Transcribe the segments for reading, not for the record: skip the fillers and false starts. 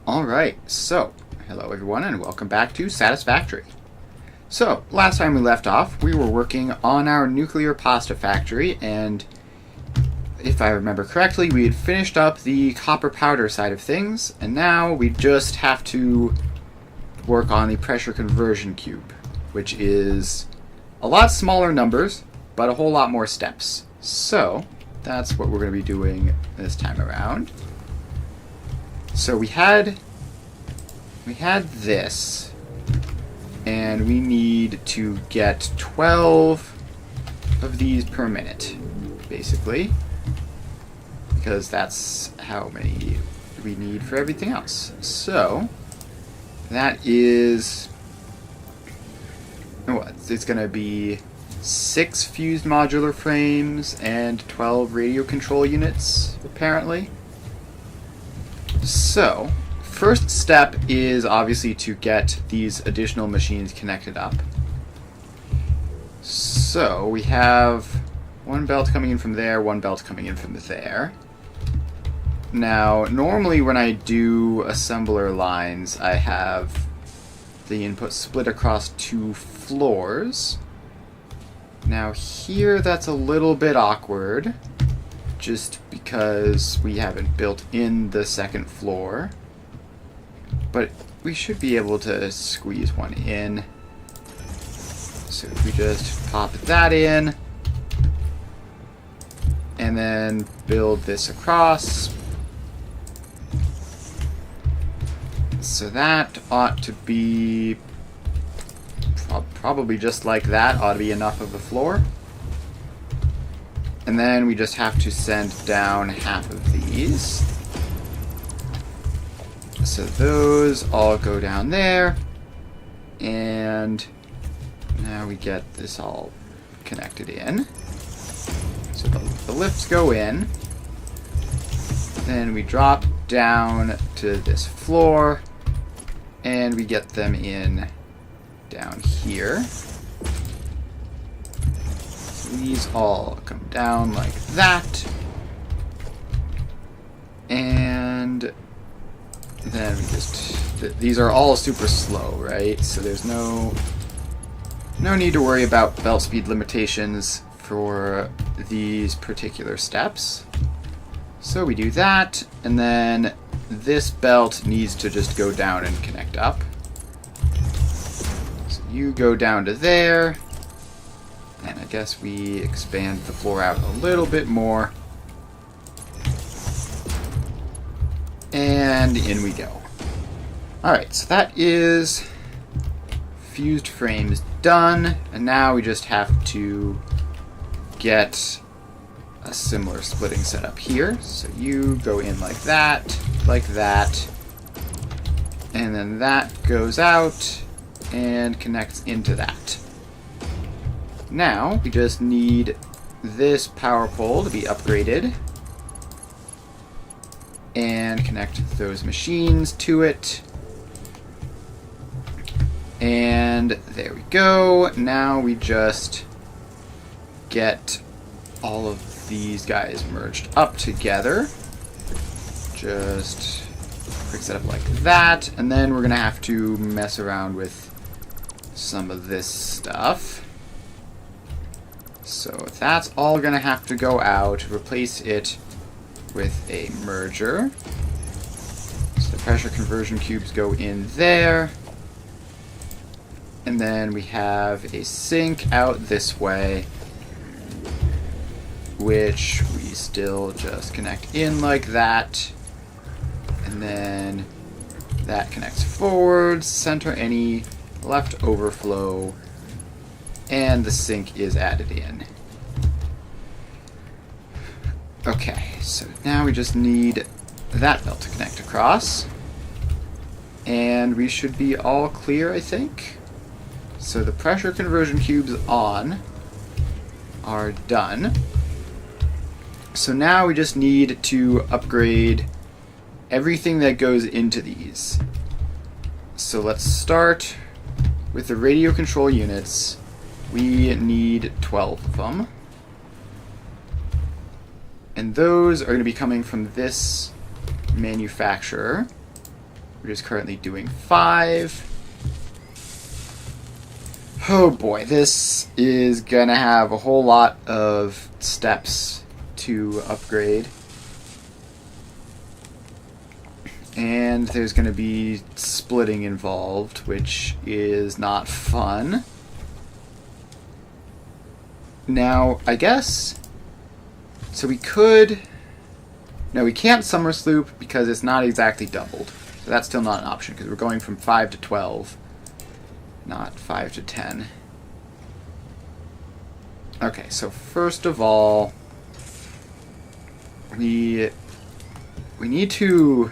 Alright, so, hello everyone and welcome back to Satisfactory. So, last time we left off, we were working on our nuclear pasta factory, and if I remember correctly, we had finished up the copper powder side of things, and now we just have to work on the pressure conversion cube, which is a lot smaller numbers, but a whole lot more steps. So, that's what we're going to be doing this time around. So we had this, and we need to get 12 of these per minute, basically, because that's how many we need for everything else. So that is what? It's going to be 6 fused modular frames and 12 radio control units, apparently. So, first step is obviously to get these additional machines connected up. So, we have one belt coming in from there, one belt coming in from there. Now, normally when I do assembler lines, I have the input split across 2 floors. Now here, that's a little bit awkward, just because we haven't built in the second floor. But we should be able to squeeze one in. So if we just pop that in, and then build this across. So that ought to be probably just like that, ought to be enough of the floor. And then we just have to send down half of these. So those all go down there. And now we get this all connected in. So the lifts go in. Then we drop down to this floor. And we get them in down here. These all come down like that. And then we just... these are all super slow, right? So there's no need to worry about belt speed limitations for these particular steps. So we do that, and then this belt needs to just go down and connect up. So you go down to there. And I guess we expand the floor out a little bit more. And in we go. Alright, so that is fused frames done. And now we just have to get a similar splitting setup here. So you go in like that, and then that goes out and connects into that. Now, we just need this power pole to be upgraded and connect those machines to it. And there we go. Now we just get all of these guys merged up together. Just quick setup like that. And then we're going to have to mess around with some of this stuff. So that's all going to have to go out. Replace it with a merger. So the pressure conversion cubes go in there. And then we have a sink out this way, which we still just connect in like that. And then that connects forward, center any left overflow, and the sink is added in. Okay, so now we just need that belt to connect across. And we should be all clear, I think. So the pressure conversion cubes on are done. So now we just need to upgrade everything that goes into these. So let's start with the radio control units. We need 12 of them. And those are going to be coming from this manufacturer, which is currently doing 5. Oh boy, this is gonna have a whole lot of steps to upgrade. And there's gonna be splitting involved, which is not fun. Now, I guess... So we could... No, we can't summer sloop because it's not exactly doubled. So that's still not an option because we're going from 5 to 12. Not 5 to 10. Okay, so first of all, we need to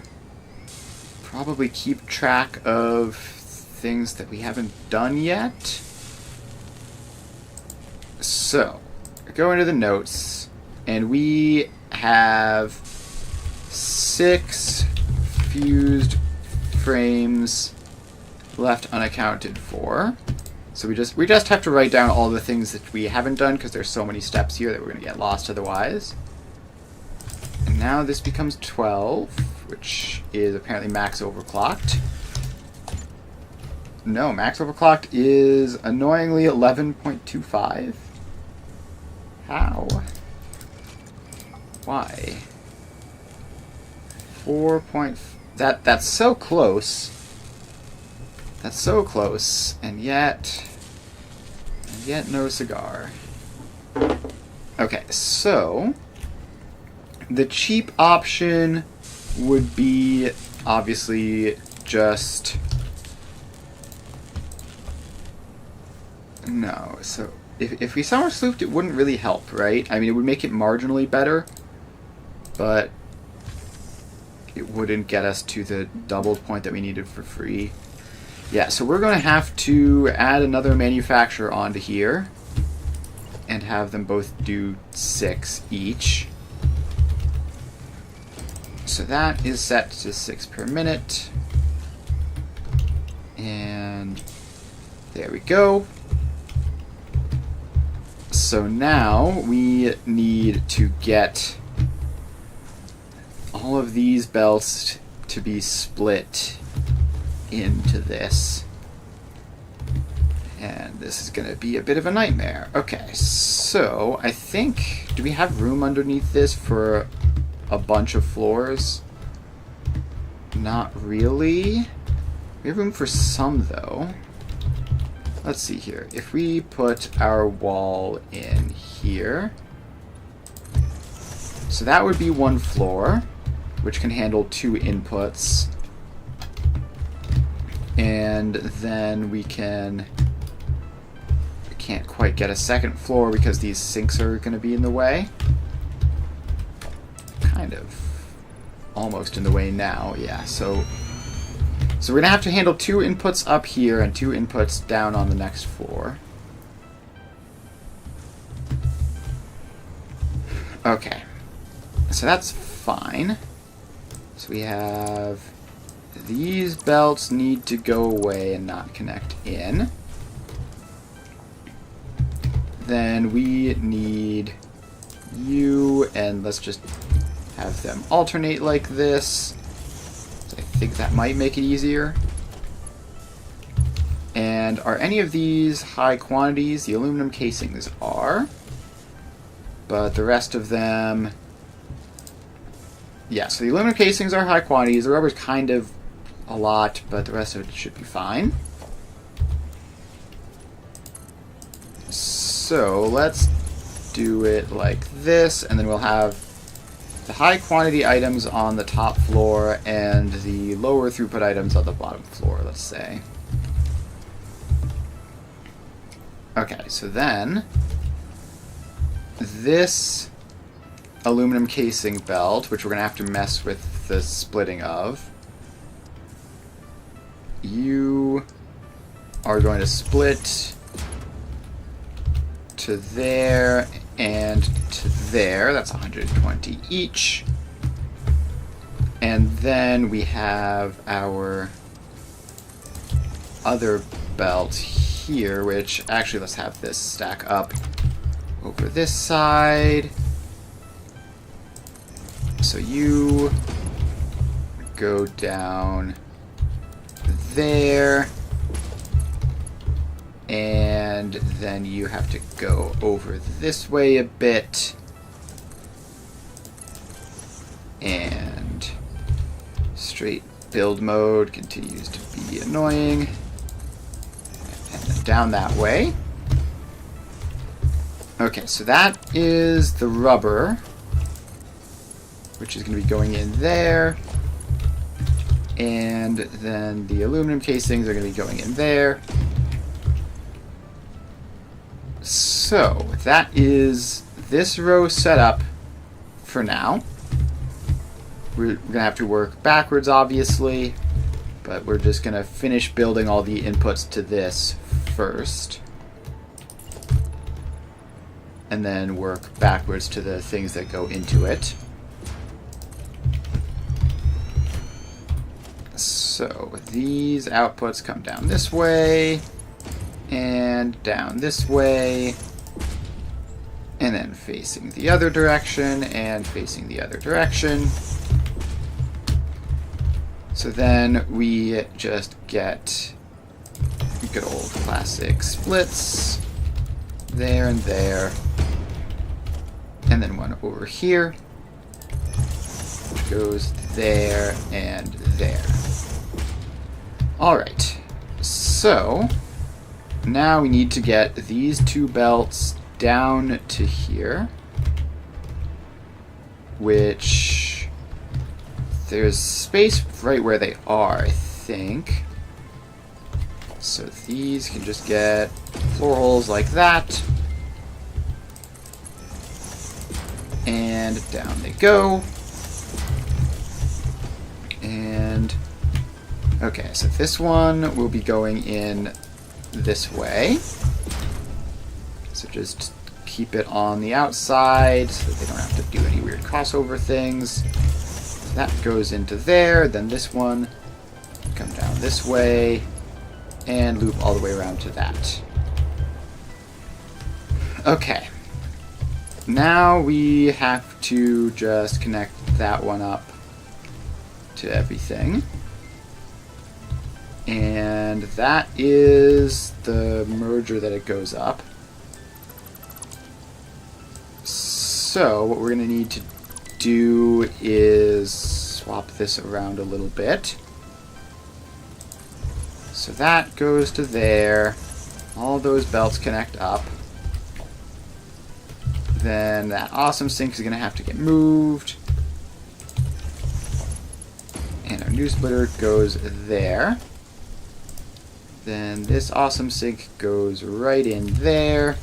probably keep track of things that we haven't done yet. So, go into the notes, and we have 6 fused frames left unaccounted for. So we just have to write down all the things that we haven't done because there's so many steps here that we're going to get lost otherwise. And now this becomes 12, which is apparently max overclocked. No, max overclocked is annoyingly 11.25. How? Why? 4. That's so close. That's so close, and yet no cigar. Okay, so the cheap option would be obviously just no. So if we summer slooped, it wouldn't really help, right? I mean, it would make it marginally better, but it wouldn't get us to the doubled point that we needed for free. Yeah, so we're going to have to add another manufacturer onto here and have them both do 6 each. So that is set to 6 per minute. And there we go. So now we need to get all of these belts to be split into this. And this is going to be a bit of a nightmare. Okay, so I think... Do we have room underneath this for a bunch of floors? Not really. We have room for some, though. Let's see here. If we put our wall in here... So that would be 1 floor, which can handle 2 inputs. And then we can't quite get a second floor because these sinks are going to be in the way. Kind of. Almost in the way now, yeah. So we're going to have to handle 2 inputs up here and 2 inputs down on the next floor. Okay. So that's fine. So we have... These belts need to go away and not connect in. Then we need you, and let's just have them alternate like this. I think that might make it easier. And are any of these high quantities? The aluminum casings are. But the rest of them... Yeah, so the aluminum casings are high quantities. The rubber's kind of a lot, but the rest of it should be fine. So let's do it like this, and then we'll have the high quantity items on the top floor and the lower throughput items on the bottom floor, let's say. Okay, so then this aluminum casing belt, which we're going to have to mess with the splitting of, you are going to split to there and to there. That's 120 each. And then we have our other belt here, which actually let's have this stack up over this side. So you go down there. And then you have to go over this way a bit. And straight build mode continues to be annoying. And then down that way. Okay, so that is the rubber, which is going to be going in there. And then the aluminum casings are going to be going in there. So that is this row set up for now. We're going to have to work backwards, obviously, but we're just going to finish building all the inputs to this first. And then work backwards to the things that go into it. So these outputs come down this way, and down this way, and then facing the other direction, and facing the other direction. So then we just get good old classic splits there and there, and then one over here, which goes there and there. Alright, so now we need to get these two belts down to here, which there's space right where they are, I think. So these can just get floor holes like that. And down they go. And okay, so this one will be going in this way. So just keep it on the outside so that they don't have to do any weird crossover things. So that goes into there, then this one come down this way and loop all the way around to that. Okay. Now we have to just connect that one up to everything. And that is the merger that it goes up. So what we're going to need to do is swap this around a little bit. So that goes to there. All those belts connect up. Then that awesome sink is going to have to get moved. And our new splitter goes there. Then this awesome sink goes right in there.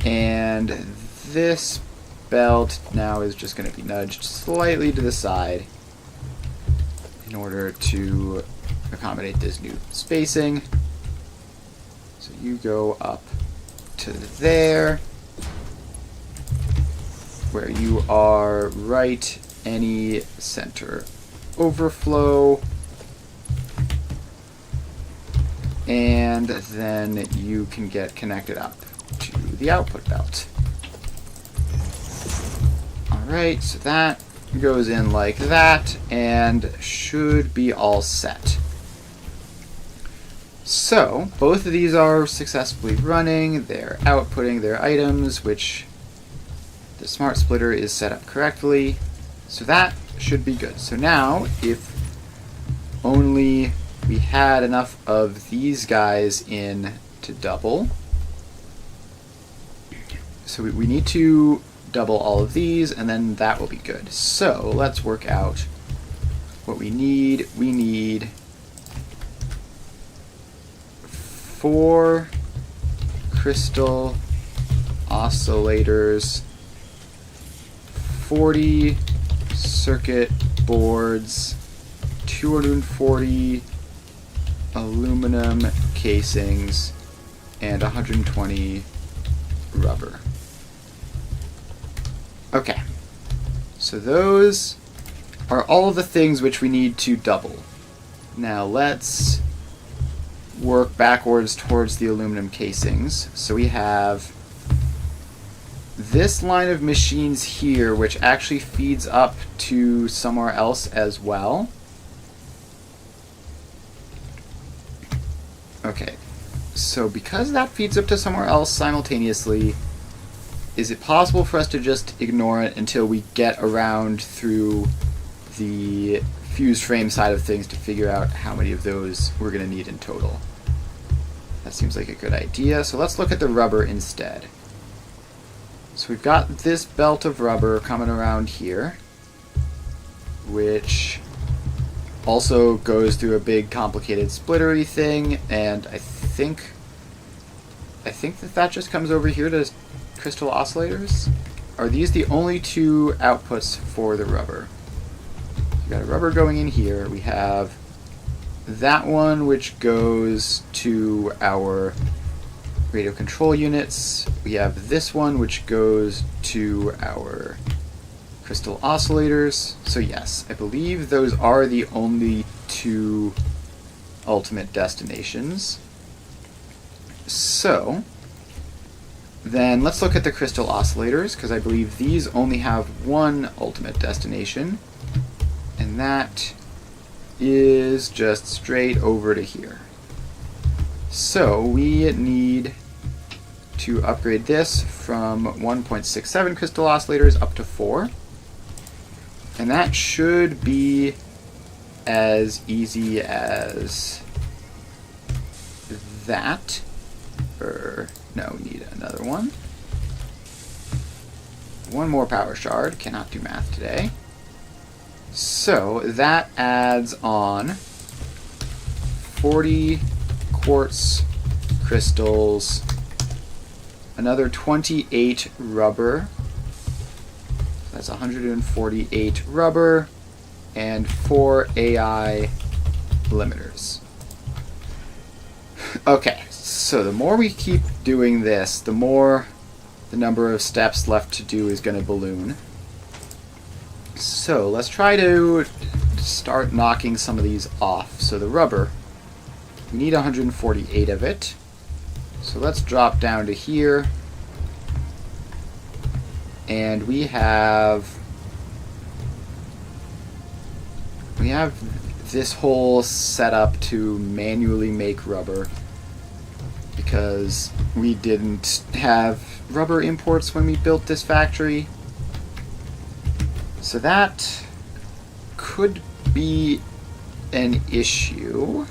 And this belt now is just going to be nudged slightly to the side in order to accommodate this new spacing. So you go up to there, where you are right any center overflow, and then you can get connected up to the output belt. Alright, so that goes in like that and should be all set. So, both of these are successfully running, they're outputting their items, which the smart splitter is set up correctly, so that should be good. So now, if only we had enough of these guys in to double, so we need to double all of these, and then that will be good. So, let's work out what we need. We need 4 crystal oscillators, 40 circuit boards, 240 aluminum casings, and 120 rubber. Okay, so those are all the things which we need to double. Now let's work backwards towards the aluminum casings. So we have this line of machines here, which actually feeds up to somewhere else as well. Okay, so because that feeds up to somewhere else simultaneously, is it possible for us to just ignore it until we get around through the fuse frame side of things to figure out how many of those we're going to need in total? That seems like a good idea. So let's look at the rubber instead. So we've got this belt of rubber coming around here, which also goes through a big complicated splittery thing, and I think that just comes over here to crystal oscillators. Are these the only two outputs for the rubber? We've got a rubber going in here. We have that one which goes to our radio control units. We have this one which goes to our crystal oscillators. So yes, I believe those are the only two ultimate destinations. So then let's look at the crystal oscillators, because I believe these only have one ultimate destination, and that is just straight over to here. So we need to upgrade this from 1.67 crystal oscillators up to 4. And that should be as easy as that. No, we need another one. One more power shard. Cannot do math today. So that adds on 40 quartz crystals, another 28 rubber. That's 148 rubber, and 4 AI limiters. Okay, so the more we keep doing this, the more the number of steps left to do is going to balloon. So let's try to start knocking some of these off. So the rubber, we need 148 of it. So let's drop down to here. And we have this whole setup to manually make rubber, because we didn't have rubber imports when we built this factory. So that could be an issue.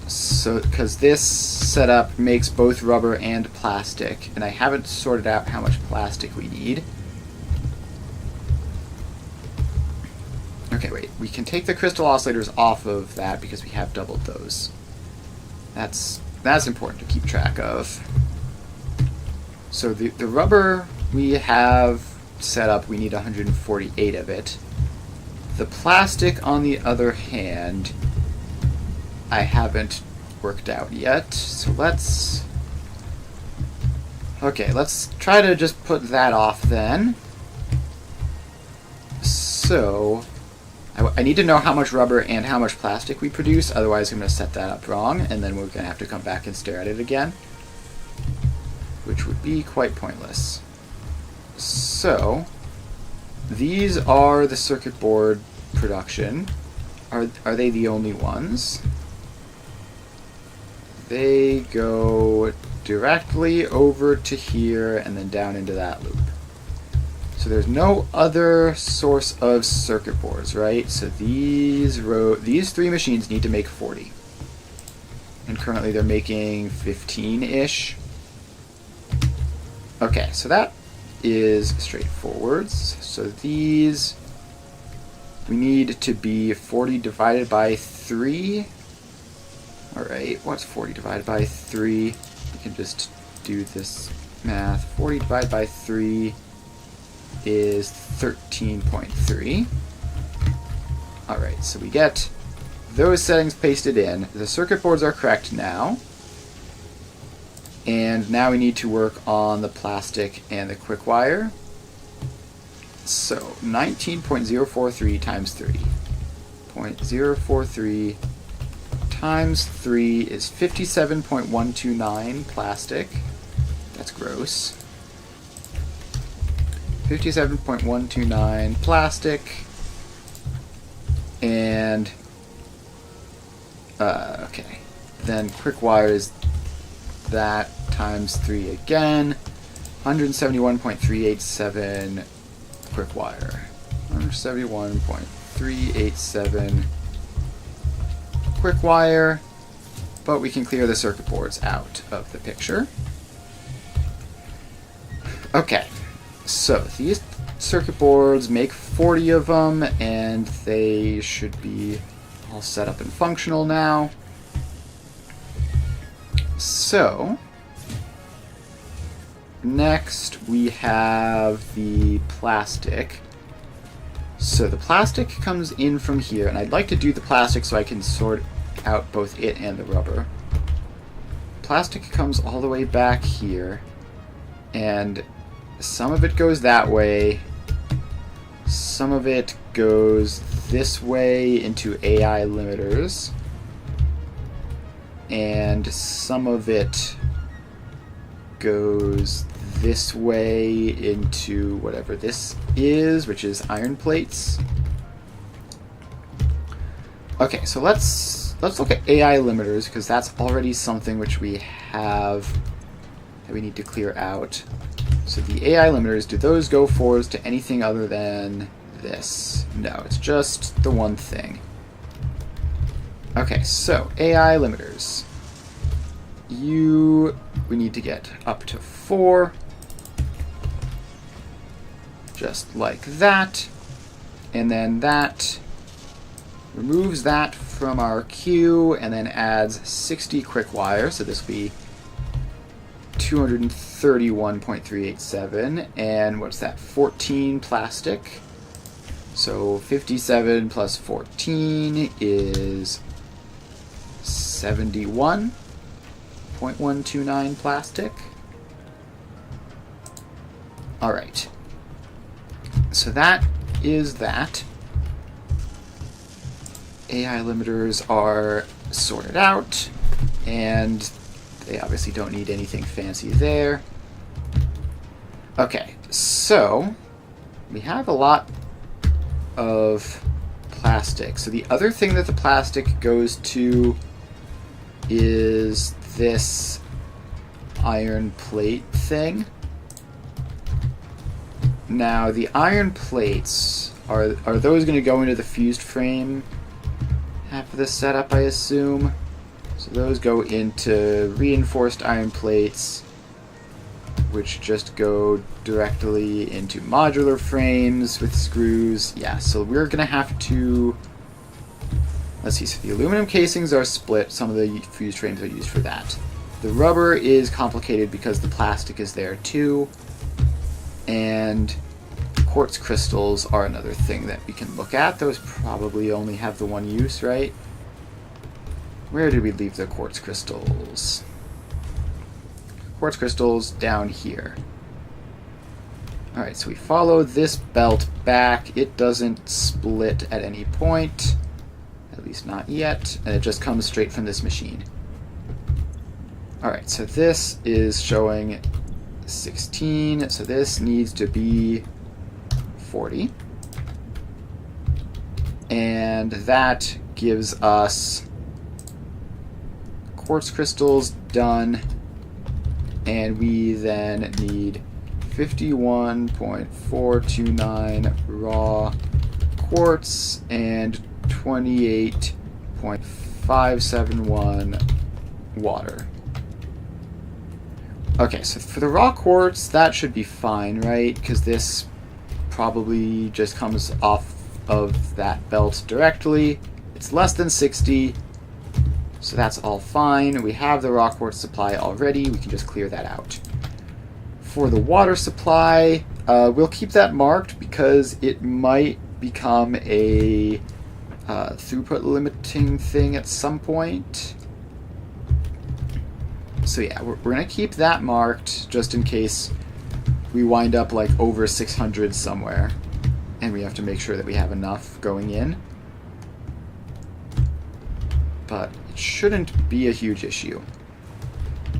So, because this setup makes both rubber and plastic, and I haven't sorted out how much plastic we need. Okay, wait. We can take the crystal oscillators off of that because we have doubled those. That's important to keep track of. So the rubber we have set up, we need 148 of it. The plastic, on the other hand, I haven't worked out yet. So let's try to just put that off then. So I need to know how much rubber and how much plastic we produce, otherwise I'm going to set that up wrong, and then we're going to have to come back and stare at it again, which would be quite pointless. So these are the circuit board production. Are they the only ones? They go directly over to here and then down into that loop. So there's no other source of circuit boards, right? So these three machines need to make 40. And currently they're making 15-ish. Okay, so that is straightforward. So these, we need to be 40 divided by 3. Alright, what's 40 divided by 3? We can just do this math. 40 divided by 3 is 13.3. Alright, so we get those settings pasted in. The circuit boards are correct now. And now we need to work on the plastic and the quick wire. So 19.043 times 3. 0.043 times 3 is 57.129 plastic. That's gross. 57.129 plastic. And Okay. Then quick wire is that times 3 again. 171.387 quick wire. 171.387 quick wire. But we can clear the circuit boards out of the picture. Okay. So these circuit boards, make 40 of them, and they should be all set up and functional now. So next we have the plastic. So the plastic comes in from here, and I'd like to do the plastic so I can sort out both it and the rubber. Plastic comes all the way back here, and some of it goes that way, some of it goes this way into AI limiters, and some of it goes this way into whatever this is, which is iron plates. Okay, so let's look at AI limiters, because that's already something which we have that we need to clear out. So the AI limiters, do those go forwards to anything other than this? No, it's just the one thing. Okay, so AI limiters. We need to get up to 4. Just like that. And then that removes that from our queue and then adds 60 quick wire. So this will be 231.387, and what's that? 14 plastic. So 57 plus 14 is 71.129 plastic. Alright. So that is that. AI limiters are sorted out, and they obviously don't need anything fancy there. Okay, so we have a lot of plastic. So the other thing that the plastic goes to is this iron plate thing. Now, the iron plates, are those going to go into the fused frame after this setup, I assume? So those go into reinforced iron plates, which just go directly into modular frames with screws. Yeah, so we're going to have to... Let's see, so the aluminum casings are split. Some of the fused frames are used for that. The rubber is complicated because the plastic is there too. And quartz crystals are another thing that we can look at. Those probably only have the one use, right? Where did we leave the quartz crystals? Quartz crystals down here. Alright, so we follow this belt back. It doesn't split at any point. At least not yet. And it just comes straight from this machine. Alright, so this is showing 16. So this needs to be 40. And that gives us quartz crystals done, and we then need 51.429 raw quartz and 28.571 water. Okay, so for the raw quartz, that should be fine, right? Because this probably just comes off of that belt directly. It's less than 60. So that's all fine. We have the raw quartz supply already. We can just clear that out. For the water supply, we'll keep that marked because it might become a throughput limiting thing at some point. So yeah, we're going to keep that marked just in case we wind up like over 600 somewhere and we have to make sure that we have enough going in. But it shouldn't be a huge issue.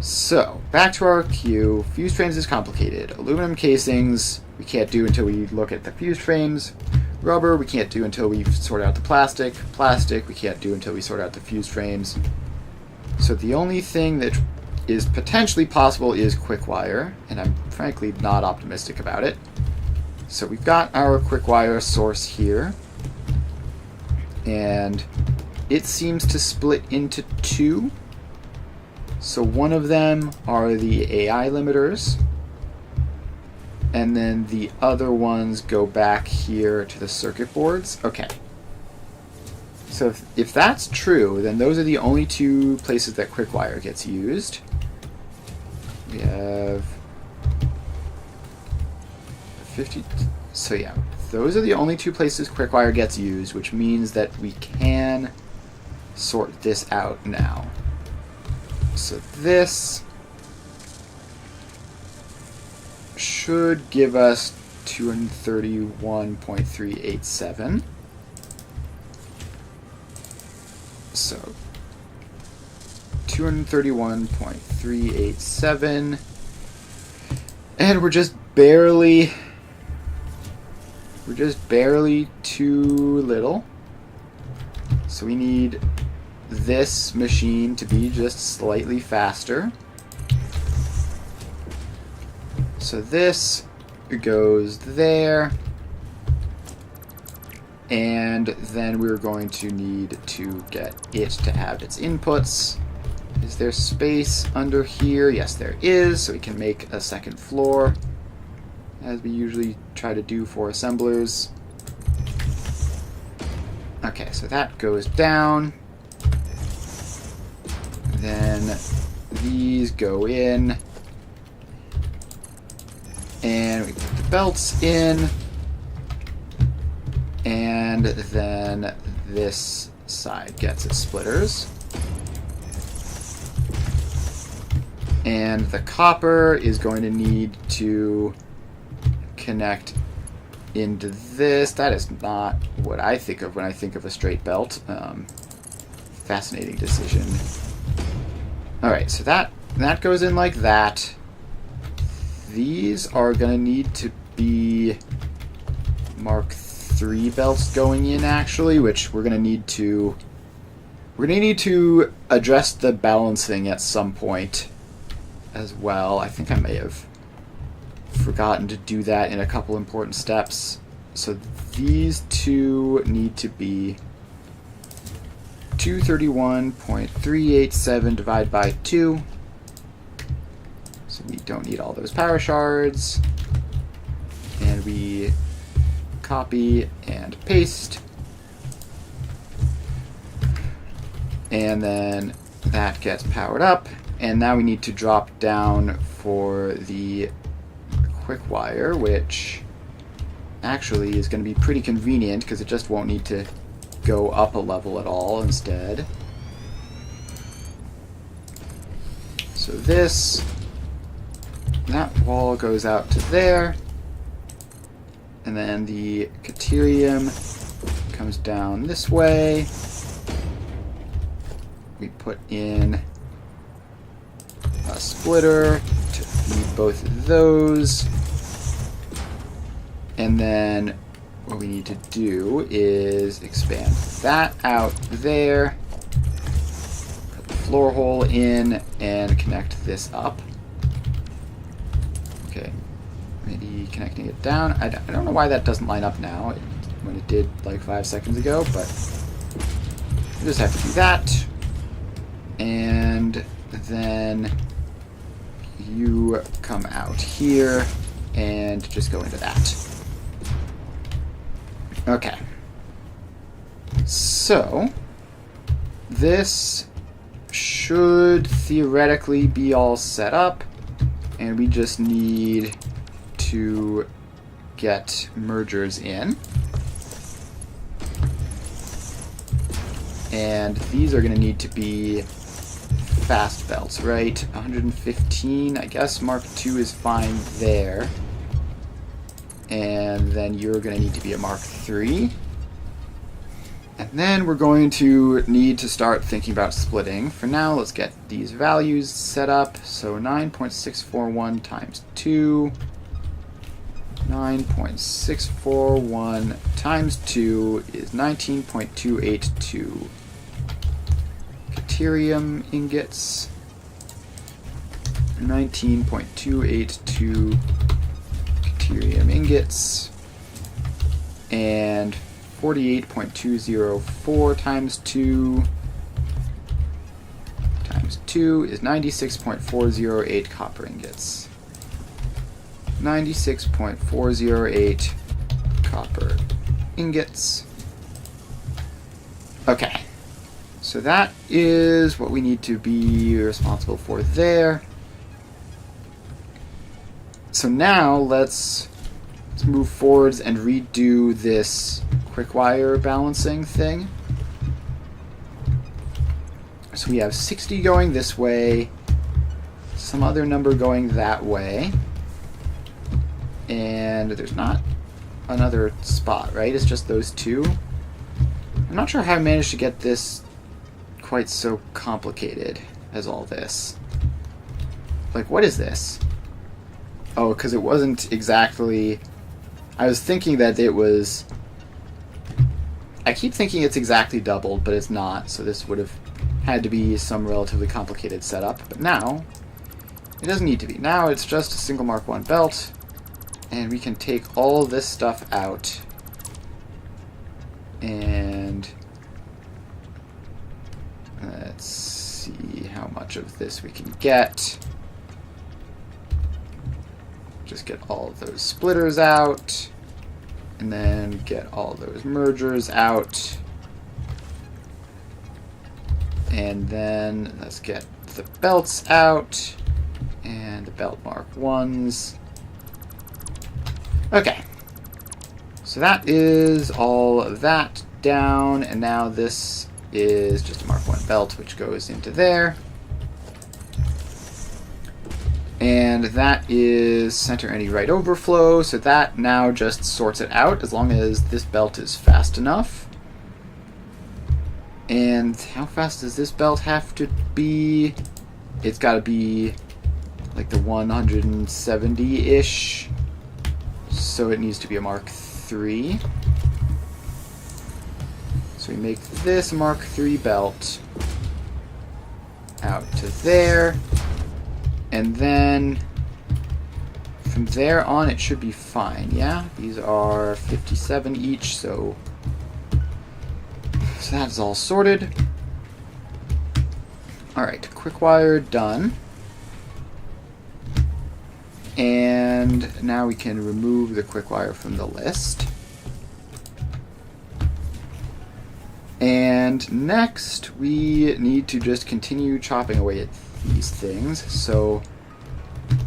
So, back to our queue. Fused frames is complicated. Aluminum casings we can't do until we look at the fused frames. Rubber we can't do until we sort out the plastic. Plastic we can't do until we sort out the fused frames. So the only thing that is potentially possible is quick wire, and I'm frankly not optimistic about it. So we've got our quick wire source here, and it seems to split into two. So one of them are the AI limiters, and then the other ones go back here to the circuit boards. Okay. So if that's true, then those are the only two places that quick wire gets used. We have 50. So yeah, those are the only two places quick wire gets used, which means that we can sort this out now. So this should give us 231.387. So 231.387, and we're just barely too little. So we need this machine to be just slightly faster. So this goes there, and then we're going to need to get it to have its inputs. Is there space under here? Yes, there is, so we can make a second floor, as we usually try to do for assemblers. Okay, so that goes down. Then these go in, and we put the belts in, and then this side gets its splitters. And the copper is going to need to connect into this. That is not what I think of when I think of a straight belt. Fascinating decision. Alright, so that goes in like that. These are going to need to be Mark III belts going in, actually, which we're going to need to address the balancing at some point as well. I think I may have forgotten to do that in a couple important steps. So these two need to be 231.387 divided by 2. So we don't need all those power shards. And we copy and paste. And then that gets powered up. And now we need to drop down for the quick wire, which actually is going to be pretty convenient because it just won't need to go up a level at all instead. So that wall goes out to there, and then the caterium comes down this way. We put in a splitter to feed both of those, and then what we need to do is expand that out there, put the floor hole in, and connect this up. Okay, maybe connecting it down. I don't know why that doesn't line up now when it did like 5 seconds ago, but we just have to do that. And then you come out here and just go into that. Okay. So this should theoretically be all set up, and we just need to get mergers in. And these are going to need to be fast belts, right? 115, I guess Mark II is fine there. And then you're going to need to be a Mark III. And then we're going to need to start thinking about splitting. For now, let's get these values set up. So 9.641 times 2 9.641 times 2 is 19.282 deuterium ingots. 19.282 deuterium ingots. And 48.204 times 2 is 96.408 copper ingots. 96.408 copper ingots. Okay. So that is what we need to be responsible for there. So now let's move forwards and redo this quick wire balancing thing. So we have 60 going this way, some other number going that way, and there's not another spot, right? It's just those two. I'm not sure how I managed to get this quite so complicated as all this. Like, what is this? Oh, because it wasn't exactly... I was thinking that it was... I keep thinking it's exactly doubled, but it's not, so this would have had to be some relatively complicated setup. But now, it doesn't need to be. Now it's just a single Mark 1 belt, and we can take all this stuff out. And let's see how much of this we can get. Just get all of those splitters out, and then get all those mergers out. And then let's get the belts out, and the belt Mark 1s. Okay. So that is all of that down, and now this is just a Mark 1 belt, which goes into there. And that is center any right overflow, so that now just sorts it out as long as this belt is fast enough. And how fast does this belt have to be? It's got to be like the 170-ish. So it needs to be a Mark 3. So we make this Mark 3 belt out to there. And then from there on it should be fine, yeah? These are 57 each, so that's all sorted. Alright, quick wire done. And now we can remove the quick wire from the list. And next we need to just continue chopping away at these things. So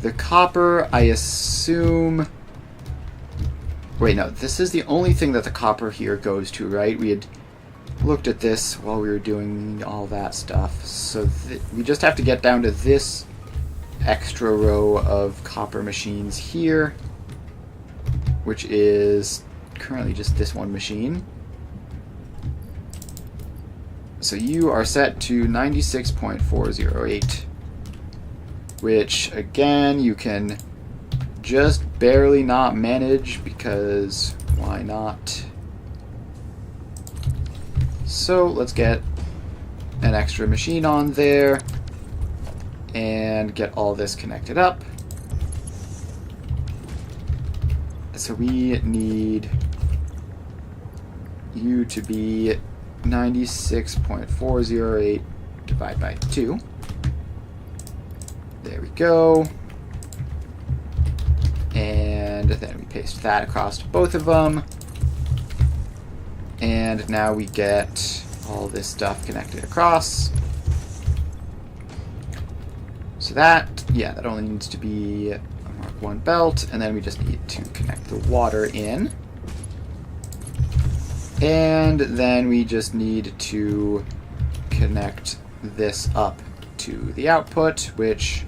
the copper, I assume... Wait, no, this is the only thing that the copper here goes to, right? We had looked at this while we were doing all that stuff. So we just have to get down to this extra row of copper machines here, which is currently just this one machine. So you are set to 96.408, which again you can just barely not manage because why not? So let's get an extra machine on there and get all this connected up. So we need you to be 96.408 divided by 2. There we go. And then we paste that across to both of them. And now we get all this stuff connected across. So that, yeah, that only needs to be a Mark 1 belt, and then we just need to connect the water in. And then we just need to connect this up to the output, which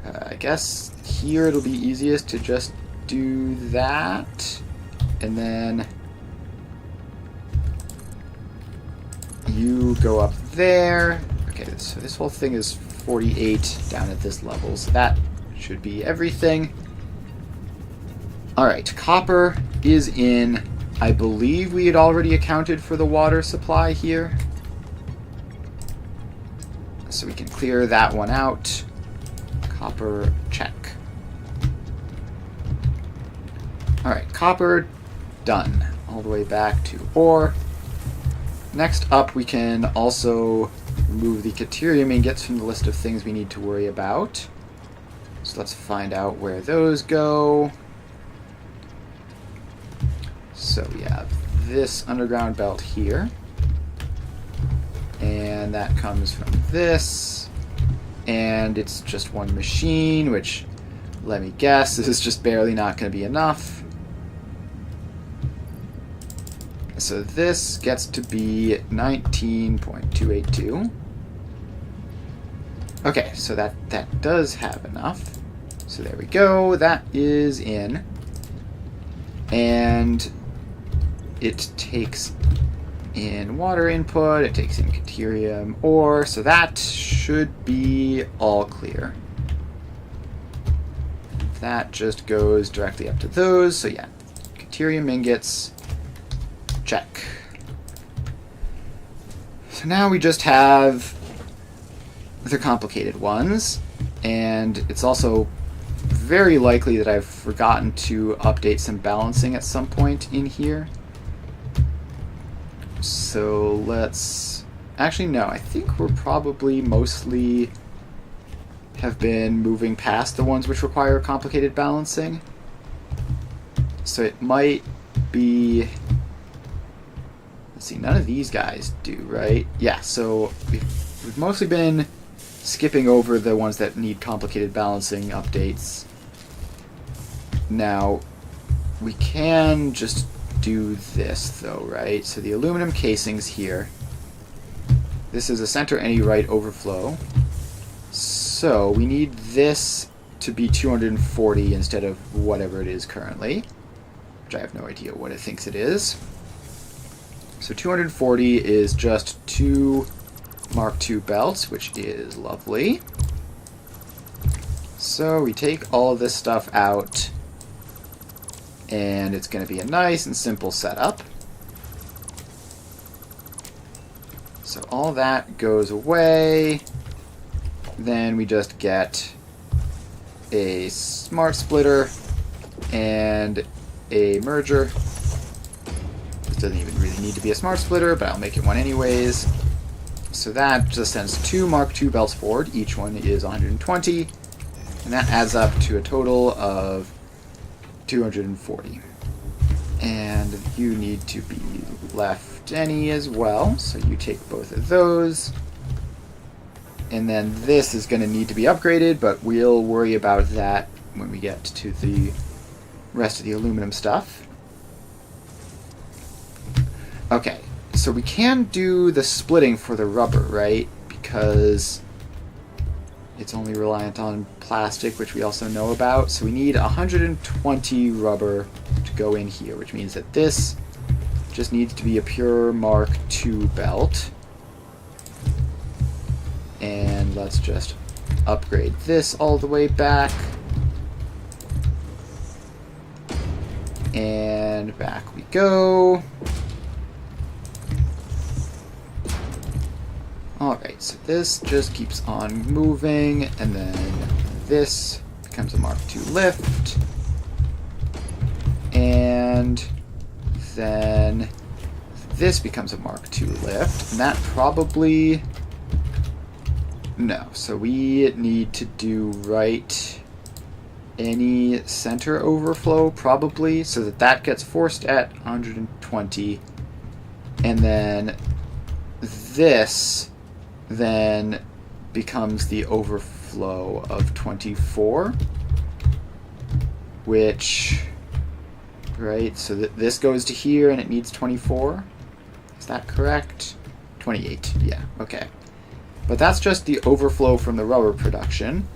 I guess here it'll be easiest to just do that. And then you go up there. Okay, so this whole thing is 48 down at this level, so that should be everything. Alright, copper is in. I believe we had already accounted for the water supply here. So we can clear that one out. Copper, check. Alright, copper, done. All the way back to ore. Next up, we can also remove the caterium ingots from the list of things we need to worry about. So let's find out where those go. So we have this underground belt here. And that comes from this. And it's just one machine, which, let me guess, this is just barely not going to be enough. So this gets to be 19.282. Okay, so that does have enough. So there we go. That is in. And it takes in water input, it takes in caterium ore, so that should be all clear. That just goes directly up to those, so yeah, caterium ingots, check. So now we just have the complicated ones, and it's also very likely that I've forgotten to update some balancing at some point in here. So let's... Actually, no, I think we're probably mostly have been moving past the ones which require complicated balancing. So it might be... Let's see, none of these guys do, right? Yeah, so we've mostly been skipping over the ones that need complicated balancing updates. Now, we can just do this, though, right? So the aluminum casings here. This is a center any right overflow. So we need this to be 240 instead of whatever it is currently, which I have no idea what it thinks it is. So 240 is just 2 Mark II belts, which is lovely. So we take all of this stuff out, and it's going to be a nice and simple setup. So all that goes away. Then we just get a smart splitter and a merger. This doesn't even really need to be a smart splitter, but I'll make it one anyways. So that just sends 2 Mark II belts forward. Each one is 120. And that adds up to a total of 240. And you need to be left any as well, so you take both of those. And then this is going to need to be upgraded, but we'll worry about that when we get to the rest of the aluminum stuff. Okay, so we can do the splitting for the rubber, right? Because it's only reliant on plastic, which we also know about. So we need 120 rubber to go in here, which means that this just needs to be a pure Mark II belt. And let's just upgrade this all the way back. And back we go. Alright, so this just keeps on moving, and then this becomes a Mark II lift. And then this becomes a Mark II lift, and that probably... No, so we need to do right any center overflow, probably, so that that gets forced at 120, and then this then becomes the overflow of 24, which, right, so this goes to here and it needs 24. Is that correct? 28, yeah, okay. But that's just the overflow from the rubber production,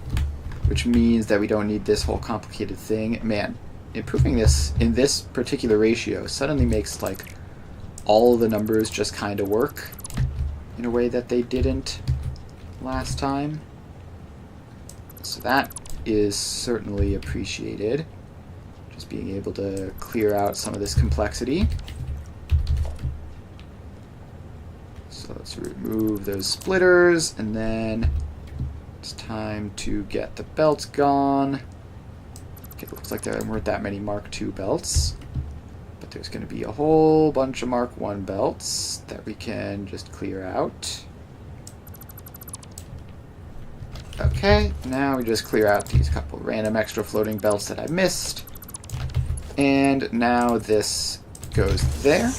which means that we don't need this whole complicated thing. Man, improving this in this particular ratio suddenly makes, like, all the numbers just kind of work in a way that they didn't last time. So that is certainly appreciated. Just being able to clear out some of this complexity. So let's remove those splitters, and then it's time to get the belts gone. Okay, it looks like there weren't that many Mark II belts, but there's going to be a whole bunch of Mark I belts that we can just clear out. Okay, now we just clear out these couple random extra floating belts that I missed. And now this goes there.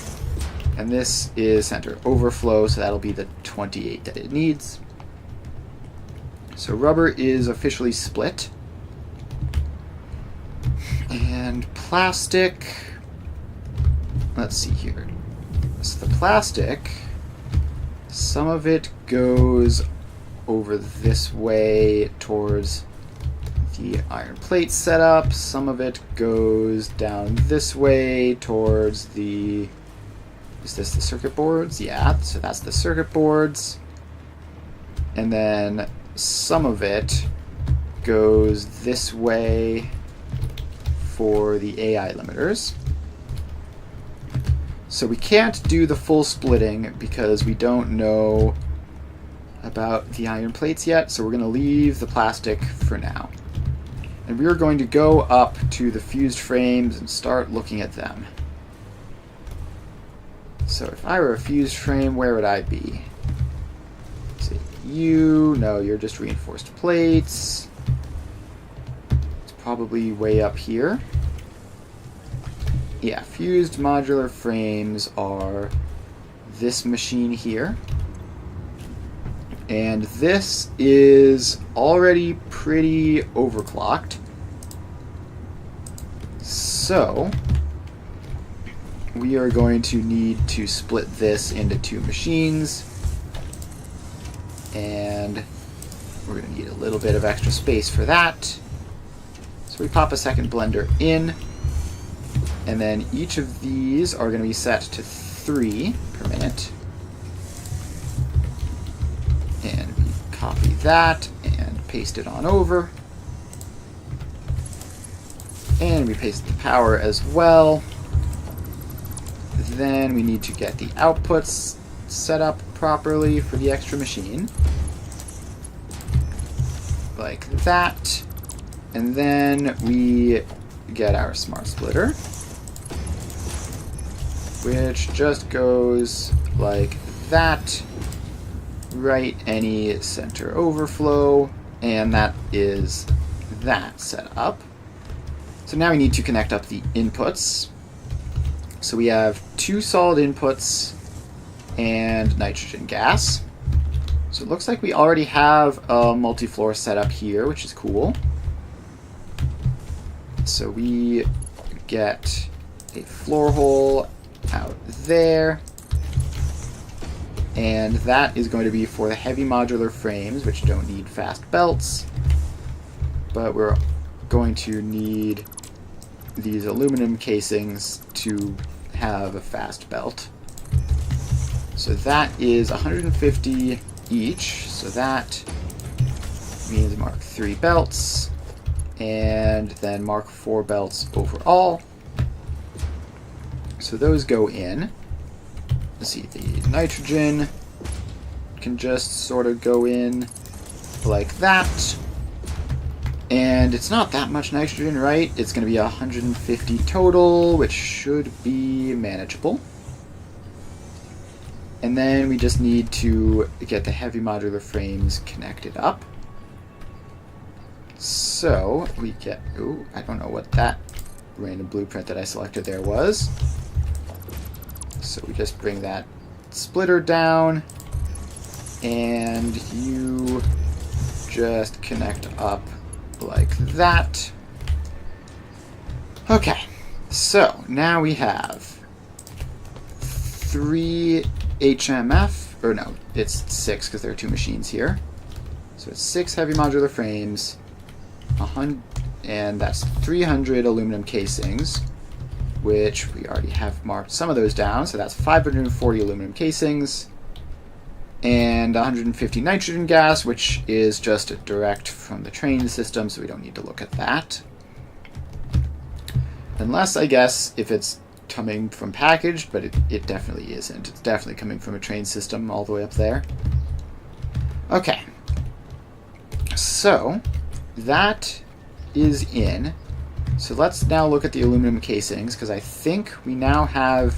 And this is center overflow, so that'll be the 28 that it needs. So rubber is officially split. And plastic, let's see here. So the plastic, some of it goes over this way towards the iron plate setup. Some of it goes down this way towards the... Is this the circuit boards? Yeah, so that's the circuit boards. And then some of it goes this way for the AI limiters. So we can't do the full splitting because we don't know about the iron plates yet, so we're going to leave the plastic for now. And we're going to go up to the fused frames and start looking at them. So if I were a fused frame, where would I be? Say you, no, you're just reinforced plates. It's probably way up here. Yeah, fused modular frames are this machine here. And this is already pretty overclocked. So we are going to need to split this into two machines. And we're going to need a little bit of extra space for that. So we pop a second blender in. And then each of these are going to be set to 3 per minute. And we copy that and paste it on over. And we paste the power as well. Then we need to get the outputs set up properly for the extra machine. Like that. And then we get our smart splitter, which just goes like that. Right any center overflow, and that is that set up. So now we need to connect up the inputs. So we have 2 solid inputs and nitrogen gas. So it looks like we already have a multi-floor setup here, which is cool. So we get a floor hole out there. And that is going to be for the heavy modular frames, which don't need fast belts. But we're going to need these aluminum casings to have a fast belt. So that is 150 each. So that means Mark III belts. And then Mark IV belts overall. So those go in. Let's see, the nitrogen can just sort of go in like that. And it's not that much nitrogen, right? It's going to be 150 total, which should be manageable. And then we just need to get the heavy modular frames connected up. So we get, ooh, I don't know what that random blueprint that I selected there was. So we just bring that splitter down, and you just connect up like that. Okay, so now we have 3 HMF, or no, it's 6 because there are 2 machines here. So it's 6 heavy modular frames, 100, and that's 300 aluminum casings, which we already have marked some of those down, so that's 540 aluminum casings, and 150 nitrogen gas, which is just direct from the train system, so we don't need to look at that. Unless, I guess, if it's coming from packaged, but it definitely isn't. It's definitely coming from a train system all the way up there. Okay. So, that is in. So let's now look at the aluminum casings, because I think we now have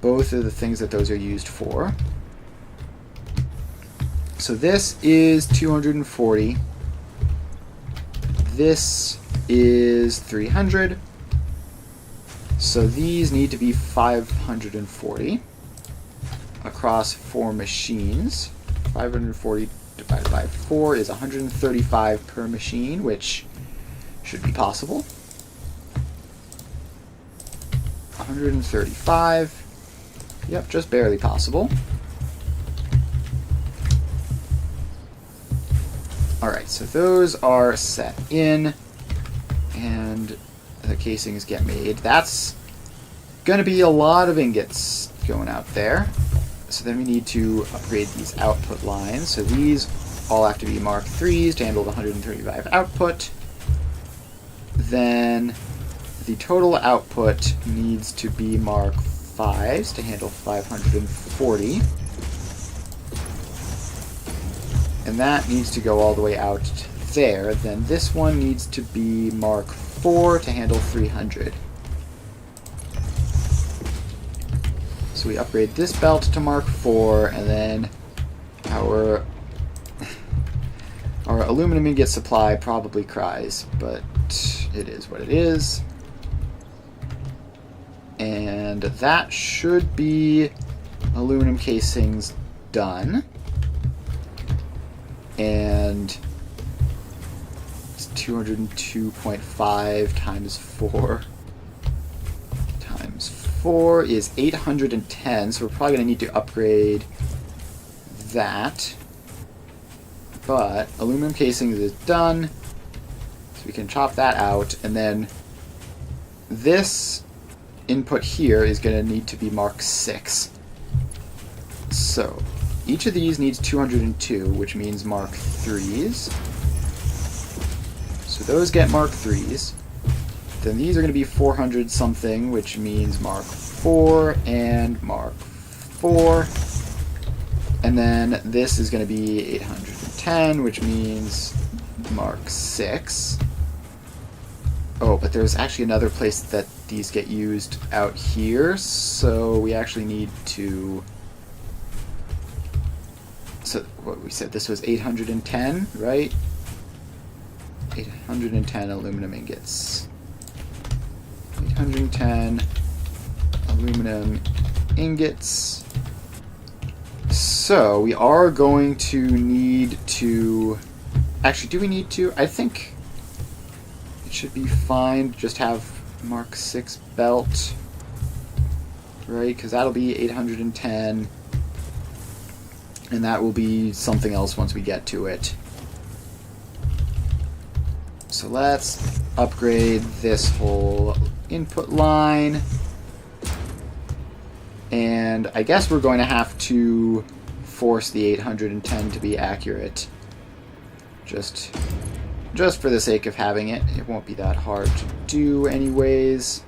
both of the things that those are used for. So this is 240. This is 300. So these need to be 540 across 4 machines. 540 divided by 4 is 135 per machine, which should be possible. 135. Yep, just barely possible. Alright, so those are set in, and the casings get made. That's going to be a lot of ingots going out there. So then we need to upgrade these output lines. So these all have to be Mark 3s to handle the 135 output. Then the total output needs to be Mark 5s to handle 540. And that needs to go all the way out there. Then this one needs to be Mark 4 to handle 300. So we upgrade this belt to Mark 4, and then our aluminum ingot supply probably cries, but it is what it is. And that should be aluminum casings done. And it's 202.5 times 4 times 4 is 810, so we're probably going to need to upgrade that. But aluminum casings is done, so we can chop that out, and then this input here is going to need to be Mark 6. So each of these needs 202, which means Mark 3s. So those get Mark 3s. Then these are going to be 400 something, which means Mark 4 and Mark 4. And then this is going to be 810, which means Mark 6. Oh, but there's actually another place that these get used out here, so we actually need to... So what we said, this was 810, right? 810 aluminum ingots. 810 aluminum ingots. So we are going to need to... Actually, do we need to? I think it should be fine to just have Mark 6 belt, right? Because that'll be 810. And that will be something else once we get to it. So let's upgrade this whole input line. And I guess we're going to have to force the 810 to be accurate. Just for the sake of having it. It won't be that hard to do anyways.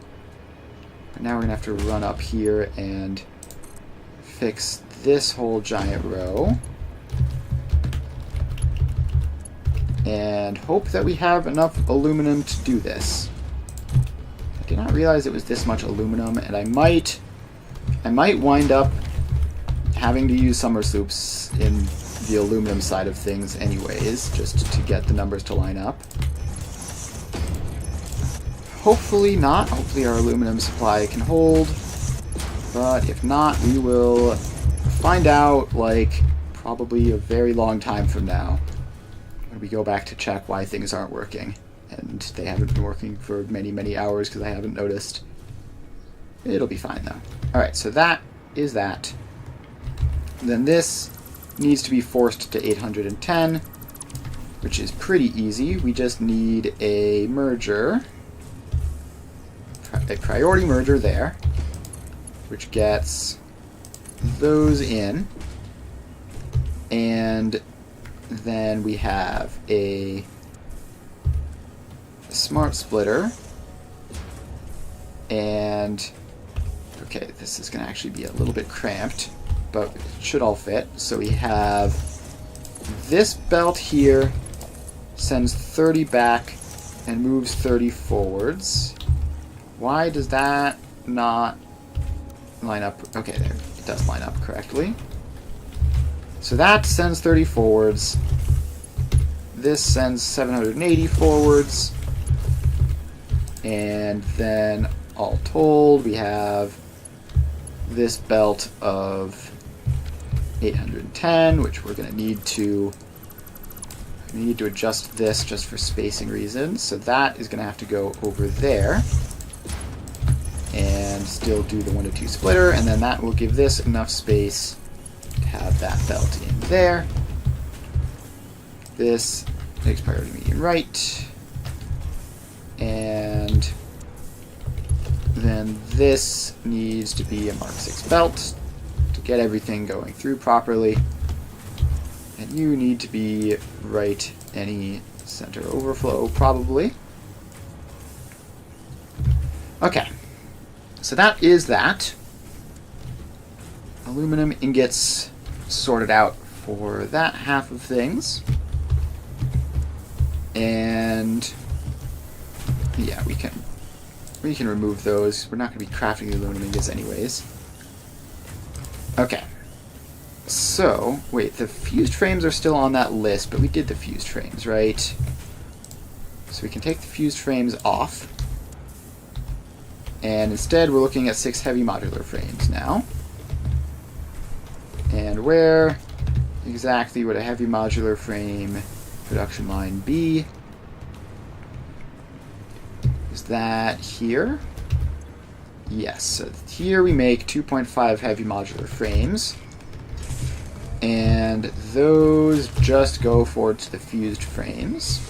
But now we're going to have to run up here and fix this whole giant row. And hope that we have enough aluminum to do this. I did not realize it was this much aluminum, and I might wind up having to use summer sloops in the aluminum side of things anyways, just to get the numbers to line up. Hopefully not. Hopefully our aluminum supply can hold. But if not, we will find out, like, probably a very long time from now, when we go back to check why things aren't working. And they haven't been working for many, many hours because I haven't noticed. It'll be fine, though. Alright, so that is that. Then this needs to be forced to 810, which is pretty easy. We just need a merger, a priority merger there, which gets those in, and then we have a smart splitter And, okay, this is going to actually be a little bit cramped, but it should all fit. So we have this belt here sends 30 back and moves 30 forwards. Why does that not line up? Okay, there. It does line up correctly. So that sends 30 forwards. This sends 780 forwards. And then, all told, we have this belt of 810, which we're going to need to adjust this just for spacing reasons. So that is going to have to go over there and still do the 1 to 2 splitter, and then that will give this enough space to have that belt in there. This makes priority medium right, and then this needs to be a Mark 6 belt to get everything going through properly. And you need to be right any center overflow, probably. Okay, so that is that. Aluminum ingots sorted out for that half of things. And yeah, we can remove those. We're not going to be crafting the aluminum ingots anyways. Okay. So, wait, the fused frames are still on that list, but we did the fused frames, right? So we can take the fused frames off. And instead we're looking at 6 heavy modular frames now. And where exactly would a heavy modular frame production line be? Is that here? Yes, so here we make 2.5 heavy modular frames. And those just go forward to the fused frames.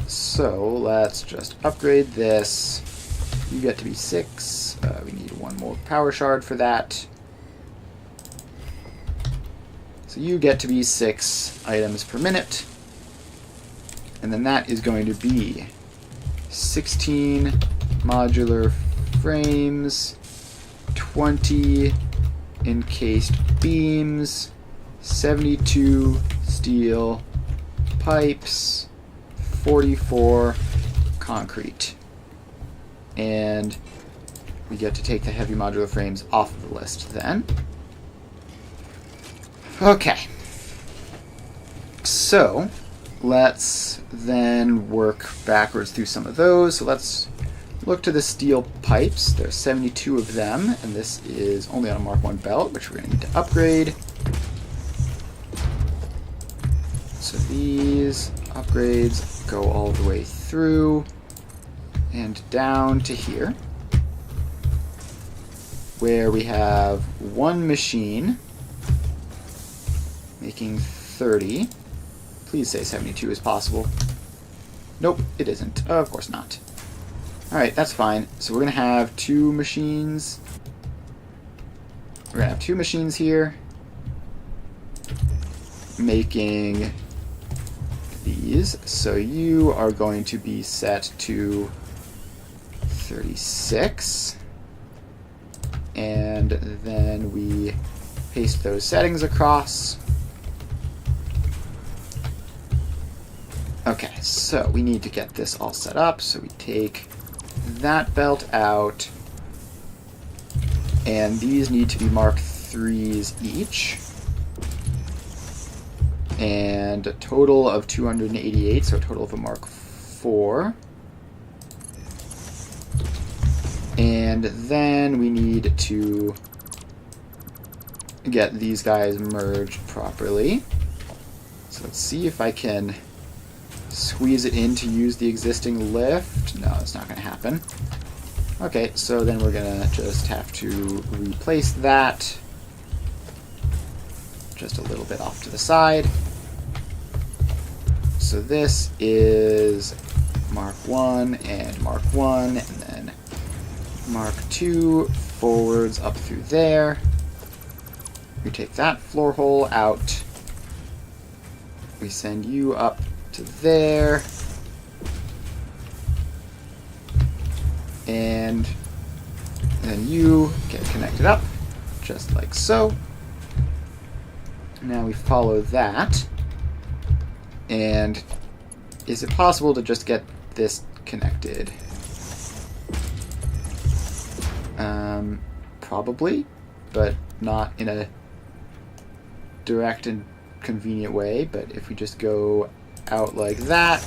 So let's just upgrade this. You get to be 6. We need 1 more power shard for that. So you get to be 6 items per minute. And then that is going to be 16 modular frames, 20 encased beams, 72 steel pipes, 44 concrete. And we get to take the heavy modular frames off of the list then. Okay. So, let's then work backwards through some of those. So let's look to the steel pipes. There's 72 of them, and this is only on a Mark 1 belt, which we're going to need to upgrade. So these upgrades go all the way through and down to here, where we have 1 machine making 30. Please say 72 is possible. Nope, it isn't. Of course not. Alright, that's fine. So we're going to have 2 machines. We're going to have 2 machines here making these. So you are going to be set to 36. And then we paste those settings across. Okay, so we need to get this all set up. So we take that belt out, and these need to be Mark 3s each, and a total of 288, so a total of a Mark 4. And then we need to get these guys merged properly. So let's see if I can squeeze it in to use the existing lift. No, it's not going to happen. Okay, so then we're going to just have to replace that just a little bit off to the side. So this is Mark 1 and Mark 1, and then Mark 2 forwards up through there. We take that floor hole out. We send you up to there. And then you get connected up, just like so. Now we follow that. And is it possible to just get this connected? Probably, but not in a direct and convenient way. But if we just go out like that,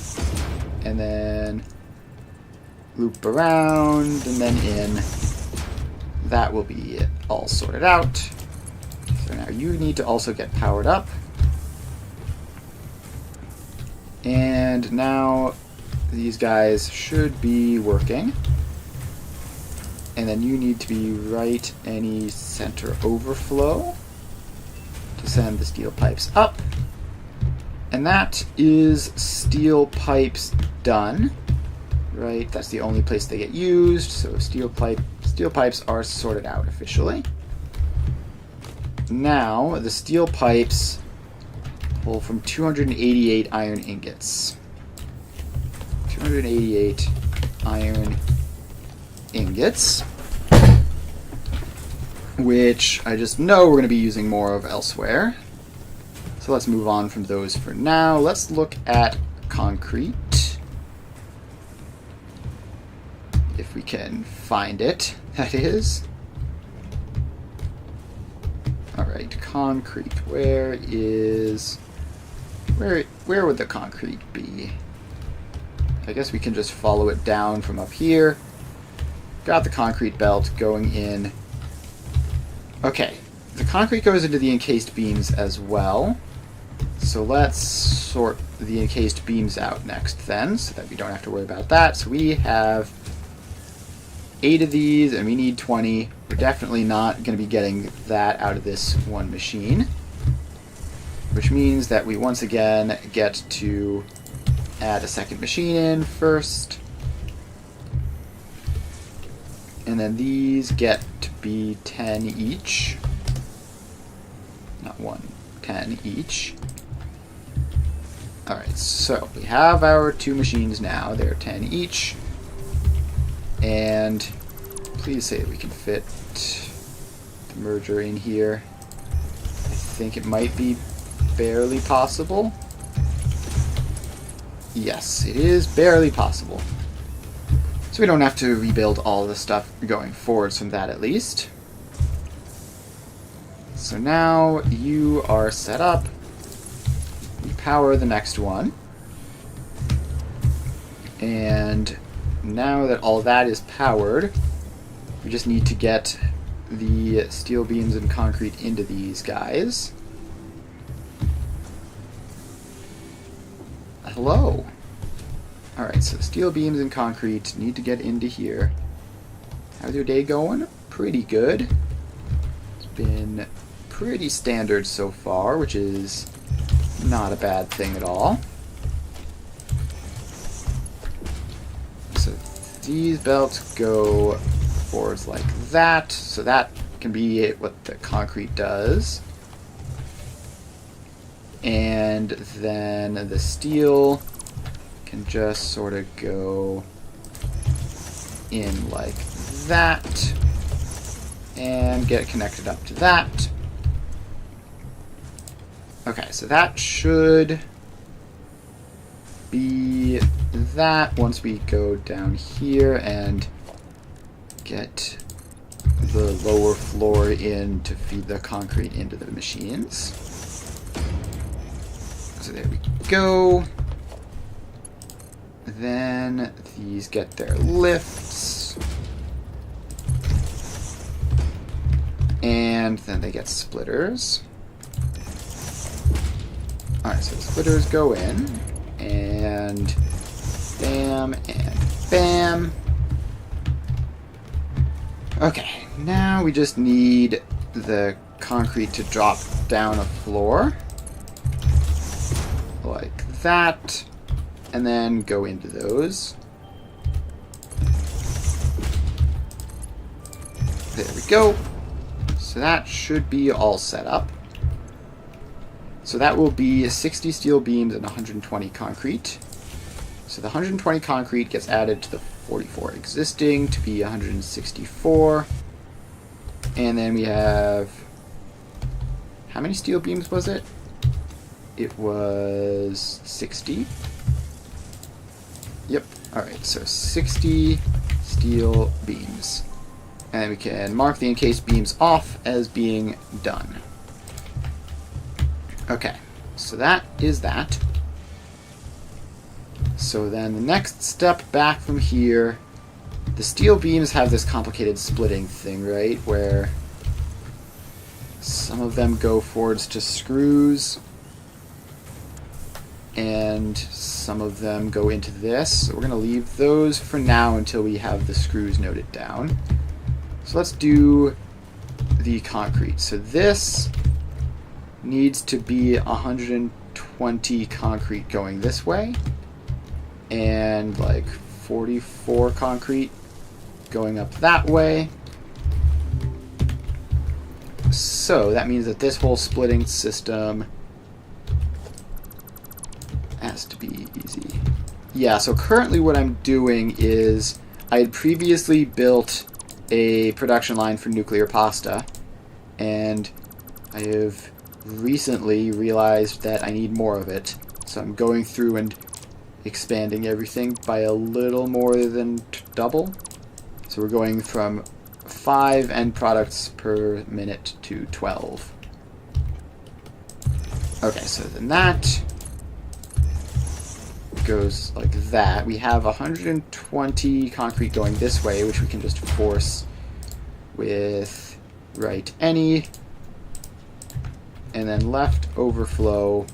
and then loop around, and then in, that will be all sorted out. So now you need to also get powered up. And now these guys should be working. And then you need to be right any center overflow to send the steel pipes up. And that is steel pipes done. Right, that's the only place they get used. So steel pipes are sorted out officially. Now the steel pipes pull from 288 iron ingots. 288 iron ingots, which I just know we're going to be using more of elsewhere. So let's move on from those for now. Let's look at concrete. If we can find it, that is. Alright, concrete. Where would the concrete be? I guess we can just follow it down from up here. Got the concrete belt going in. Okay, the concrete goes into the encased beams as well. So let's sort the encased beams out next then, so that we don't have to worry about that. So we have 8 of these, and we need 20. We're definitely not going to be getting that out of this one machine. Which means that we once again get to add a second machine in first. And then these get to be 10 each. Not 1, 10 each. Alright, so we have our 2 machines now. They're 10 each. And please say that we can fit the merger in here. I think it might be barely possible. Yes, it is barely possible. So we don't have to rebuild all the stuff going forwards from that at least. So now you are set up. We power the next one. And now that all that is powered, we just need to get the steel beams and concrete into these guys. Hello. Alright, so steel beams and concrete need to get into here. How's your day going? Pretty good. It's been pretty standard so far, which is not a bad thing at all. So these belts go forwards like that, so that can be what the concrete does. And then the steel can just sort of go in like that and get connected up to that. Okay, so that should be that once we go down here and get the lower floor in to feed the concrete into the machines. So there we go. Then these get their lifts. And then they get splitters. Alright, so the splitters go in. And bam, and bam. Okay, now we just need the concrete to drop down a floor. Like that. And then go into those. There we go. So that should be all set up. So that will be 60 steel beams and 120 concrete. So the 120 concrete gets added to the 44 existing to be 164. And then we have... How many steel beams was it? It was 60. Yep. Alright, so 60 steel beams. And we can mark the encased beams off as being done. Okay, so that is that. So then the next step back from here, the steel beams have this complicated splitting thing, right? Where some of them go forwards to screws, and some of them go into this. So we're going to leave those for now until we have the screws noted down. So let's do the concrete. So this needs to be 120 concrete going this way, and like 44 concrete going up that way. So that means that this whole splitting system has to be easy. Yeah, so currently what I'm doing is I had previously built a production line for nuclear pasta, and I have recently realized that I need more of it. So I'm going through and expanding everything by a little more than double. So we're going from 5 end products per minute to 12. Okay, so then that goes like that. We have 120 concrete going this way, which we can just force with right any, and then left overflow.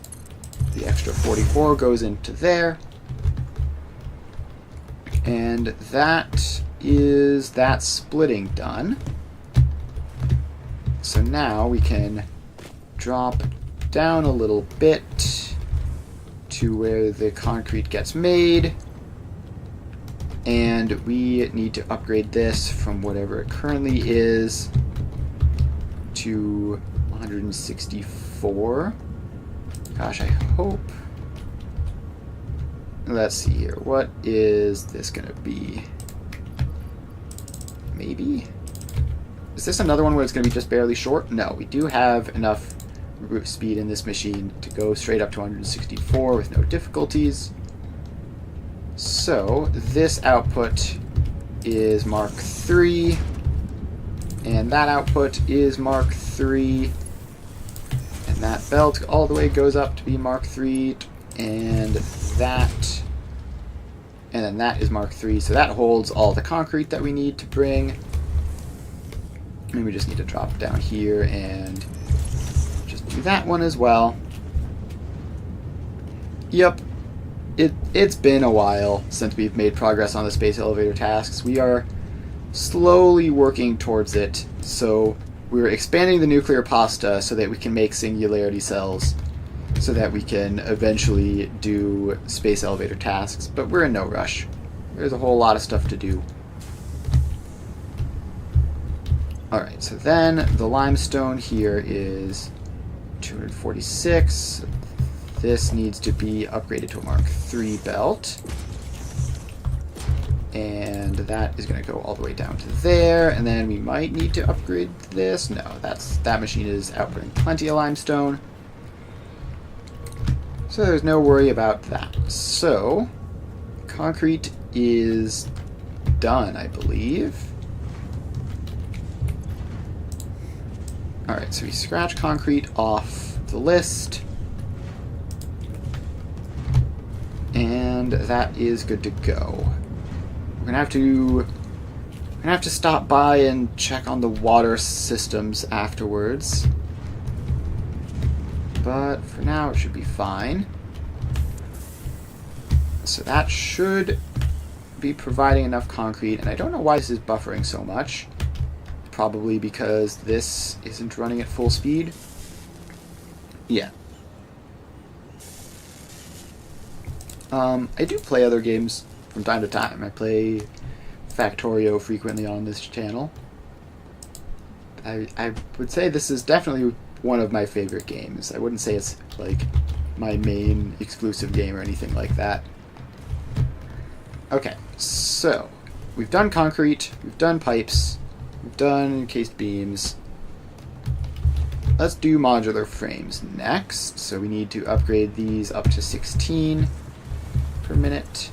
The extra 44 goes into there, and that is that splitting done. So now we can drop down a little bit to where the concrete gets made, and we need to upgrade this from whatever it currently is to 164. Gosh, I hope... Let's see here. What is this going to be? Maybe? Is this another one where it's going to be just barely short? No, we do have enough root speed in this machine to go straight up to 164 with no difficulties. So this output is Mark III, and that output is Mark III, and that belt all the way goes up to be Mark III, and then that is Mark III. So that holds all the concrete that we need to bring. And we just need to drop down here and just do that one as well. Yep, it's been a while since we've made progress on the space elevator tasks. We are slowly working towards it. So we're expanding the nuclear pasta so that we can make singularity cells, so that we can eventually do space elevator tasks, but we're in no rush. There's a whole lot of stuff to do. Alright, so then the limestone here is 246. This needs to be upgraded to a Mark III belt. And that is going to go all the way down to there, and then we might need to upgrade this. No, that machine is outputting plenty of limestone. So there's no worry about that. So, concrete is done, I believe. Alright, so we scratch concrete off the list. And that is good to go. We're gonna have to stop by and check on the water systems afterwards. But for now it should be fine. So that should be providing enough concrete, and I don't know why this is buffering so much. Probably because this isn't running at full speed. Yeah. I do play other games from time to time. I play Factorio frequently on this channel. I would say this is definitely one of my favorite games. I wouldn't say it's like my main exclusive game or anything like that. Okay, so we've done concrete, we've done pipes, we've done encased beams. Let's do modular frames next. So we need to upgrade these up to 16 per minute,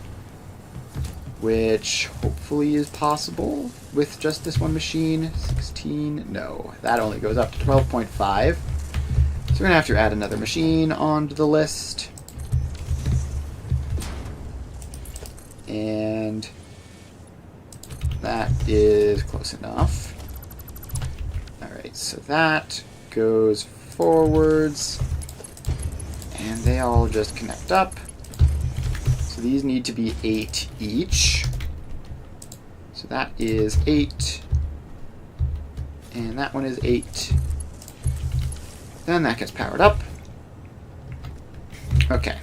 which hopefully is possible with just this one machine. 16, no, that only goes up to 12.5. So we're gonna have to add another machine onto the list. And that is close enough. Alright, so that goes forwards, and they all just connect up. So these need to be 8 each. So that is 8, and that one is 8. Then that gets powered up. Okay.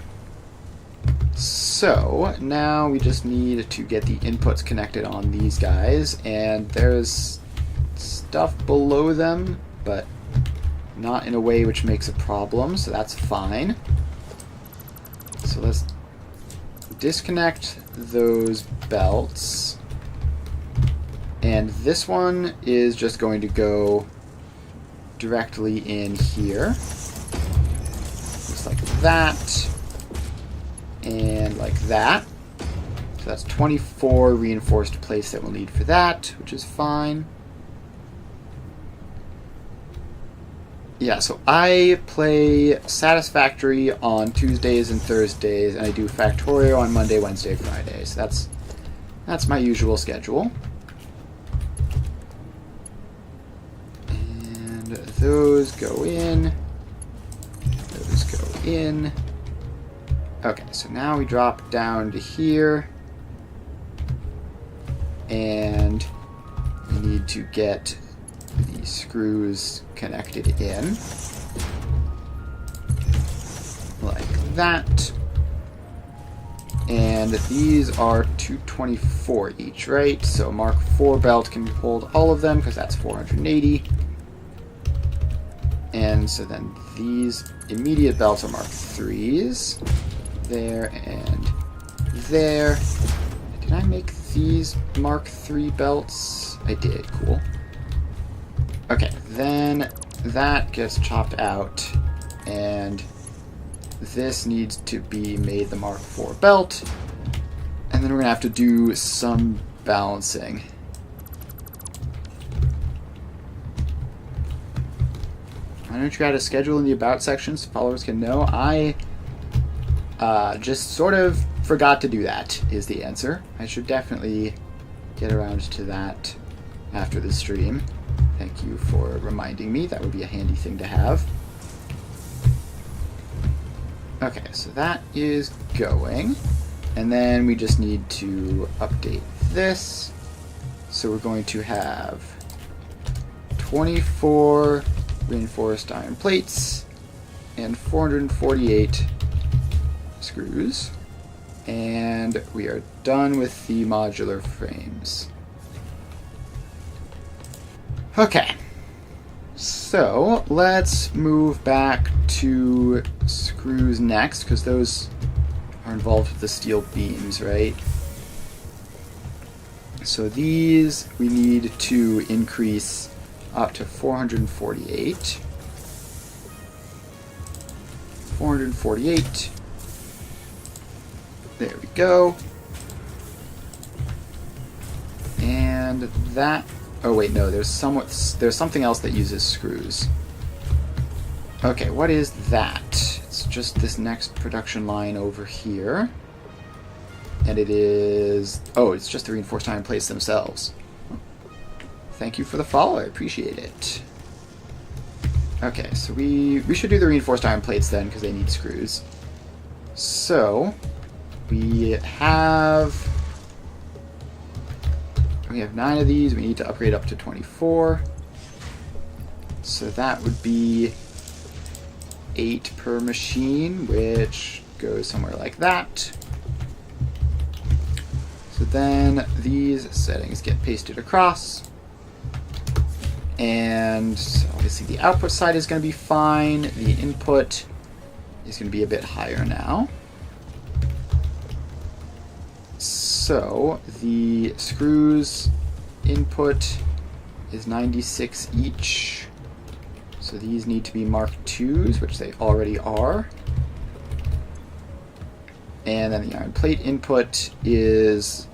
So now we just need to get the inputs connected on these guys, and there's stuff below them, but not in a way which makes a problem, so that's fine. So let's disconnect those belts, and this one is just going to go directly in here, just like that, and like that. So that's 24 reinforced plates that we'll need for that, which is fine. Yeah, so I play Satisfactory on Tuesdays and Thursdays, and I do Factorio on Monday, Wednesday, Friday. So that's my usual schedule. And those go in. Those go in. Okay, so now we drop down to here. And we need to get the screws connected in like that, and these are 224 each, right? So Mark IV belt can hold all of them because that's 480, and so then these immediate belts are Mark IIIs, there and there. Did I make these Mark III belts? I did. Cool. Okay, then that gets chopped out, and this needs to be made the Mark IV belt, and then we're going to have to do some balancing. Why don't you add a schedule in the About section so followers can know? I just sort of forgot to do that, is the answer. I should definitely get around to that after the stream. Thank you for reminding me. That would be a handy thing to have. Okay, so that is going. And then we just need to update this. So we're going to have 24 reinforced iron plates and 448 screws. And we are done with the modular frames. Okay, so let's move back to screws next, because those are involved with the steel beams, right? So these we need to increase up to 448. 448. There we go. And that... Oh wait, no, there's something else that uses screws. Okay, what is that? It's just this next production line over here. And it is... Oh, it's just the reinforced iron plates themselves. Thank you for the follow, I appreciate it. Okay, so we should do the reinforced iron plates then, because they need screws. So, we have 9 of these. We need to upgrade up to 24. So that would be 8 per machine, which goes somewhere like that. So then these settings get pasted across. And obviously the output side is going to be fine. The input is going to be a bit higher now. So so the screws input is 96 each. So these need to be Mark IIs, which they already are. And then the iron plate input is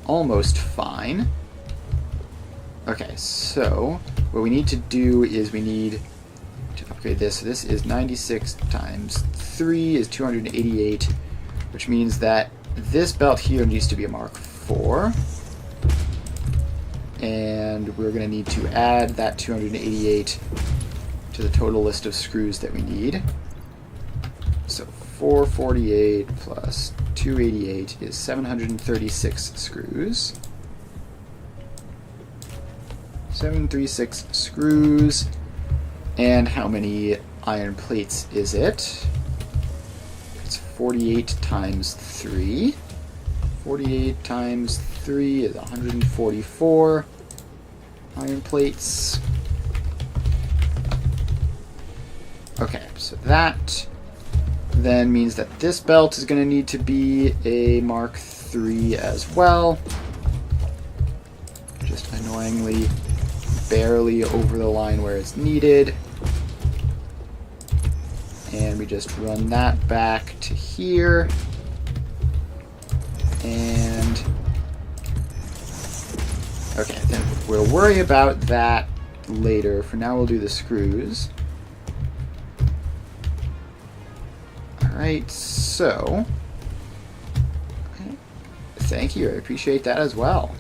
almost fine. Okay, so what we need to do is we need to upgrade this. So this is 96 times 3 is 288, which means that this belt here needs to be a Mark IV. And we're going to need to add that 288 to the total list of screws that we need. So 448 plus 288 is 736 screws. 736 screws. And how many iron plates is it? It's 48 times 3. 48 times 3 is 144 iron plates. Okay, so that then means that this belt is going to need to be a Mark III as well. Just annoyingly barely over the line where it's needed. And we just run that back to here. And okay, then we'll worry about that later. For now, we'll do the screws. Alright, so thank you, I appreciate that as well.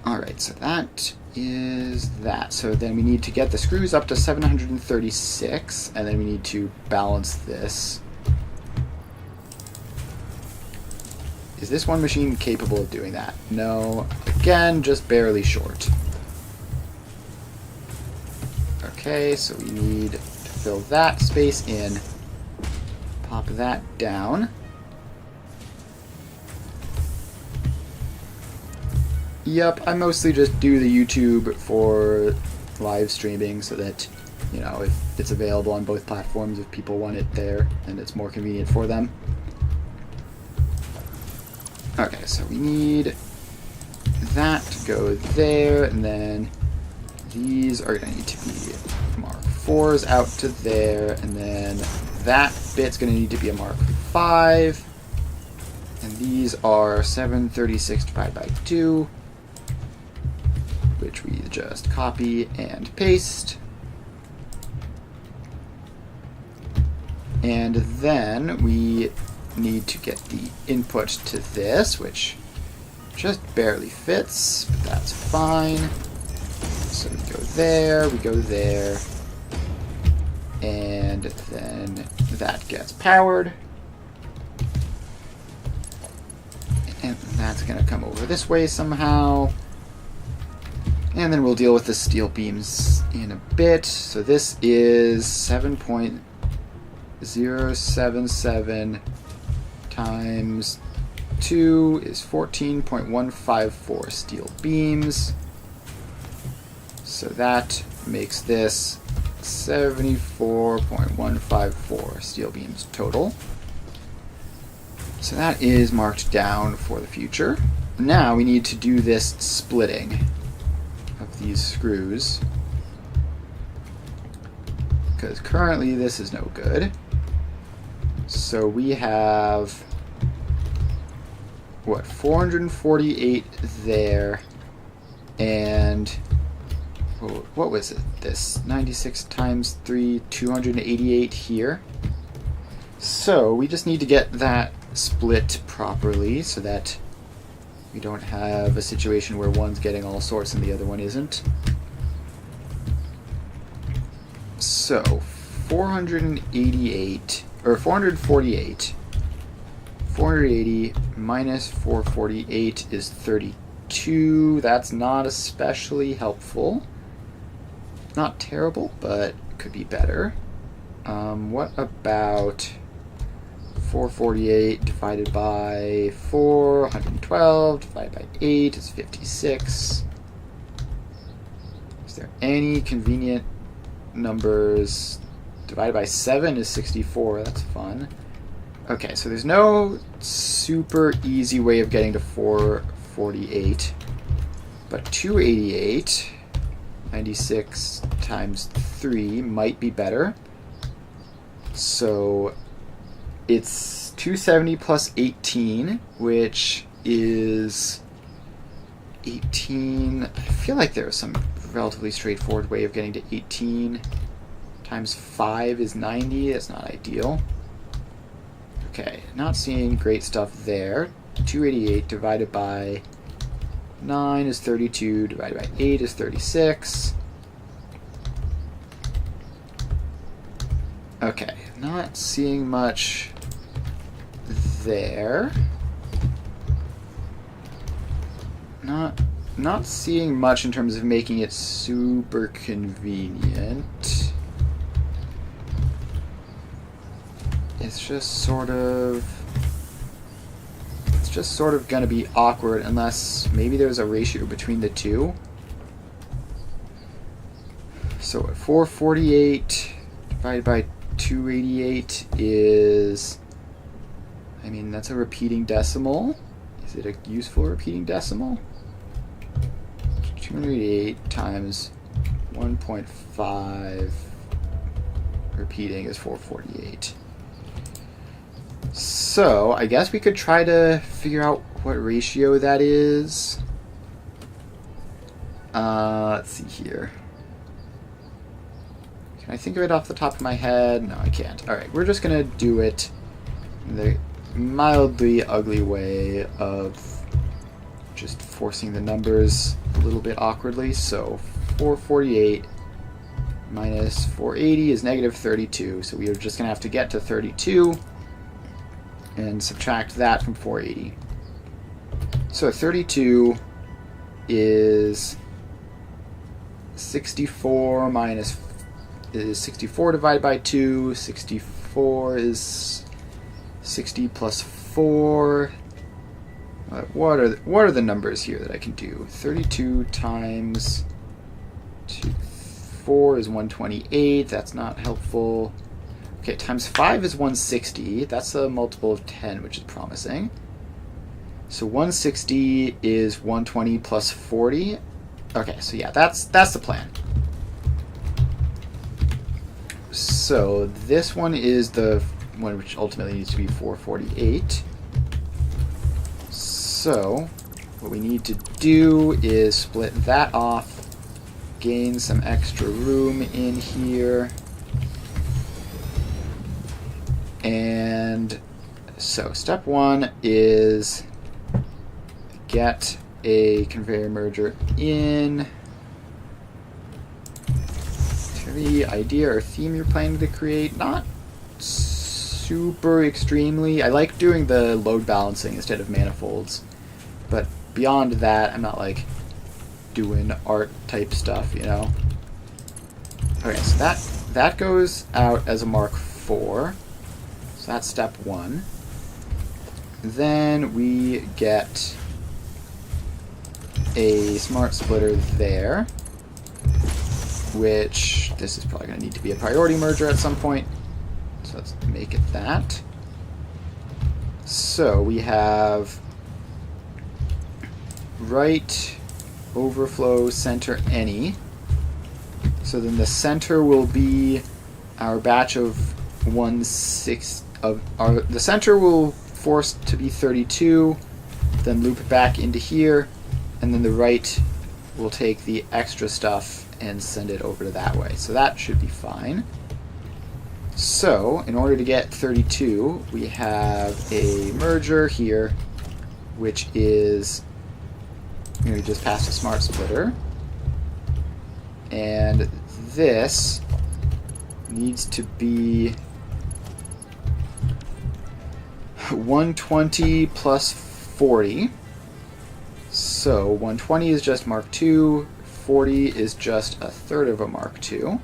Alright, so that is that. So then we need to get the screws up to 736, and then we need to balance this. Is this one machine capable of doing that? No. Again, just barely short. Okay, so we need to fill that space in. Pop that down. Yep, I mostly just do the YouTube for live streaming so that, you know, if it's available on both platforms, if people want it there, and it's more convenient for them. Okay, so we need that to go there, and then these are going to need to be Mark IVs out to there, and then that bit's going to need to be a Mark V, and these are 736 divided by 2, which we just copy and paste. And then we need to get the input to this, which just barely fits, but that's fine. So we go there, and then that gets powered. And that's going to come over this way somehow. And then we'll deal with the steel beams in a bit. So this is 7.077 times 2 is 14.154 steel beams. So that makes this 74.154 steel beams total. So that is marked down for the future. Now we need to do this splitting of these screws, because currently this is no good. So we have, what, 448 there, and what was it? This 96 times 3, 288 here. So we just need to get that split properly so that we don't have a situation where one's getting all sorts and the other one isn't. So 488, or 448, 480 minus 448 is 32. That's not especially helpful. Not terrible, but could be better. What about 448 divided by 4, 112 divided by 8 is 56. Is there any convenient numbers? Divided by 7 is 64. That's fun. Okay, so there's no super easy way of getting to 448, but 288, 96 times 3 might be better. So it's 270 plus 18, which is 18. I feel like there was some relatively straightforward way of getting to 18 times 5 is 90. That's not ideal. Okay, not seeing great stuff there. 288 divided by 9 is 32, divided by 8 is 36. Okay, not seeing much there. Not seeing much in terms of making it super convenient. It's just sort of going to be awkward unless maybe there's a ratio between the two. So 448 divided by 288 is, I mean, that's a repeating decimal. Is it a useful repeating decimal? 288 times 1.5 repeating is 448. So, I guess we could try to figure out what ratio that is. Let's see here. Can I think of it off the top of my head? No, I can't. Alright, we're just gonna do it in the mildly ugly way of just forcing the numbers a little bit awkwardly. So, 448 minus 480 is negative 32. So we are just gonna have to get to 32 and subtract that from 480. So 32 is 64 minus is 64 divided by 2. 64 is 60 plus 4. What are the numbers here that I can do? 32 times 4 is 128. That's not helpful. Okay, times 5 is 160. That's a multiple of 10, which is promising. So 160 is 120 plus 40. Okay, so yeah, that's the plan. So this one is the one which ultimately needs to be 448. So what we need to do is split that off, gain some extra room in here. And so step 1 is get a conveyor merger in. Any idea or theme you're planning to create? Not super extremely. I like doing the load balancing instead of manifolds, but beyond that, I'm not like doing art type stuff, you know? Okay, so that goes out as a Mark 4. So that's step 1. Then we get a smart splitter there, which this is probably going to need to be a priority merger at some point. So let's make it that. So we have right overflow center any. So then the center will be our batch of 1/6 of our. The center will force to be 32, then loop it back into here, and then the right will take the extra stuff and send it over to that way. So that should be fine. So in order to get 32, we have a merger here, which is, we just passed a smart splitter. And this needs to be 120 plus 40. So 120 is just Mark II, 40 is just a third of a Mark II,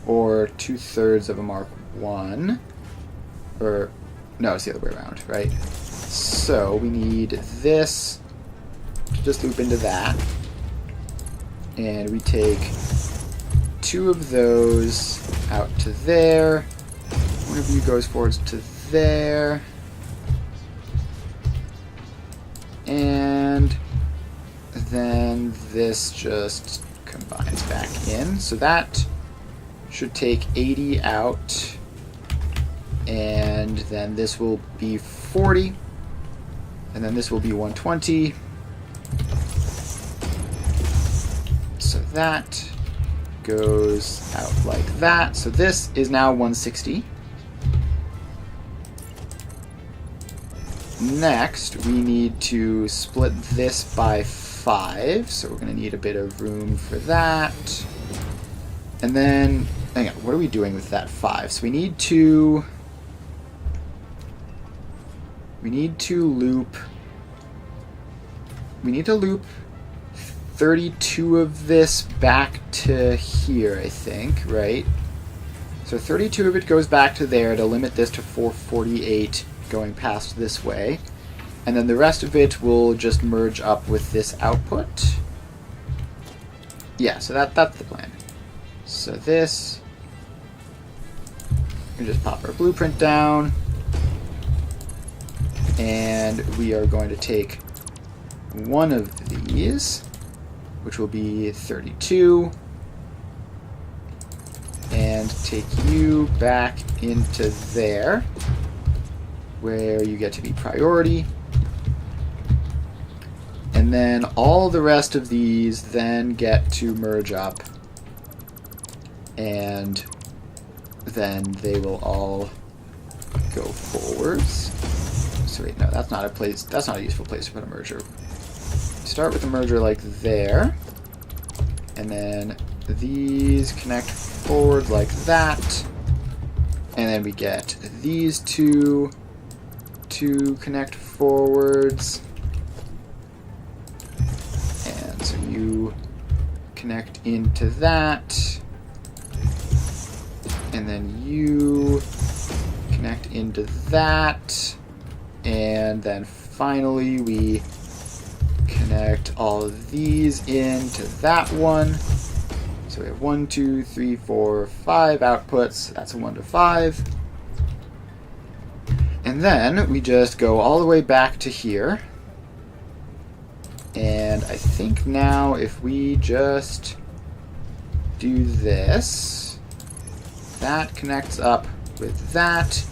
or 2/3 of a Mark I, or no, it's the other way around, right? So we need this to just loop into that, and we take 2 of those out to there. one of you goes forwards to there. And then this just combines back in. So that should take 80 out. And then this will be 40. And then this will be 120. So that goes out like that. So this is now 160. Next, we need to split this by 5. So we're going to need a bit of room for that. And then, hang on, what are we doing with that 5? So we need to loop 32 of this back to here, I think, right? So 32 of it goes back to there to limit this to 448 going past this way. And then the rest of it will just merge up with this output. Yeah, so that's the plan. So this, we just pop our blueprint down. And we are going to take one of these, which will be 32, and take you back into there, where you get to be priority. And then all the rest of these then get to merge up, and then they will all go forwards. So wait, no, that's not a useful place to put a merger. Start with a merger like there, and then these connect forward like that, and then we get these two to connect forwards, and so you connect into that, and then you connect into that, and then finally we connect all of these into that one. So we have 1, 2, 3, 4, 5 outputs. That's a 1 to 5. And then we just go all the way back to here. And I think now if we just do this, that connects up with that,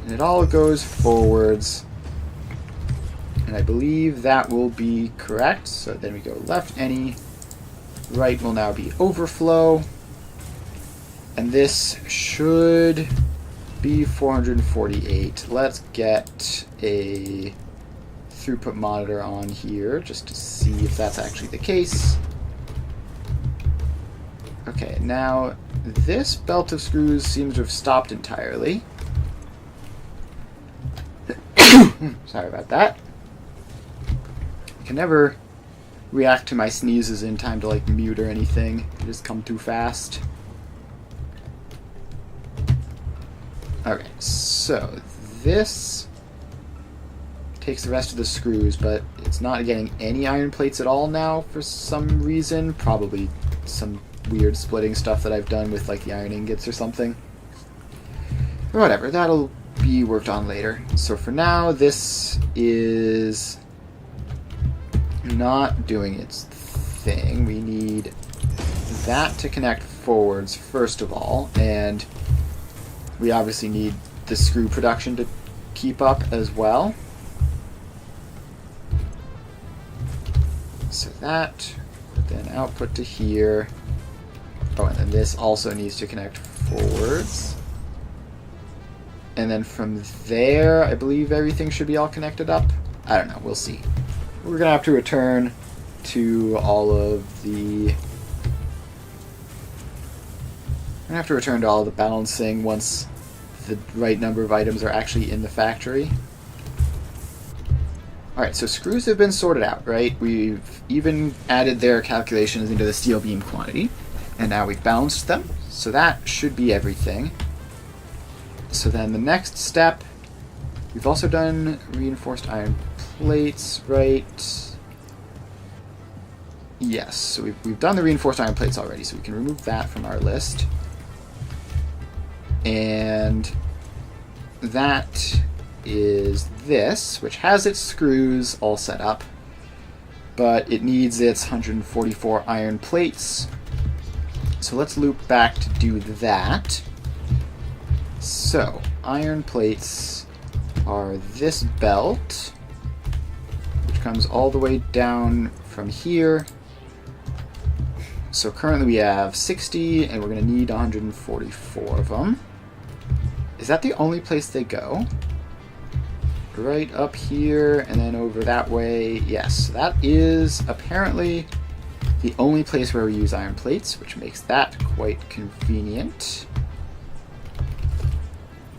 and it all goes forwards. And I believe that will be correct. So then we go left any, right will now be overflow. And this should be 448. Let's get a throughput monitor on here just to see if that's actually the case. Okay, now this belt of screws seems to have stopped entirely. Sorry about that. I can never react to my sneezes in time to like mute or anything. They just come too fast. Okay, so this takes the rest of the screws, but it's not getting any iron plates at all now for some reason. Probably some weird splitting stuff that I've done with like the iron ingots or something. Or whatever, that'll be worked on later. So for now, this is not doing its thing. We need that to connect forwards first of all, and we obviously need the screw production to keep up as well. So that would then output to here. Oh, and then this also needs to connect forwards. And then from there, I believe everything should be all connected up. I don't know, we'll see. We're going to have to return to all of the... I'm going to have to return to all of the balancing once the right number of items are actually in the factory. Alright, so screws have been sorted out, right? We've even added their calculations into the steel beam quantity, and now we've balanced them, so that should be everything. So then the next step, we've also done reinforced iron plates, right? Yes, so we've done the reinforced iron plates already, so we can remove that from our list. And that is this, which has its screws all set up, but it needs its 144 iron plates. So let's loop back to do that. So, iron plates are this belt, which comes all the way down from here. So currently we have 60, and we're going to need 144 of them. Is that the only place they go? Right up here, and then over that way. Yes, that is apparently the only place where we use iron plates, which makes that quite convenient.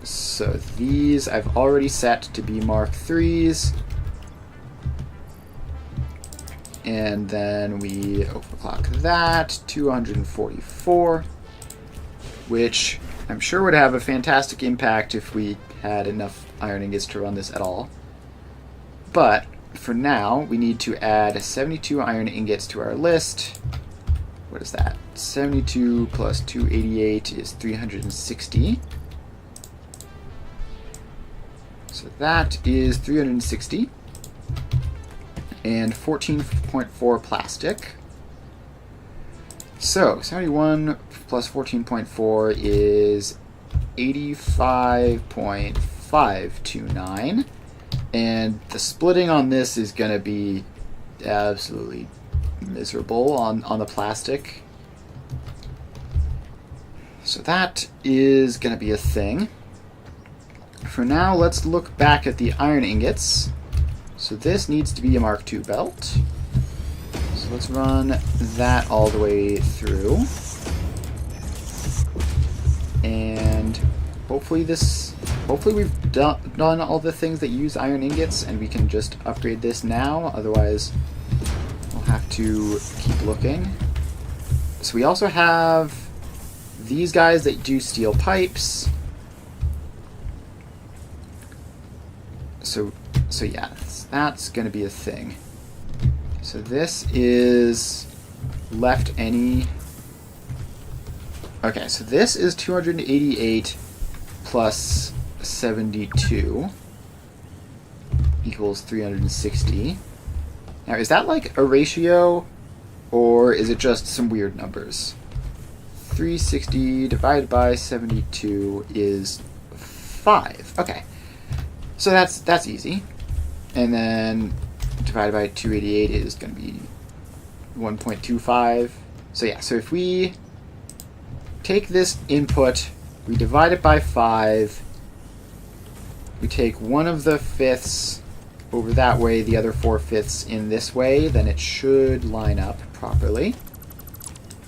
So these I've already set to be Mark IIIs. And then we overclock that to 144, which I'm sure would have a fantastic impact if we had enough iron ingots to run this at all. But for now, we need to add 72 iron ingots to our list. What is that? 72 plus 288 is 360. So that is 360. And 14.4 plastic. So 71 plus 14.4 is 85.529. And the splitting on this is going to be absolutely miserable on the plastic. So that is going to be a thing. For now, let's look back at the iron ingots. So this needs to be a Mark II belt. So let's run that all the way through. And hopefully we've done all the things that use iron ingots, and we can just upgrade this now. Otherwise, we'll have to keep looking. So we also have these guys that do steel pipes. So yeah, that's going to be a thing. So this is left any... Okay, so this is 288 plus 72 equals 360. Now, is that like a ratio, or is it just some weird numbers? 360 divided by 72 is 5. Okay, so that's easy. And then divided by 288 is going to be 1.25. So yeah, so if we take this input, we divide it by 5, we take one of the fifths over that way, the other 4/5 in this way, then it should line up properly.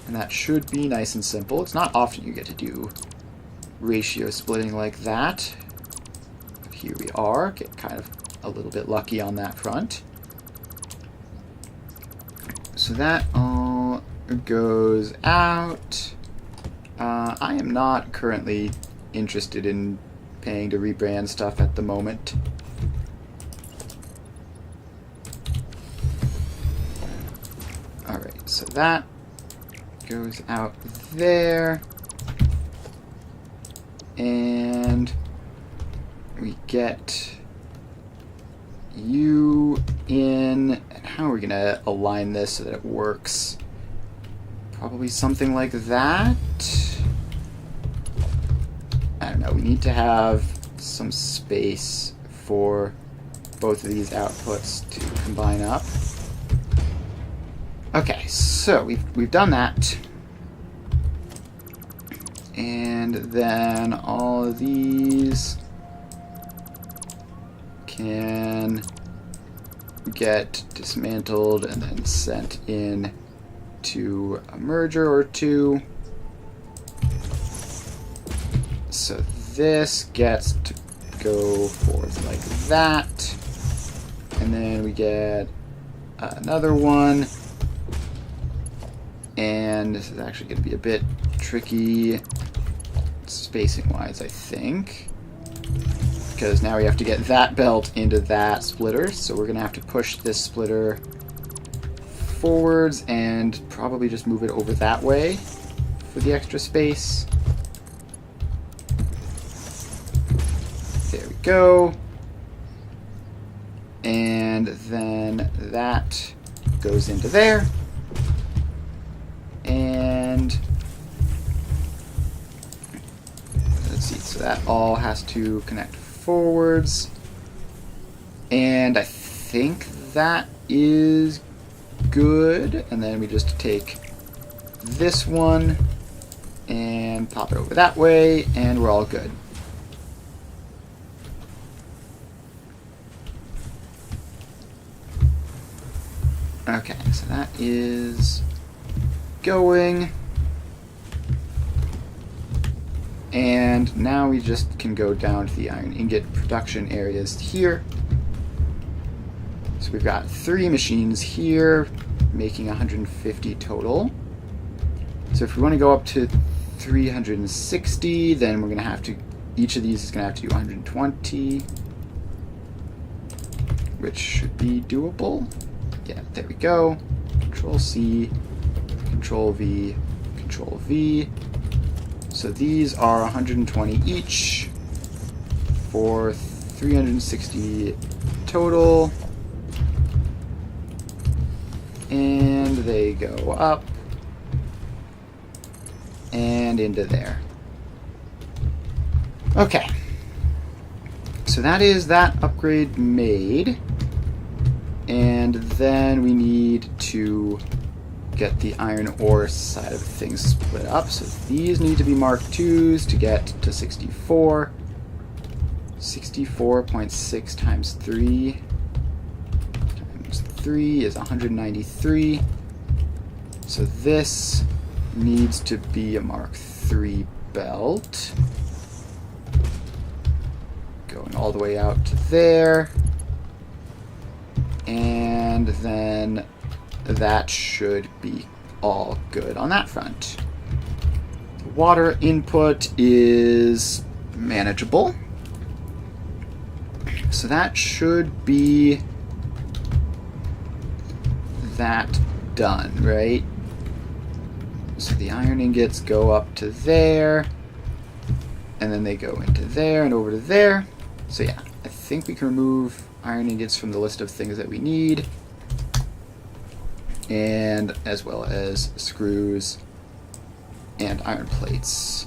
And that should be nice and simple. It's not often you get to do ratio splitting like that. But here we are, get kind of a little bit lucky on that front. So that all goes out. I am not currently interested in paying to rebrand stuff at the moment. Alright, so that goes out there. And we get you in. And how are we going to align this so that it works? Probably something like that. I don't know. We need to have some space for both of these outputs to combine up. Okay, so we've done that. And then all of these can get dismantled and then sent in to a merger or two. So this gets to go forth like that. And then we get another one. And this is actually going to be a bit tricky spacing-wise, I think. Because now we have to get that belt into that splitter. So we're going to have to push this splitter forwards and probably just move it over that way for the extra space. go. And then that goes into there. And let's see, so that all has to connect forwards. And I think that is good. And then we just take this one and pop it over that way, and we're all good. Okay, so that is going. And now we just can go down to the iron ingot production areas here. So we've got 3 machines here, making 150 total. So if we want to go up to 360, then we're going to have to, each of these is going to have to do 120, which should be doable. Yeah, there we go. Control C, Control V, Control V. So these are 120 each for 360 total. And they go up and into there. Okay. So that is that upgrade made. And then we need to get the iron ore side of things split up. So these need to be Mark IIs to get to 64. 64.6 times 3 times 3 is 193. So this needs to be a Mark III belt. Going all the way out to there. And then that should be all good on that front. The water input is manageable. So that should be that done, right? So the iron ingots go up to there, and then they go into there and over to there. So yeah, I think we can remove iron ingots from the list of things that we need, and as well as screws and iron plates.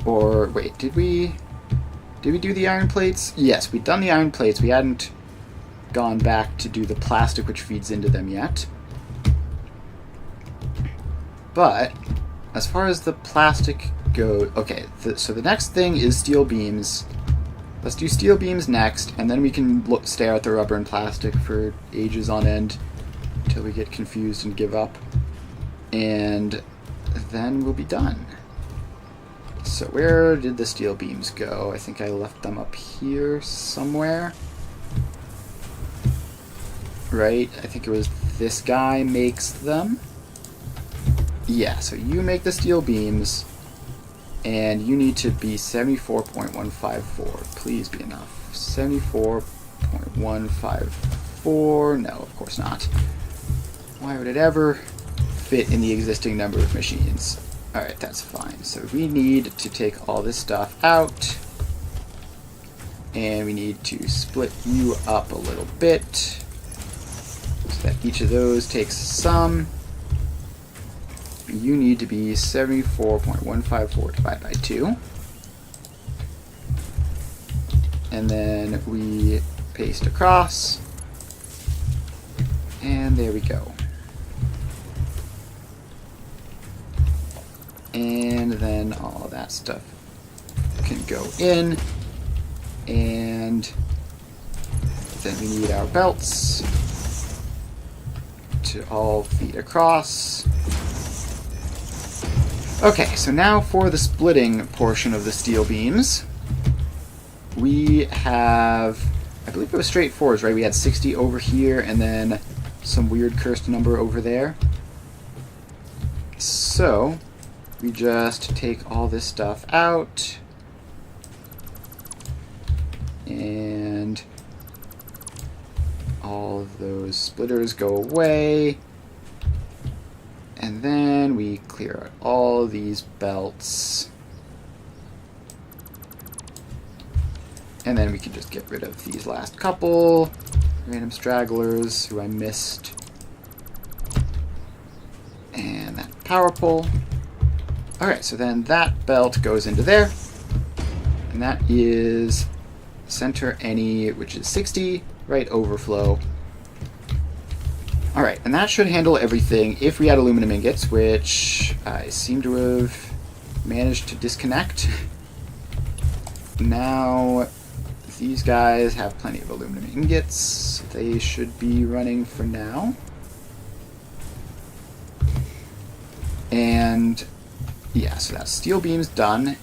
Or wait, did we do the iron plates? Yes, we'd done the iron plates. We hadn't gone back to do the plastic which feeds into them yet. But as far as the plastic goes, okay, so the next thing is steel beams. Let's do steel beams next, and then we can stare at the rubber and plastic for ages on end until we get confused and give up. And then we'll be done. So where did the steel beams go? I think I left them up here somewhere. Right? I think it was this guy makes them. Yeah, so you make the steel beams. And you need to be 74.154. Please be enough. 74.154. No, of course not. Why would it ever fit in the existing number of machines? Alright, that's fine. So we need to take all this stuff out. And we need to split you up a little bit. So that each of those takes some. You need to be 74.154 divided by 2. And then we paste across. And there we go. And then all that stuff can go in. And then we need our belts to all feed across. Okay, so now for the splitting portion of the steel beams. We have, I believe it was straight fours, right? We had 60 over here and then some weird cursed number over there. So we just take all this stuff out. And all of those splitters go away. And then we clear out all these belts. And then we can just get rid of these last couple random stragglers who I missed. And that power pole. Alright, so then that belt goes into there. And that is center any, which is 60, right overflow. Alright, and that should handle everything if we had aluminum ingots, which I seem to have managed to disconnect. Now, these guys have plenty of aluminum ingots. They should be running for now. And yeah, so that steel beam's done.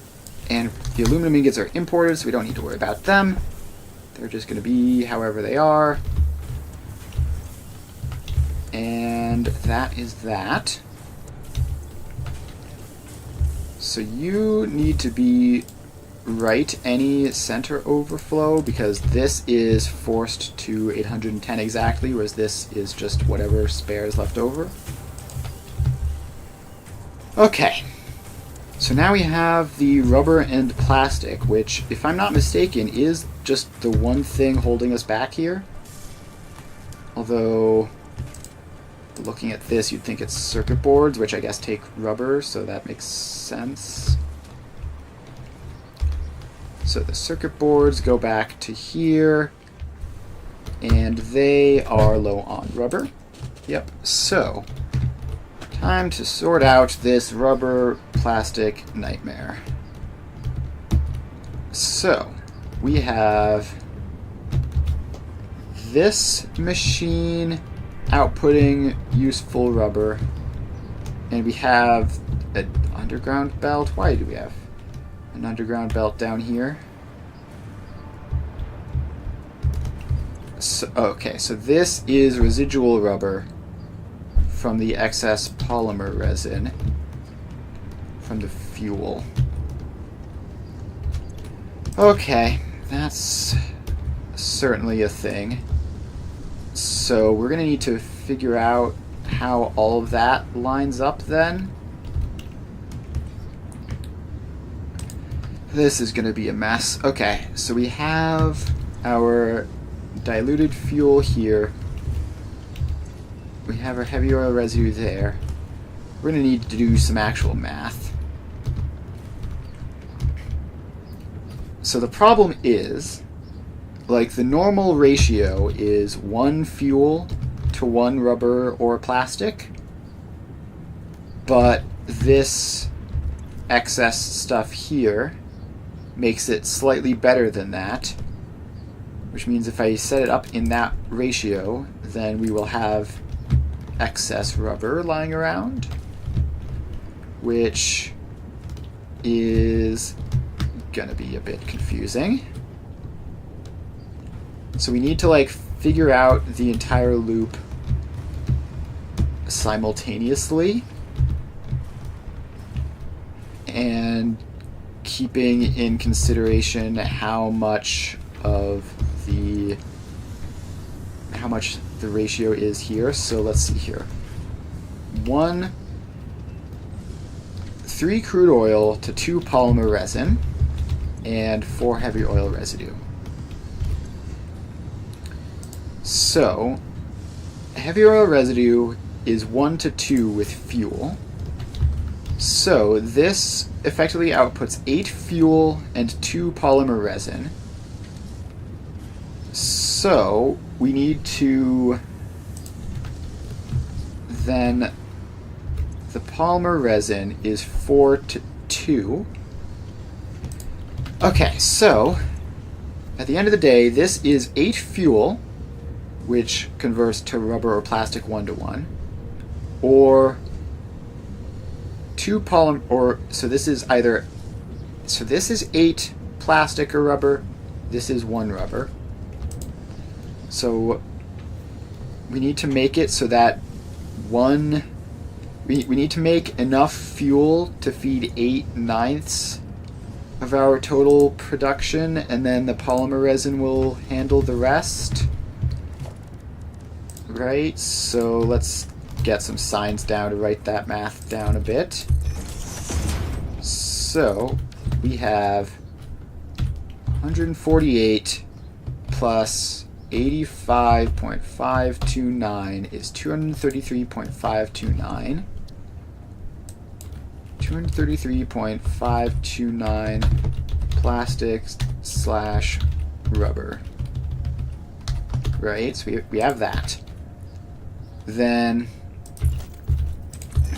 And the aluminum ingots are imported, so we don't need to worry about them. They're just going to be however they are. And that is that. So you need to be right any center overflow, because this is forced to 810 exactly, whereas this is just whatever spare is left over. Okay. So now we have the rubber and plastic, which, if I'm not mistaken, is just the one thing holding us back here. Although, looking at this, you'd think it's circuit boards, which I guess take rubber, so that makes sense. So the circuit boards go back to here, and they are low on rubber. Yep, so time to sort out this rubber plastic nightmare. So we have this machine outputting useful rubber, and we have an underground belt. Why do we have an underground belt down here? So, okay, so this is residual rubber from the excess polymer resin from the fuel. Okay, that's certainly a thing. So we're going to need to figure out how all of that lines up then. This is going to be a mess. Okay, so we have our diluted fuel here. We have our heavy oil residue there. We're going to need to do some actual math. So the problem is, like, the normal ratio is 1 fuel to 1 rubber or plastic, but this excess stuff here makes it slightly better than that, which means if I set it up in that ratio, then we will have excess rubber lying around, which is gonna be a bit confusing. So we need to, like, figure out the entire loop simultaneously, and keeping in consideration how much the ratio is here. So let's see here. 3 crude oil to 2 polymer resin and 4 heavy oil residue. So heavy oil residue is 1 to 2 with fuel. So this effectively outputs 8 fuel and 2 polymer resin. So we need to then, the polymer resin is 4 to 2. Okay, so at the end of the day, this is 8 fuel, which converts to rubber or plastic 1 to 1, or 2 polymer, or so this is either, so this is 8 plastic or rubber, this is 1 rubber. So we need to make it so that we need to make enough fuel to feed 8/9 of our total production, and then the polymer resin will handle the rest. Right, so let's get some signs down to write that math down a bit. So we have 148 plus 85.529 is 233.529. 233.529 plastics slash rubber. Right, so we have that. Then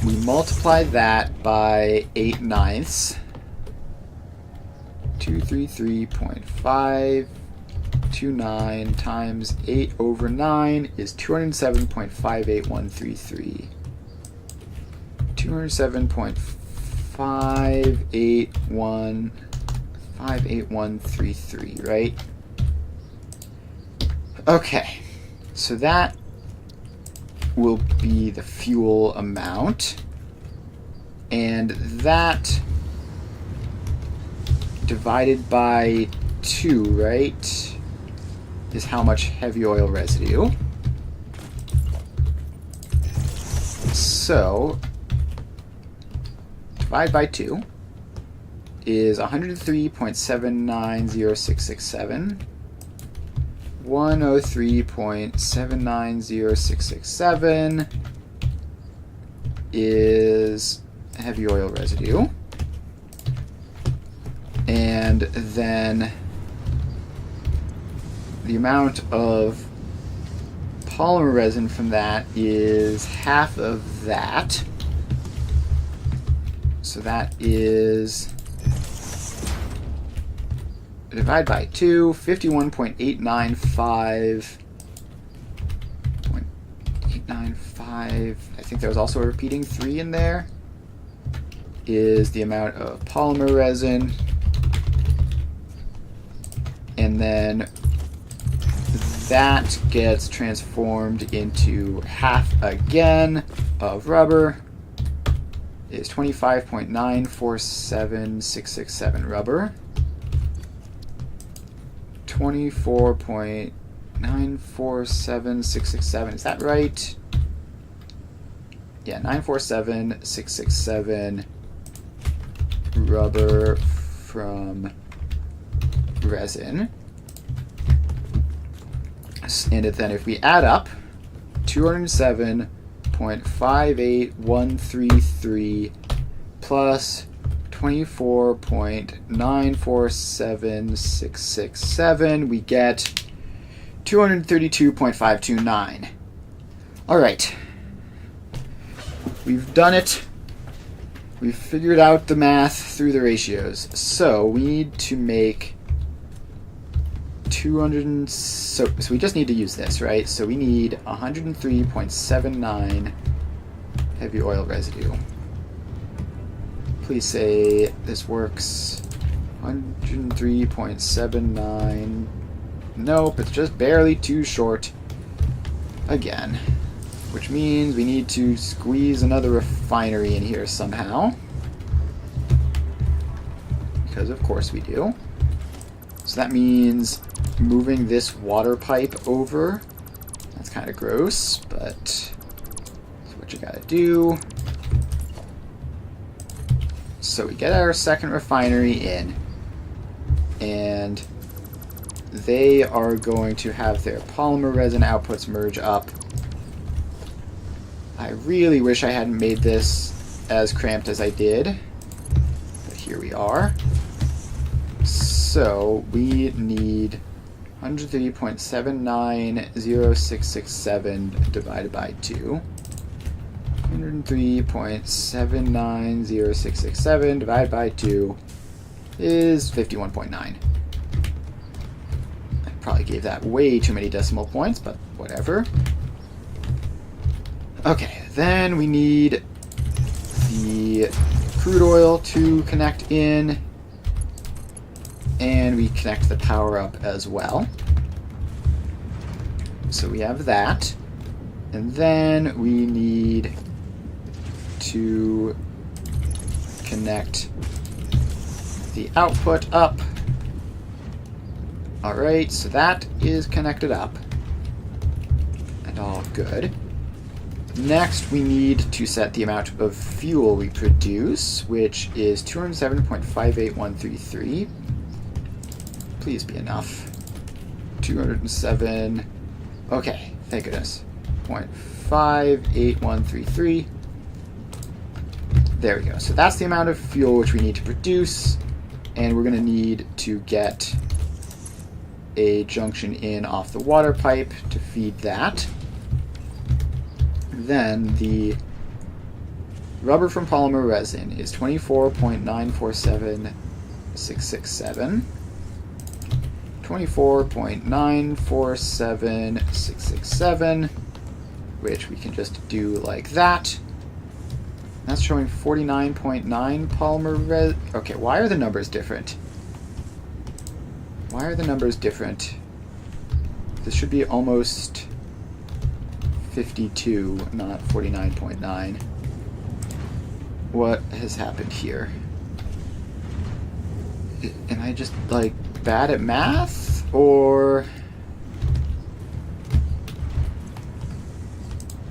we multiply that by 8/9. 233.529 times 8/9 is 207.58133. 207.58133, right? Okay, so that will be the fuel amount, and that divided by 2, right, is how much heavy oil residue. So divide by 2 is 103.790667. 103.790667 is heavy oil residue. And then the amount of polymer resin from that is half of that. So that is, divide by 2, 51.895. I think there was also a repeating 3 in there, is the amount of polymer resin. And then that gets transformed into half again of rubber, is 25.947667 rubber. 24.947667, is that right? Yeah, 947667 rubber from resin. And then if we add up 207.58133 plus 24.947667, we get 232.529. All right. We've done it. We've figured out the math through the ratios. So we need to make 200, so we just need to use this, right? So we need 103.79 heavy oil residue. Please say this works. 103.79. Nope, it's just barely too short again, which means we need to squeeze another refinery in here somehow, because of course we do. So that means moving this water pipe over. That's kind of gross, but that's what you gotta do. So we get our second refinery in, and they are going to have their polymer resin outputs merge up. I really wish I hadn't made this as cramped as I did, but here we are. So we need 103.790667 divided by 2. 103.790667 divided by 2 is 51.9. I probably gave that way too many decimal points, but whatever. Okay, then we need the crude oil to connect in, and we connect the power up as well. So we have that, and then we need to connect the output up. Alright, so that is connected up, and all good. Next, we need to set the amount of fuel we produce, which is 207.58133 Please be enough. 207. Okay, thank goodness. 0.58133. There we go. So that's the amount of fuel which we need to produce, and we're going to need to get a junction in off the water pipe to feed that. Then the rubber from polymer resin is 24.947667. 24.947667, which we can just do like that. That's showing 49.9 polymer resin. Okay, why are the numbers different? Why are the numbers different? This should be almost 52, not 49.9. What has happened here? Am I just, like, bad at math? Or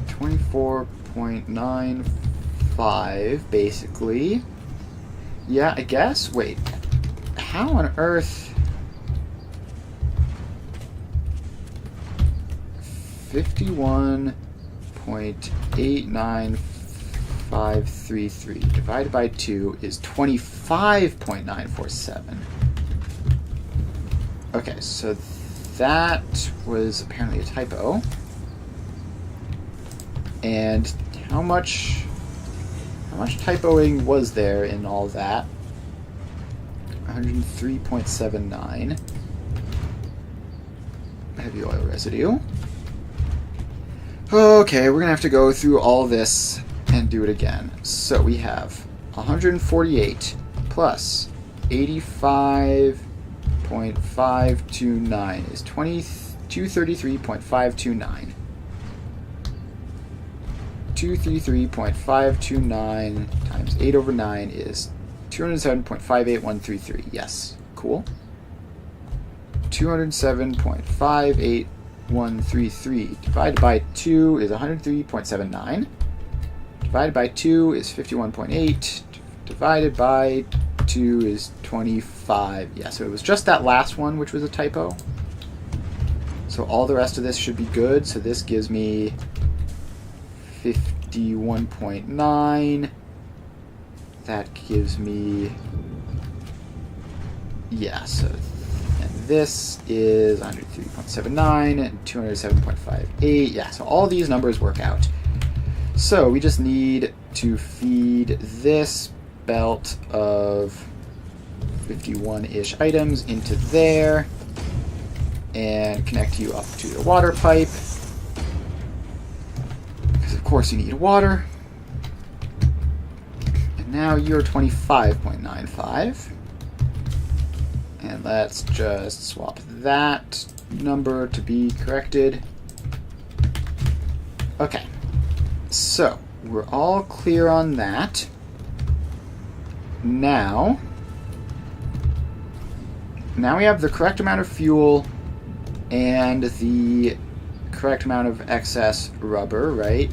24.95, basically. Yeah, I guess. Wait. How on earth... 51.89533 divided by 2 is 25.947. Okay, so that was apparently a typo. And how much typoing was there in all that? 103.79 heavy oil residue. Okay, we're gonna have to go through all this and do it again. So we have 148 plus 85.529 is 233.529. 233.529 times 8 over 9 is 207.58133. Yes, cool. 207.58133 divided by 2 is 103.79. Divided by 2 is 51.8. Divided by 2 is 25. Yeah, so it was just that last one which was a typo. So all the rest of this should be good. So this gives me 51.9. That gives me... Yeah, so... And this is 103.79 and 207.58. Yeah, so all these numbers work out. So we just need to feed this belt of 51-ish items into there and connect you up to the water pipe. Because of course you need water. And now you're 25.95. And let's just swap that number to be corrected. Okay. So, we're all clear on that. Now we have the correct amount of fuel and the correct amount of excess rubber, right?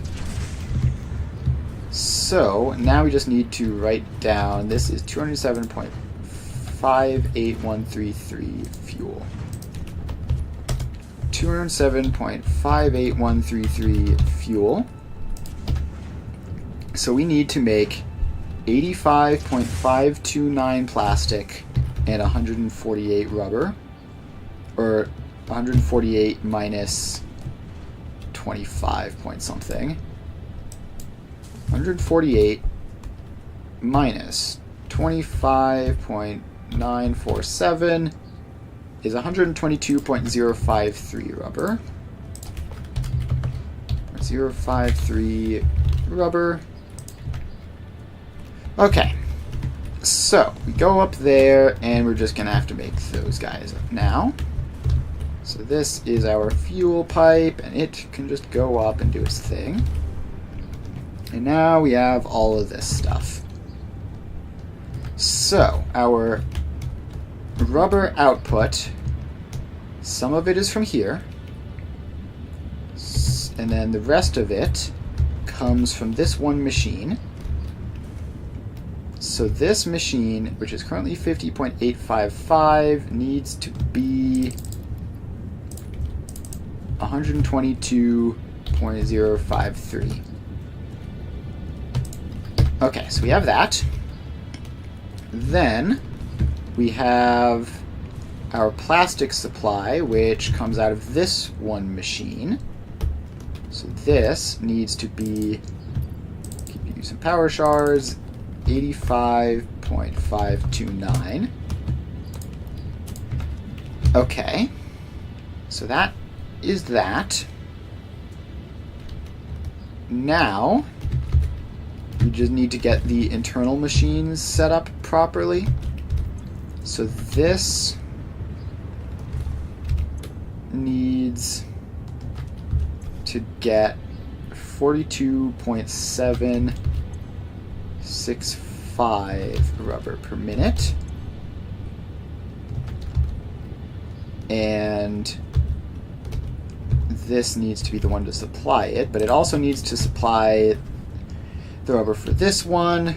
So, now we just need to write down, this is 207.58133 fuel. 207.58133 fuel. So we need to make 85.529 plastic and 148 rubber, or 148 minus 25 point something. 148 minus 25.947 is 122.053 rubber. 053 rubber. Okay, so we go up there and we're just gonna have to make those guys up now. So this is our fuel pipe and it can just go up and do its thing. And now we have all of this stuff. So our rubber output, some of it is from here, and then the rest of it comes from this one machine. So So this machine, which is currently 50.855, needs to be 122.053. Okay, so we have that. Then we have our plastic supply, which comes out of this one machine. So this needs to be, keep using power shards, 85.529. Okay, so that is that. Now we just need to get the internal machines set up properly. So this needs to get 42.765 rubber per minute. And this needs to be the one to supply it, but it also needs to supply the rubber for this one.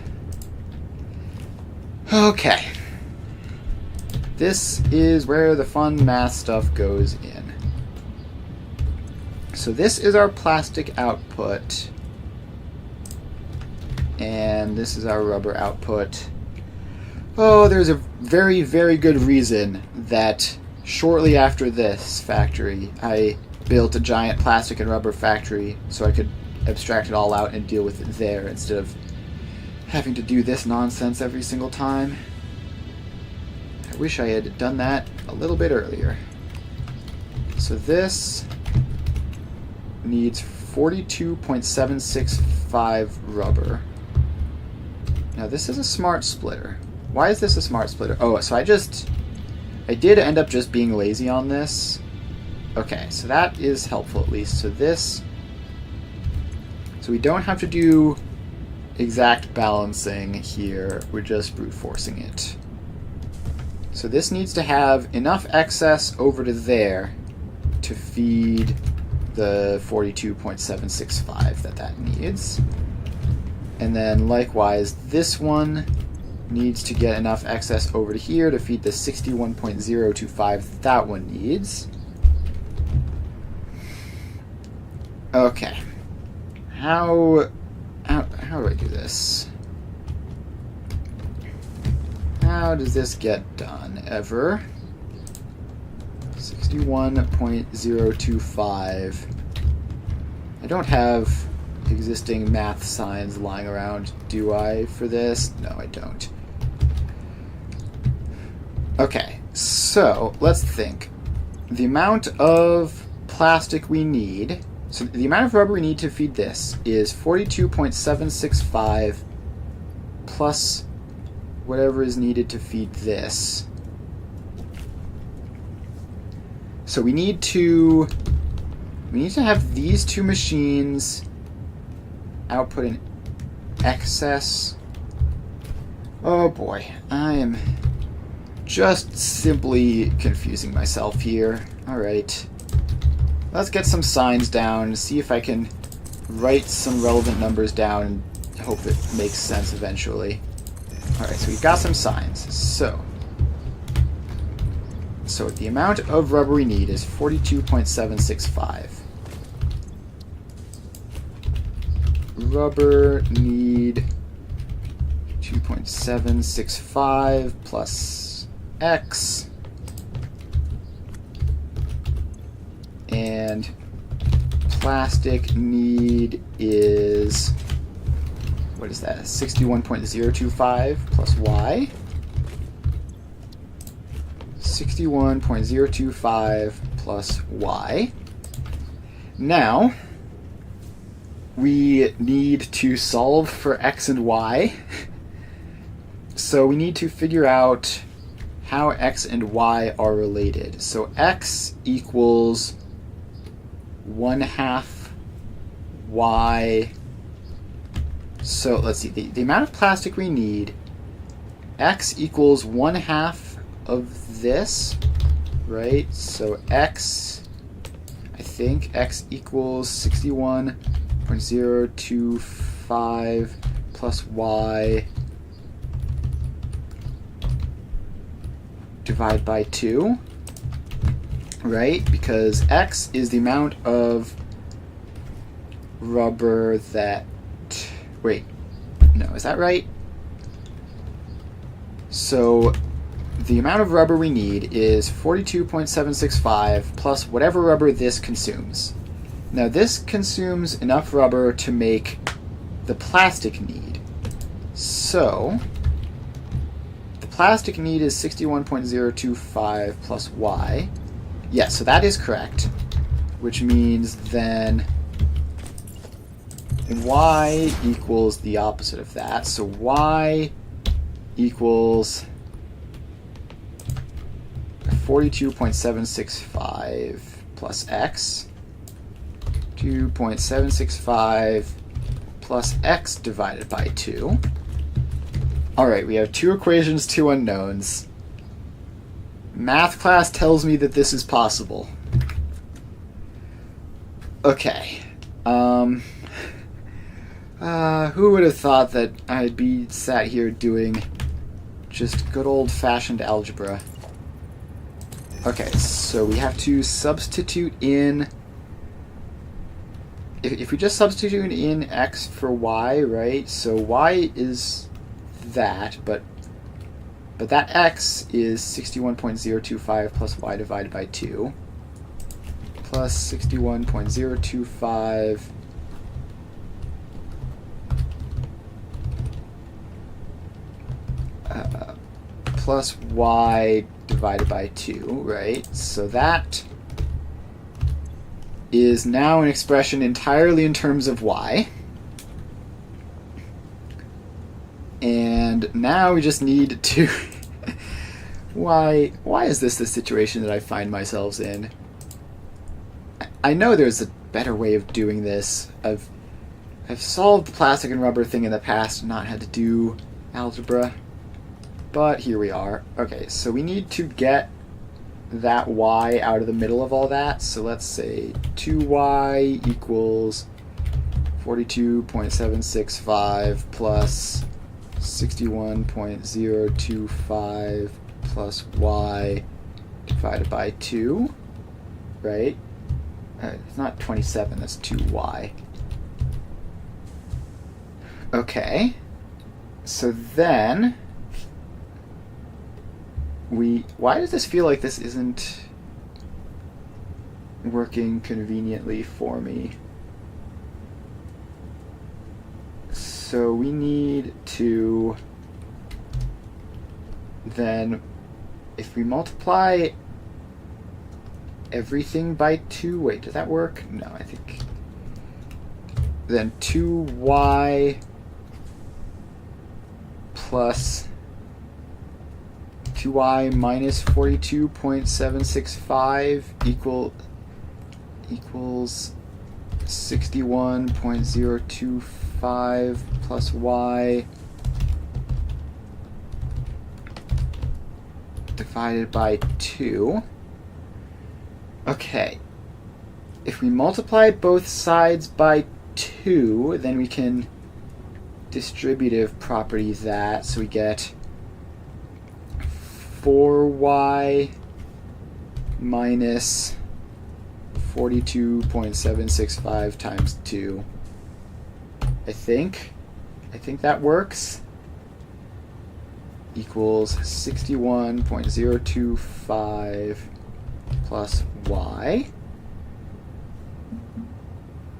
Okay. This is where the fun math stuff goes in. So this is our plastic output. And this is our rubber output. Oh, there's a very, very good reason that shortly after this factory, I built a giant plastic and rubber factory so I could abstract it all out and deal with it there instead of having to do this nonsense every single time. I wish I had done that a little bit earlier. So this needs 42.765 rubber. Now this is a smart splitter. Why is this a smart splitter? Oh, so I did end up just being lazy on this. Okay, so that is helpful at least. So we don't have to do exact balancing here. We're just brute forcing it. So this needs to have enough excess over to there to feed the 42.765 that needs. And then likewise, this one needs to get enough excess over to here to feed the 61.025 that one needs. Okay. How do I do this? How does this get done ever? 61.025. I don't have existing math signs lying around, do I, for this? No, I don't. Okay, so let's think. The amount of plastic we need, so the amount of rubber we need to feed this is 42.765 plus whatever is needed to feed this. So we need to have these two machines output in excess. Oh boy, I am just simply confusing myself here. Alright. Let's get some signs down and see if I can write some relevant numbers down and hope it makes sense eventually. Alright, so we've got some signs. So the amount of rubber we need is 42.765. Rubber need 2.765 plus X. And plastic need is, what is that, 61.025 plus Y. 61.025 plus Y. Now, we need to solve for X and Y. So we need to figure out how X and Y are related. So X equals 1/2 Y. So let's see, the amount of plastic we need, X equals 1/2 of this, right? So X, I think X equals 61.025 plus Y divide by 2, right? Because X is the amount of rubber that... Wait, no, is that right? So the amount of rubber we need is 42.765 plus whatever rubber this consumes. Now this consumes enough rubber to make the plastic need. So the plastic need is 61.025 plus Y. Yes, so that is correct, which means then Y equals the opposite of that. So Y equals 42.765 plus X. 2.765 plus X divided by 2. Alright, we have two equations, two unknowns. Math class tells me that this is possible. Okay. Who would have thought that I'd be sat here doing just good old-fashioned algebra? Okay, so we have to substitute in... If we just substitute in X for Y, right? So Y is that, but that X is 61.025 plus Y divided by 2. Plus 61.025 plus Y divided by 2, right? So that is now an expression entirely in terms of Y. And now we just need to... Why is this the situation that I find myself in? I know there's a better way of doing this. I've solved the plastic and rubber thing in the past and not had to do algebra. But here we are. Okay, so we need to get that Y out of the middle of all that. So let's say 2Y equals 42.765 plus 61.025 plus Y divided by 2, right? It's not 27, that's 2Y. Okay, so then why does this feel like this isn't working conveniently for me? So we need to then, if we multiply everything by 2, wait, does that work? No, I think then 2Y plus 2Y minus 42.765 equals 61.025 plus Y divided by 2. Okay. If we multiply both sides by 2, then we can distributive property that, so we get 4Y minus 42.765 times 2. I think that works. Equals 61.025 plus Y.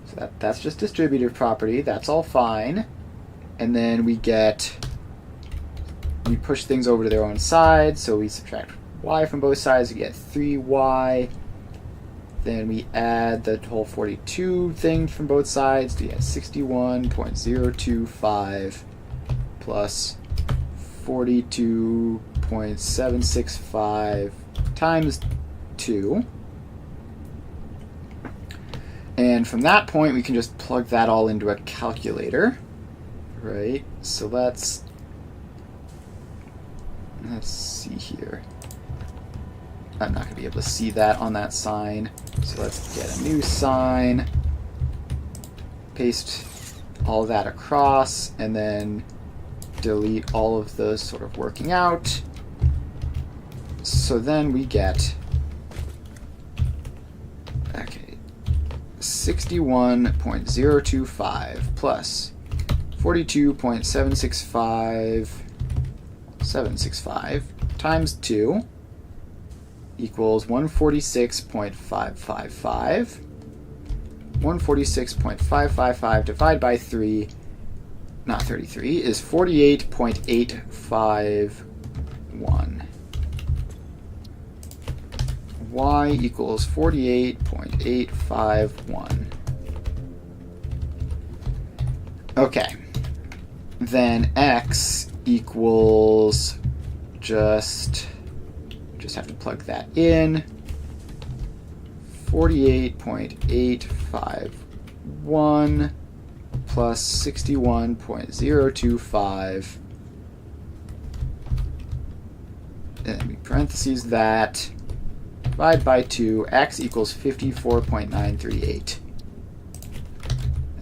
So that's just distributive property. That's all fine. And then we push things over to their own side, so we subtract Y from both sides, we get 3Y. Then we add the whole 42 thing from both sides to get 61.025 plus 42.765 times 2. And from that point, we can just plug that all into a calculator, right? So let's see here. I'm not going to be able to see that on that sign. So let's get a new sign, paste all that across, and then delete all of those sort of working out. So then we get 61.025 plus 42.765 times 2 equals 146.555. 146.555 divided by 3, not 33, is 48.851. Y equals 48.851. Okay. Then X equals just have to plug that in. 48.851 plus 61.025. And then we parentheses that. Divide by 2. X equals 54.938.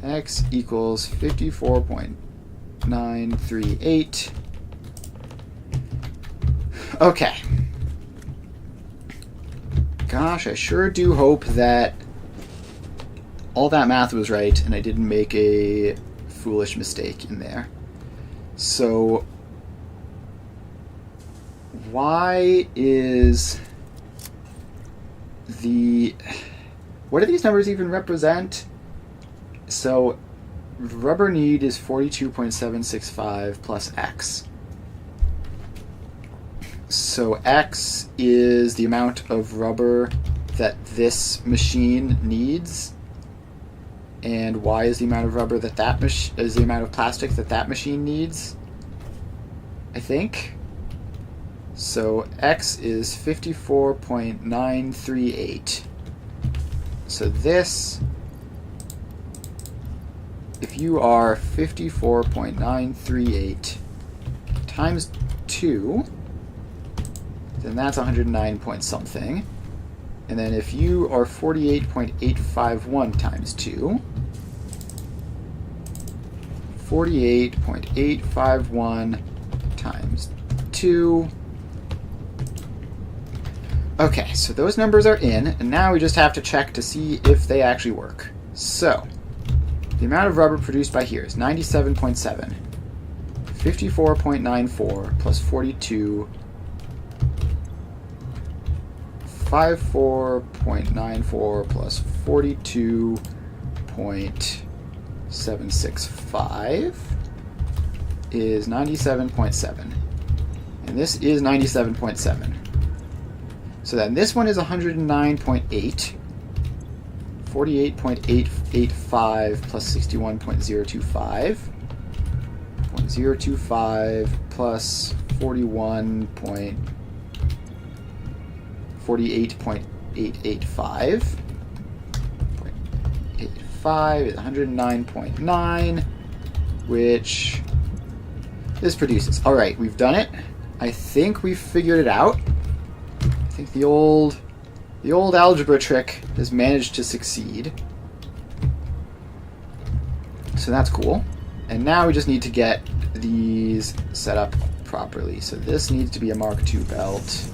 X equals 54.938. Okay. Gosh, I sure do hope that all that math was right and I didn't make a foolish mistake in there. So, why is what do these numbers even represent? So, rubber need is 42.765 plus X. So X is the amount of rubber that this machine needs, and Y is the amount of rubber that is the amount of plastic that machine needs, I think. So X is 54.938. So this, if you are 54.938 times 2, then that's 109 point something. And then if you are 48.851 times 2, 48.851 times 2. Okay, so those numbers are in, and now we just have to check to see if they actually work. So, the amount of rubber produced by here is 97.7. 54.94 plus 42. 54.94 plus 42.765 is 97.7. And this is 97.7. So then this one is 109.8. 48.885 plus 61.025. 0.025 plus 48.885 is 109.9, which this produces. All right, we've done it. I think we've figured it out. I think the old algebra trick has managed to succeed. So that's cool. And now we just need to get these set up properly. So this needs to be a Mark II belt.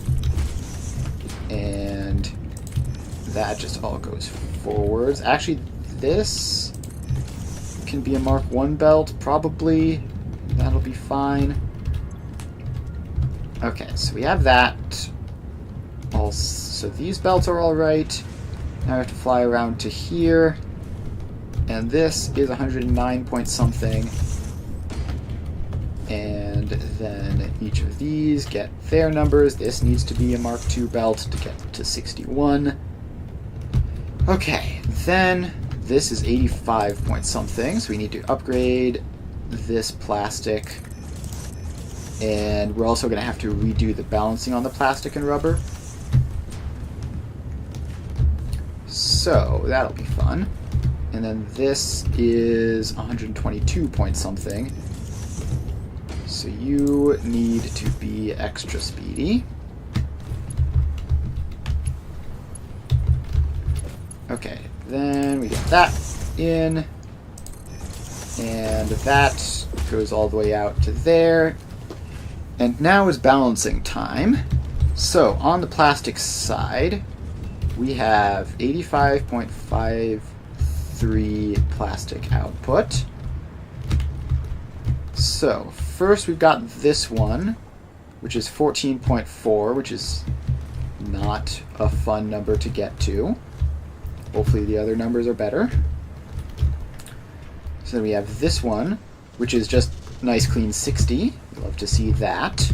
And that just all goes forwards. Actually, this can be a Mark I belt, probably. That'll be fine. Okay, so we have that. So these belts are all right. Now I have to fly around to here. And this is 109 point something. And then each of these get their numbers. This needs to be a Mark II belt to get to 61. Okay, then this is 85 point something, so we need to upgrade this plastic. And we're also going to have to redo the balancing on the plastic and rubber. So that'll be fun. And then this is 122 point something. So you need to be extra speedy. Okay, then we get that in. And that goes all the way out to there. And now is balancing time. So, on the plastic side, we have 85.53 plastic output. So, first we've got this one, which is 14.4, which is not a fun number to get to. Hopefully the other numbers are better. So then we have this one, which is just nice clean 60. We love to see that.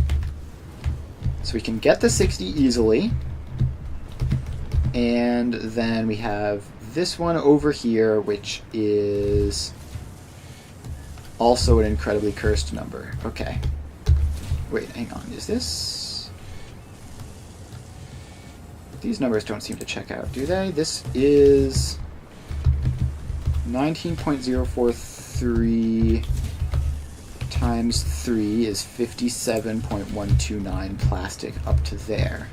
So we can get the 60 easily. And then we have this one over here, which is also an incredibly cursed number. Okay. Wait, hang on. Is this... These numbers don't seem to check out, do they? This is 19.043 times 3 is 57.129 plastic up to there.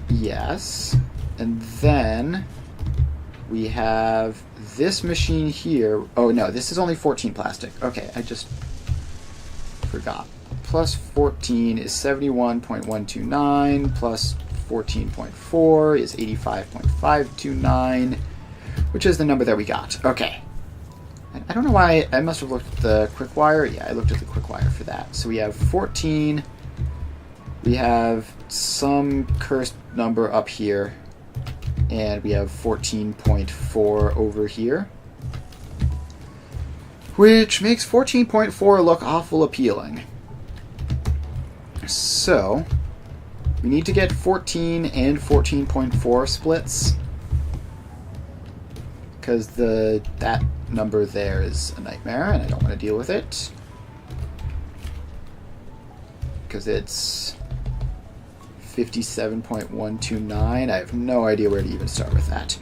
Yes. And then we have this machine here. Oh no, this is only 14 plastic. Okay, I just forgot. Plus 14 is 71.129, plus 14.4 is 85.529, which is the number that we got. Okay. I don't know why. I must have looked at the quick wire. Yeah, I looked at the quick wire for that. So we have 14. We have some cursed number up here. And we have 14.4 over here. Which makes 14.4 look awful appealing. So, we need to get 14 and 14.4 splits. Because that number there is a nightmare, and I don't want to deal with it. Because it's 57.129. I have no idea where to even start with that.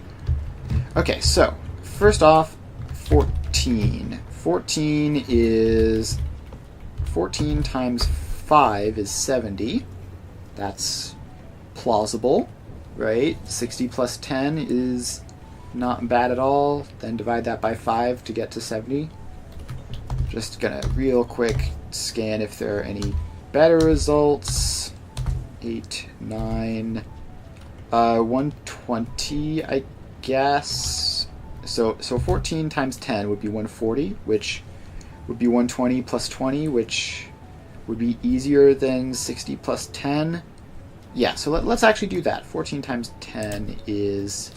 Okay, so, first off, 14. 14 times 5 is 70. That's plausible, right? 60 plus 10 is not bad at all. Then divide that by 5 to get to 70. Just gonna real quick scan if there are any better results. 8, 9, 120, I guess. So 14 times 10 would be 140, which would be 120 plus 20, which would be easier than 60 plus 10. Yeah, so let's actually do that. 14 times 10 is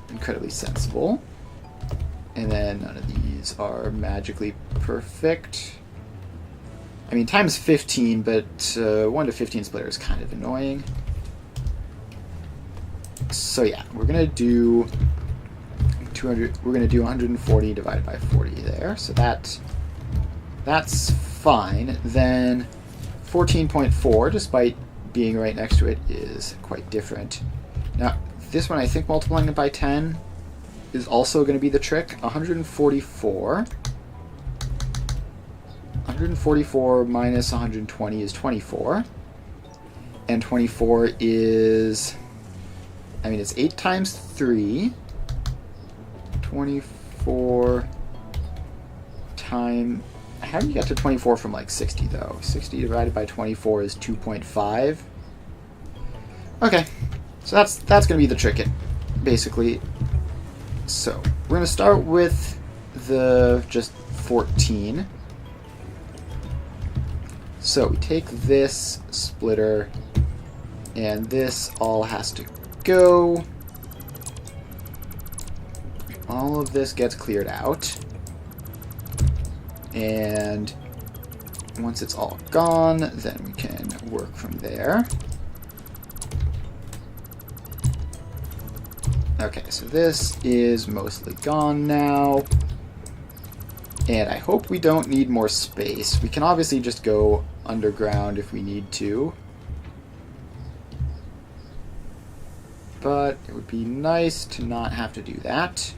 incredibly sensible. And then none of these are magically perfect. I mean, times 15, but 1 to 15 splitter is kind of annoying. So yeah, we're gonna do 200. We're gonna do 140 divided by 40 there. So that's fine. Then 14.4, despite being right next to it, is quite different. Now, this one, I think multiplying it by 10 is also going to be the trick. 144. 144 minus 120 is 24. And 24 is... I mean, it's 8 times 3. 24 times... How do you get to 24 from like 60 though? 60 divided by 24 is 2.5. Okay, so that's going to be the trick, basically. So we're going to start with the just 14. So we take this splitter, and this all has to go. All of this gets cleared out. And once it's all gone, then we can work from there. Okay, so this is mostly gone now. And I hope we don't need more space. We can obviously just go underground if we need to. But it would be nice to not have to do that.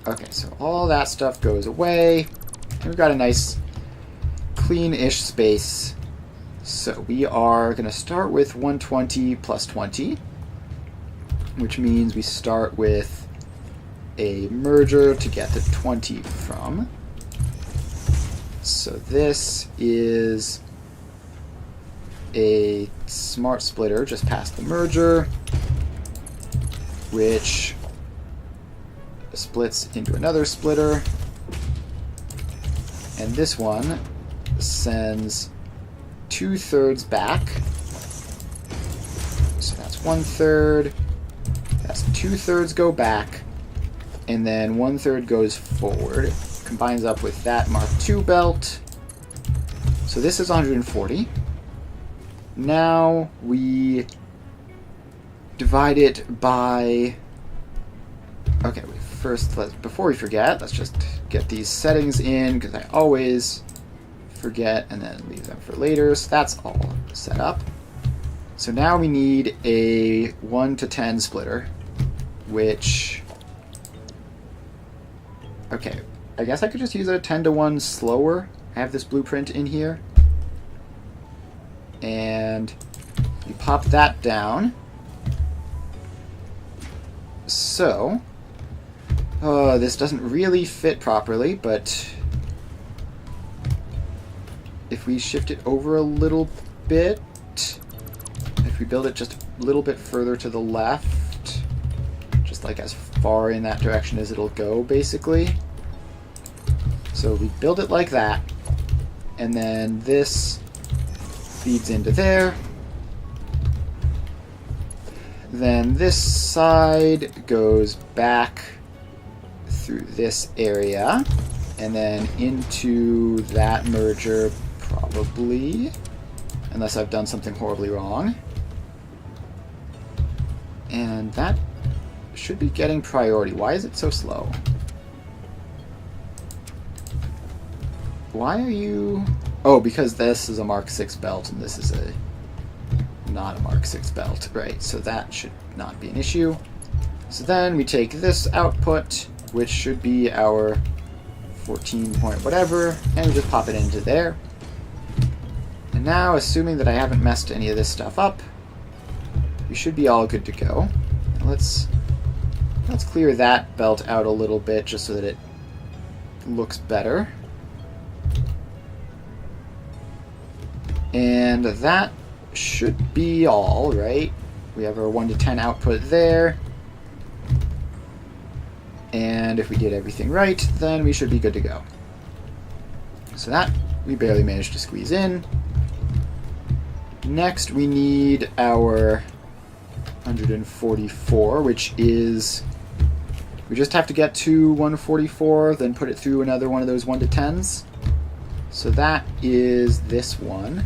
Okay, so all that stuff goes away. And we've got a nice clean-ish space. So we are going to start with 120 plus 20, which means we start with a merger to get the 20 from. So this is a smart splitter just past the merger, which splits into another splitter. And this one sends 2/3 back. So that's 1/3. That's 2/3 go back. And then 1/3 goes forward. Combines up with that Mark II belt. So this is 140. Now we divide it by... Okay, before we forget, let's just get these settings in, because I always forget and then leave them for later. So that's all set up. So now we need a 1 to 10 splitter, which... Okay, I guess I could just use a 10 to 1 slower. I have this blueprint in here. And you pop that down. So, this doesn't really fit properly, but if we shift it over a little bit, if we build it just a little bit further to the left, just like as far in that direction as it'll go, basically. So we build it like that, and then this feeds into there. Then this side goes back through this area, and then into that merger, probably, unless I've done something horribly wrong. And that should be getting priority. Why is it so slow? Why are you... Oh, because this is a Mark VI belt, and this is not a Mark VI belt. Right, so that should not be an issue. So then we take this output, which should be our 14 point whatever, and we just pop it into there. And now, assuming that I haven't messed any of this stuff up, we should be all good to go. Let's clear that belt out a little bit just so that it looks better. And that should be all, right? We have our 1 to 10 output there. And if we did everything right, then we should be good to go. So that we barely managed to squeeze in. Next, we need our 144, which is... We just have to get to 144, then put it through another one of those 1 to 10s. So that is this one.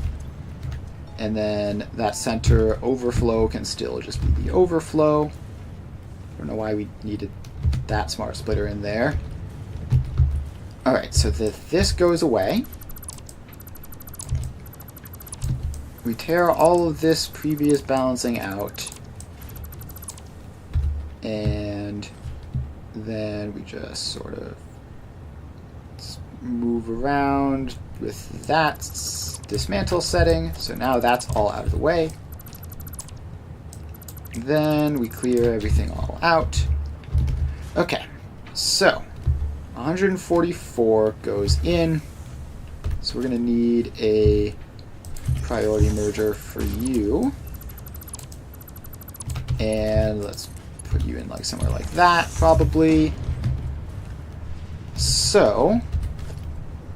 And then that center overflow can still just be the overflow. I don't know why we needed that smart splitter in there. Alright, so this goes away. We tear all of this previous balancing out. And then we just sort of move around with that dismantle setting. So now that's all out of the way. Then we clear everything all out. Okay, so 144 goes in. So we're going to need a priority merger for you. And let's put you in like somewhere like that, probably. So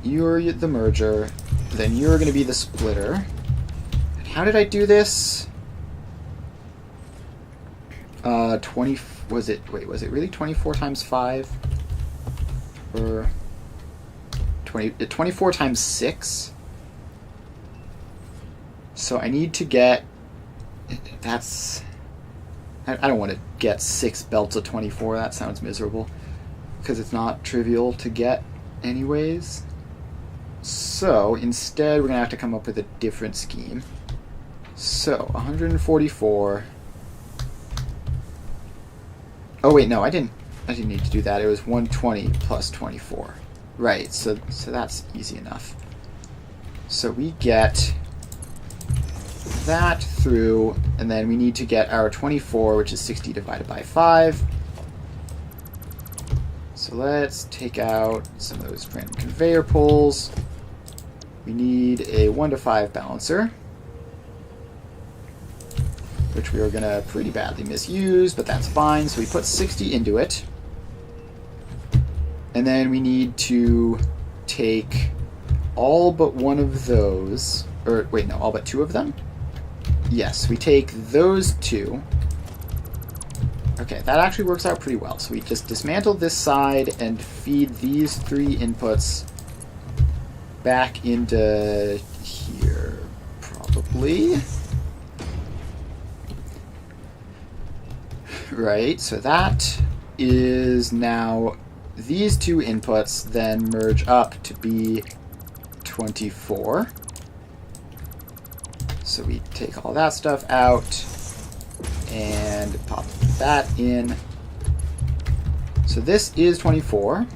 you're the merger, then you're going to be the splitter. And how did I do this? 20, was it really 24 times 5? Or 24 times 6? So I need to get, that's, I don't want to get 6 belts of 24, that sounds miserable, because it's not trivial to get anyways. So instead we're going to have to come up with a different scheme. So 144. Oh wait, no, I didn't need to do that. It was 120 plus 24. Right, so that's easy enough. So we get that through, and then we need to get our 24, which is 60 divided by 5. So let's take out some of those random conveyor pulls. we need a 1 to 5 balancer, which we are going to pretty badly misuse, but that's fine. So we put 60 into it. And then we need to take all but one of those, or wait, no, all but 2 of them? Yes, we take those 2. Okay, that actually works out pretty well. So we just dismantle this side and feed these 3 inputs back into here, probably. Right, so that is now these 2 inputs then merge up to be 24. So we take all that stuff out and pop that in. So this is 24,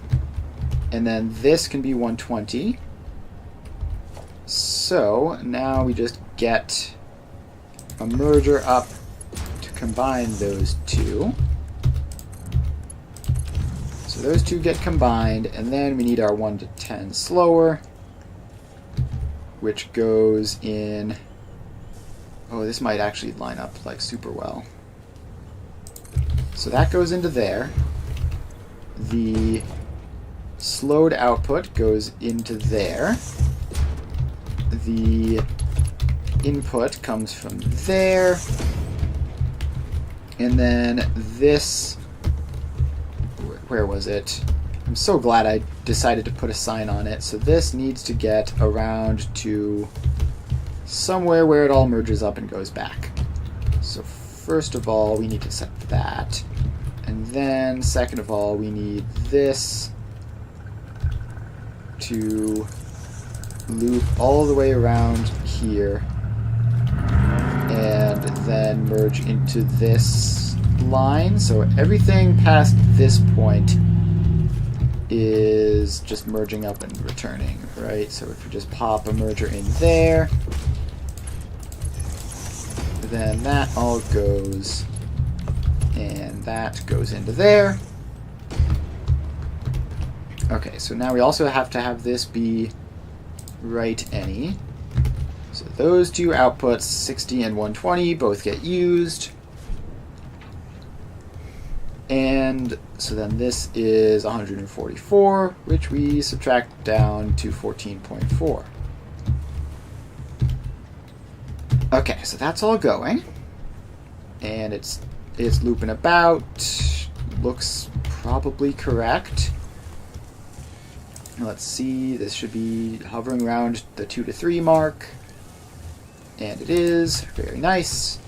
and then this can be 120. So now we just get a merger up to combine those 2. So those 2 get combined, and then we need our 1 to 10 slower, which goes in. Oh, this might actually line up like super well. So that goes into there. The slowed output goes into there. The input comes from there. And then this, where was it? I'm so glad I decided to put a sign on it. So this needs to get around to somewhere where it all merges up and goes back. So first of all, we need to set that. And then second of all, we need this to loop all the way around here and then merge into this line. So everything past this point is just merging up and returning, right? So if we just pop a merger in there, then that all goes, and that goes into there. Okay, so now we also have to have this be right any. So those 2 outputs, 60 and 120, both get used. And so then this is 144, which we subtract down to 14.4. Okay, so that's all going, and it's looping about. Looks probably correct. Let's see, this should be hovering around the 2 to 3 mark, and it is. Very nice.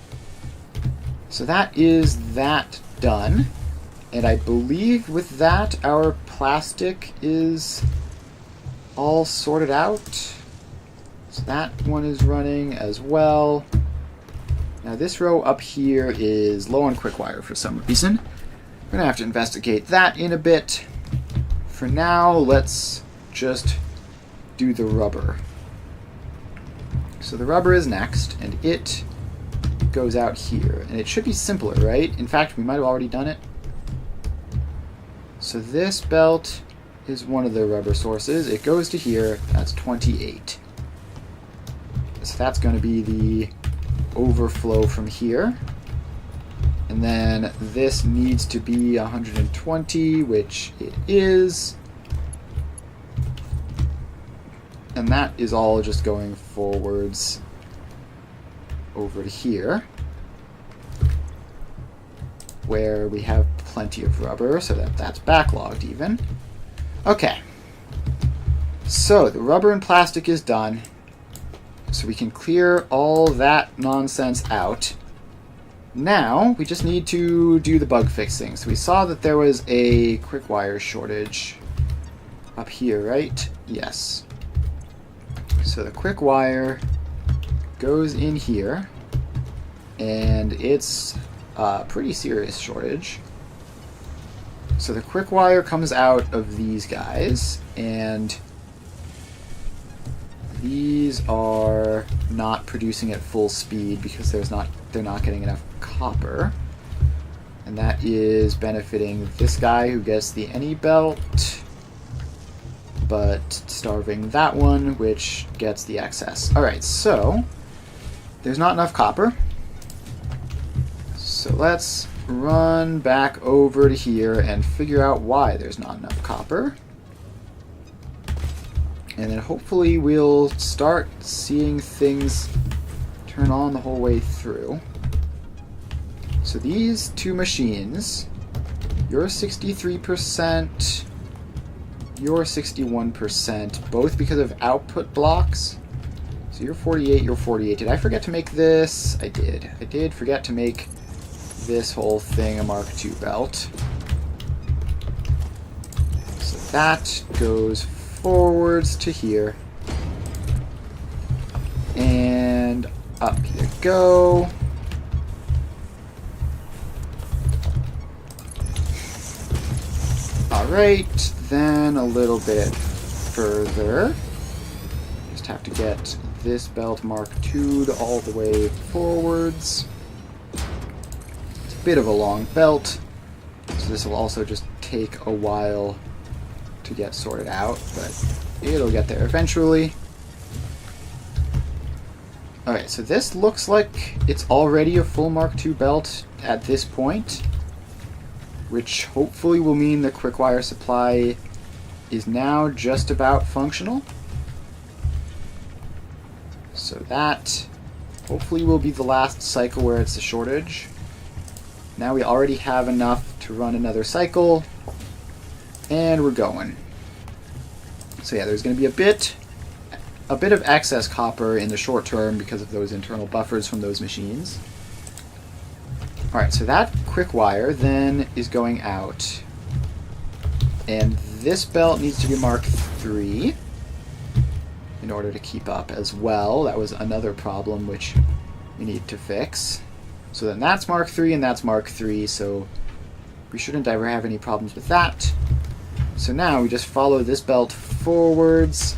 So that is that done, and I believe with that our plastic is all sorted out. So that one is running as well. Now this row up here is low on quick wire for some reason. We're going to have to investigate that in a bit. For now, let's just do the rubber. So the rubber is next, and it goes out here. And it should be simpler, right? In fact, we might have already done it. So this belt is one of the rubber sources. It goes to here. That's 28. So that's going to be the overflow from here. And then this needs to be 120, which it is. And that is all just going forwards over to here, where we have plenty of rubber, so that's backlogged even. Okay. So the rubber and plastic is done. So we can clear all that nonsense out. Now, we just need to do the bug fixing. So we saw that there was a quick wire shortage up here, right? Yes. So the quick wire goes in here, and it's a pretty serious shortage. So the quick wire comes out of these guys, and these are not producing at full speed because they're not getting enough copper. And that is benefiting this guy who gets the any belt. but starving that one, which gets the excess. Alright, so there's not enough copper. So let's run back over to here and figure out why there's not enough copper. And then hopefully we'll start seeing things turn on the whole way through. So these two machines, you're 63%, you're 61%, both because of output blocks. So you're 48, you're 48. Did I forget to make this? I did. I did forget to make this whole thing a Mark II belt. So that goes forwards to here. And up you go. Alright, then a little bit further. Just have to get this belt Mark II'd all the way forwards. It's a bit of a long belt, so this will also just take a while to get sorted out, but it'll get there eventually. Alright, so this looks like it's already a full Mark II belt at this point, which hopefully will mean the quick wire supply is now just about functional. So that hopefully will be the last cycle where it's a shortage. Now we already have enough to run another cycle, and we're going. So yeah, there's going to be a bit of excess copper in the short term because of those internal buffers from those machines. Alright, so that quick wire then is going out. And this belt needs to be Mark III in order to keep up as well. That was another problem which we need to fix. So then that's Mark III and that's Mark III, so we shouldn't ever have any problems with that. So now we just follow this belt forwards,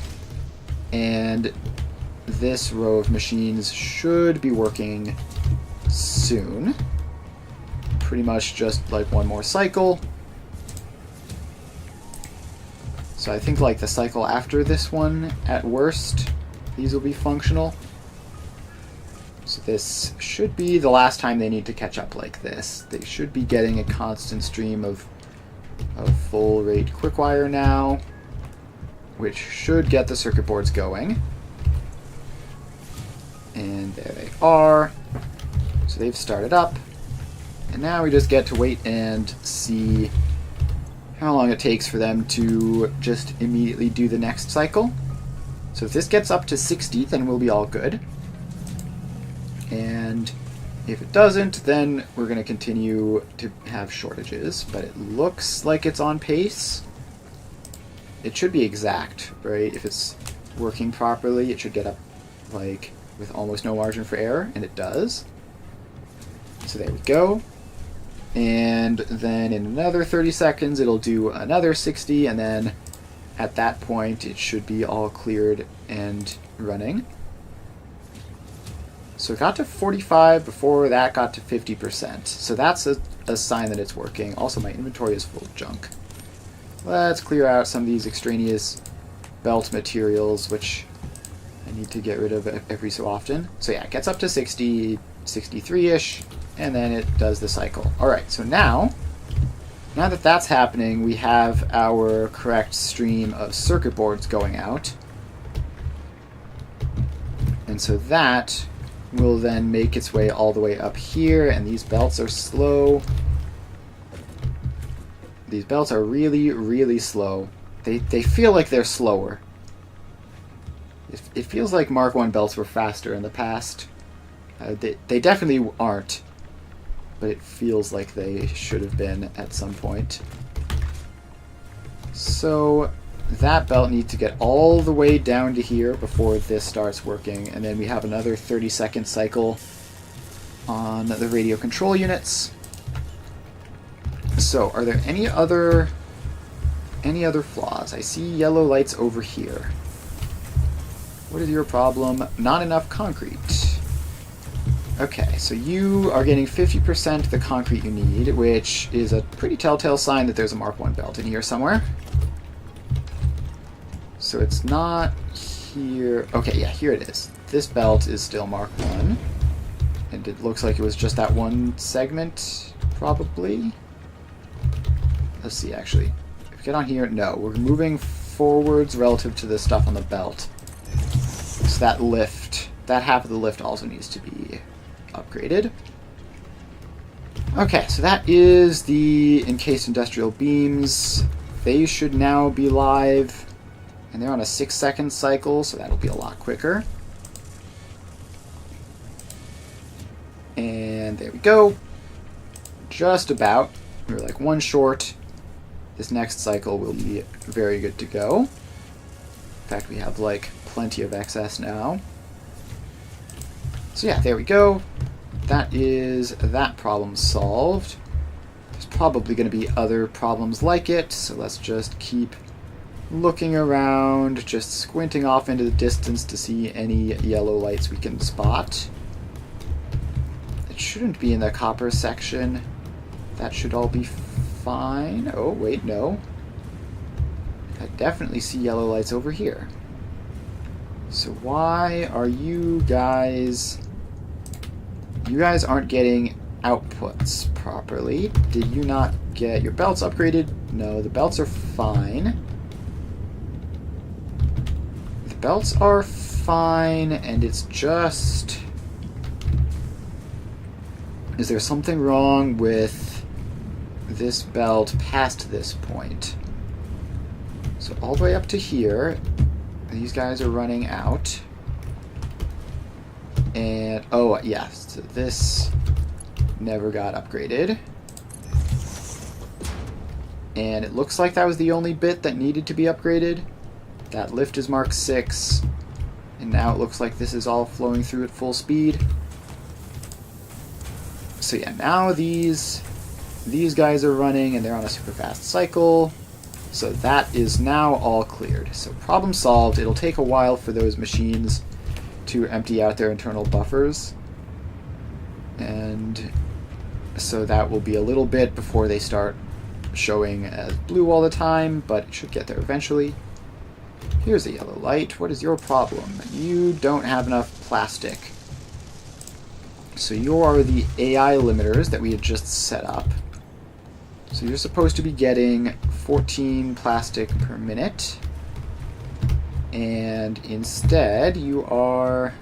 and this row of machines should be working soon. Pretty much just like one more cycle. So I think like the cycle after this one, at worst, these will be functional. So this should be the last time they need to catch up like this. They should be getting a constant stream of full rate quick wire now, which should get the circuit boards going. And there they are. So they've started up. And now we just get to wait and see how long it takes for them to just immediately do the next cycle. So if this gets up to 60, then we'll be all good. And if it doesn't, then we're going to continue to have shortages. But it looks like it's on pace. It should be exact, right? If it's working properly, it should get up like with almost no margin for error, and it does. So there we go. And then in another 30 seconds, it'll do another 60, and then at that point, it should be all cleared and running. So it got to 45 before that got to 50%. So that's a sign that it's working. Also, my inventory is full of junk. Let's clear out some of these extraneous belt materials, which I need to get rid of every so often. So yeah, it gets up to 60, 63-ish, and then it does the cycle. Alright, so now that that's happening, we have our correct stream of circuit boards going out. And so that will then make its way all the way up here, and these belts are slow. These belts are really, really slow. They feel like they're slower. It feels like Mark I belts were faster in the past. They definitely aren't, but it feels like they should have been at some point. So that belt needs to get all the way down to here before this starts working, and then we have another 30-second cycle on the radio control units. So, are there any other flaws? I see yellow lights over here. What is your problem? Not enough concrete. Okay, so you are getting 50% the concrete you need, which is a pretty telltale sign that there's a Mark I belt in here somewhere. So it's not here. Okay, yeah, here it is. This belt is still Mark 1. And it looks like it was just that one segment, probably. Let's see, actually. If we get on here, no. We're moving forwards relative to the stuff on the belt. So that lift, that half of the lift also needs to be upgraded. Okay, so that is the encased industrial beams. They should now be live. And they're on a 6-second cycle, so that'll be a lot quicker. And there we go. Just about. We're like one short. This next cycle will be very good to go. In fact, we have like plenty of excess now. So yeah, there we go. That is that problem solved. There's probably going to be other problems like it, so let's just keep looking around, just squinting off into the distance to see any yellow lights we can spot. It shouldn't be in the copper section. That should all be fine. Oh, wait, no. I definitely see yellow lights over here. So why are you guys... You guys aren't getting outputs properly. Did you not get your belts upgraded? No, the belts are fine. The belts are fine, and it's just... Is there something wrong with this belt past this point? So all the way up to here, these guys are running out. And, oh, yes, so this never got upgraded. And it looks like that was the only bit that needed to be upgraded. That lift is Mark 6. And now it looks like this is all flowing through at full speed. So yeah, now these guys are running and they're on a super fast cycle. So that is now all cleared. So problem solved. It'll take a while for those machines to empty out their internal buffers. And so that will be a little bit before they start showing as blue all the time, but it should get there eventually. Here's a yellow light. What is your problem? You don't have enough plastic. So you are the AI limiters that we had just set up. So you're supposed to be getting 14 plastic per minute. And instead, you are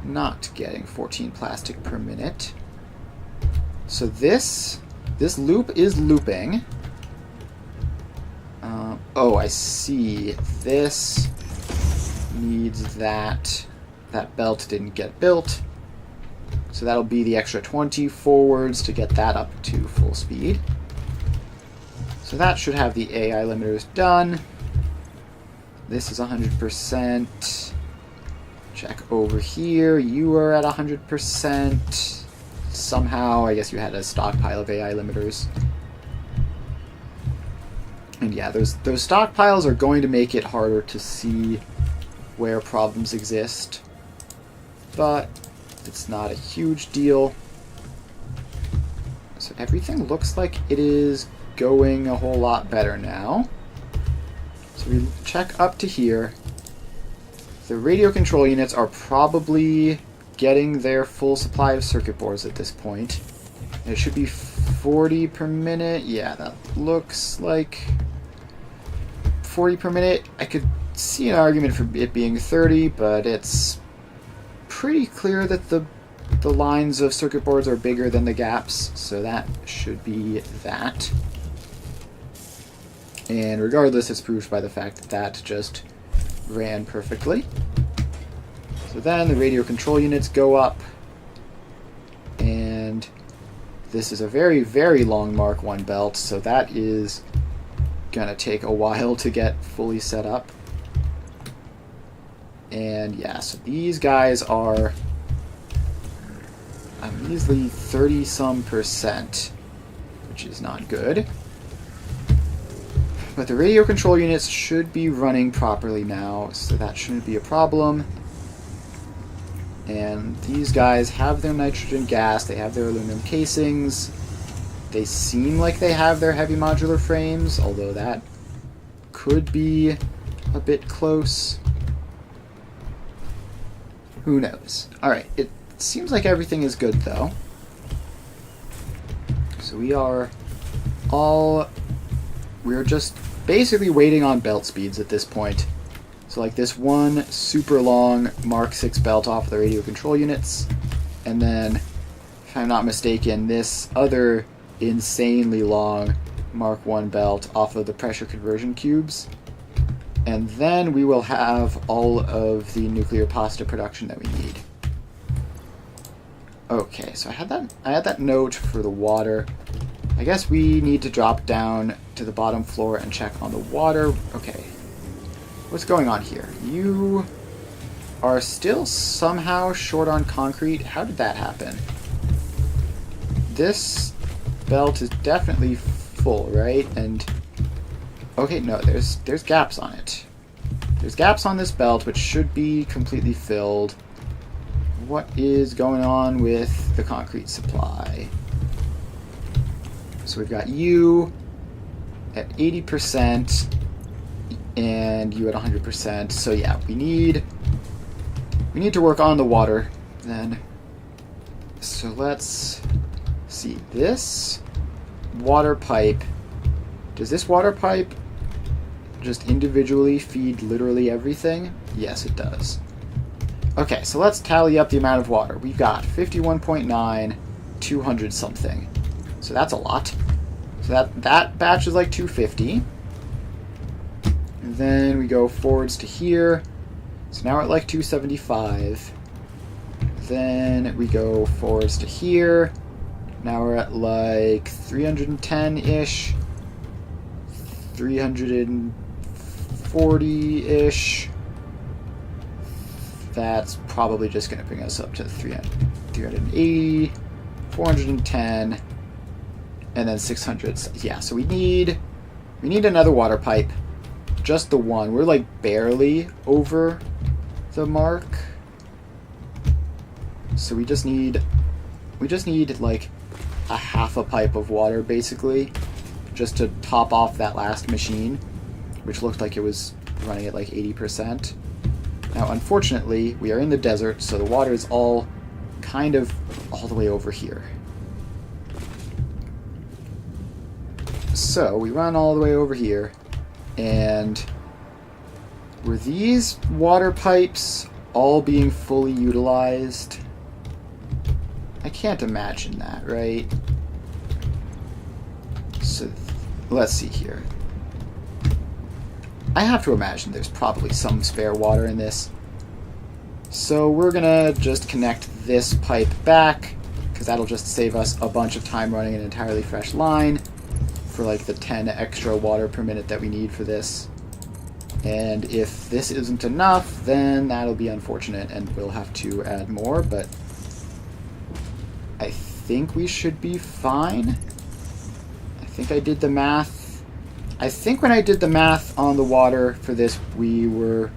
not getting 14 plastic per minute. So this loop is looping. Oh, I see. This needs that. That belt didn't get built. So that'll be the extra 20 forwards to get that up to full speed. So that should have the AI limiters done. This is 100%. Check over here. You are at 100%. Somehow, I guess you had a stockpile of AI limiters. And yeah, those stockpiles are going to make it harder to see where problems exist. But it's not a huge deal. So everything looks like it is going a whole lot better now. So we check up to here. The radio control units are probably getting their full supply of circuit boards at this point. And it should be 40 per minute. Yeah, that looks like 40 per minute. I could see an argument for it being 30, but it's pretty clear that the lines of circuit boards are bigger than the gaps, so that should be that. And regardless, it's proved by the fact that that just ran perfectly. So then the radio control units go up, and this is a very, very long Mark 1 belt, so that is gonna take a while to get fully set up. And yeah, so these guys are a measly 30-some%, which is not good. But the radio control units should be running properly now, so that shouldn't be a problem. And these guys have their nitrogen gas, they have their aluminum casings. They seem like they have their heavy modular frames, although that could be a bit close. Who knows? Alright, it seems like everything is good, though. So we're just basically waiting on belt speeds at this point. So like this one super long Mark 6 belt off of the radio control units, and then, if I'm not mistaken, this other insanely long Mark 1 belt off of the pressure conversion cubes. And then we will have all of the nuclear pasta production that we need. Okay, so I had that note for the water. I guess we need to drop down to the bottom floor and check on the water. Okay. What's going on here? You are still somehow short on concrete. How did that happen? This belt is definitely full, right? And okay, no, there's gaps on it. There's gaps on this belt, which should be completely filled. What is going on with the concrete supply? So we've got you at 80% and you at 100%. So yeah, we need to work on the water then. So let's see. This water pipe, does this water pipe just individually feed literally everything? Yes, it does. Okay, so let's tally up the amount of water. We've got 51.9, 200 something. So that's a lot. So that batch is like 250. And then we go forwards to here. So now we're at like 275. Then we go forwards to here. Now we're at like 310-ish. 340-ish. That's probably just going to bring us up to 380, 410, and then 600. Yeah, so we need another water pipe. Just the one. We're like barely over the mark. So we just need like a half a pipe of water basically, just to top off that last machine, which looked like it was running at like 80%. Now, unfortunately, we are in the desert, so the water is all kind of all the way over here. So, we run all the way over here, and were these water pipes all being fully utilized? I can't imagine that, right? So, let's see here. I have to imagine there's probably some spare water in this. So we're gonna just connect this pipe back, because that'll just save us a bunch of time running an entirely fresh line for like the 10 extra water per minute that we need for this. And if this isn't enough, then that'll be unfortunate and we'll have to add more, but I think we should be fine. I think I did the math. I think when I did the math on the water for this, we were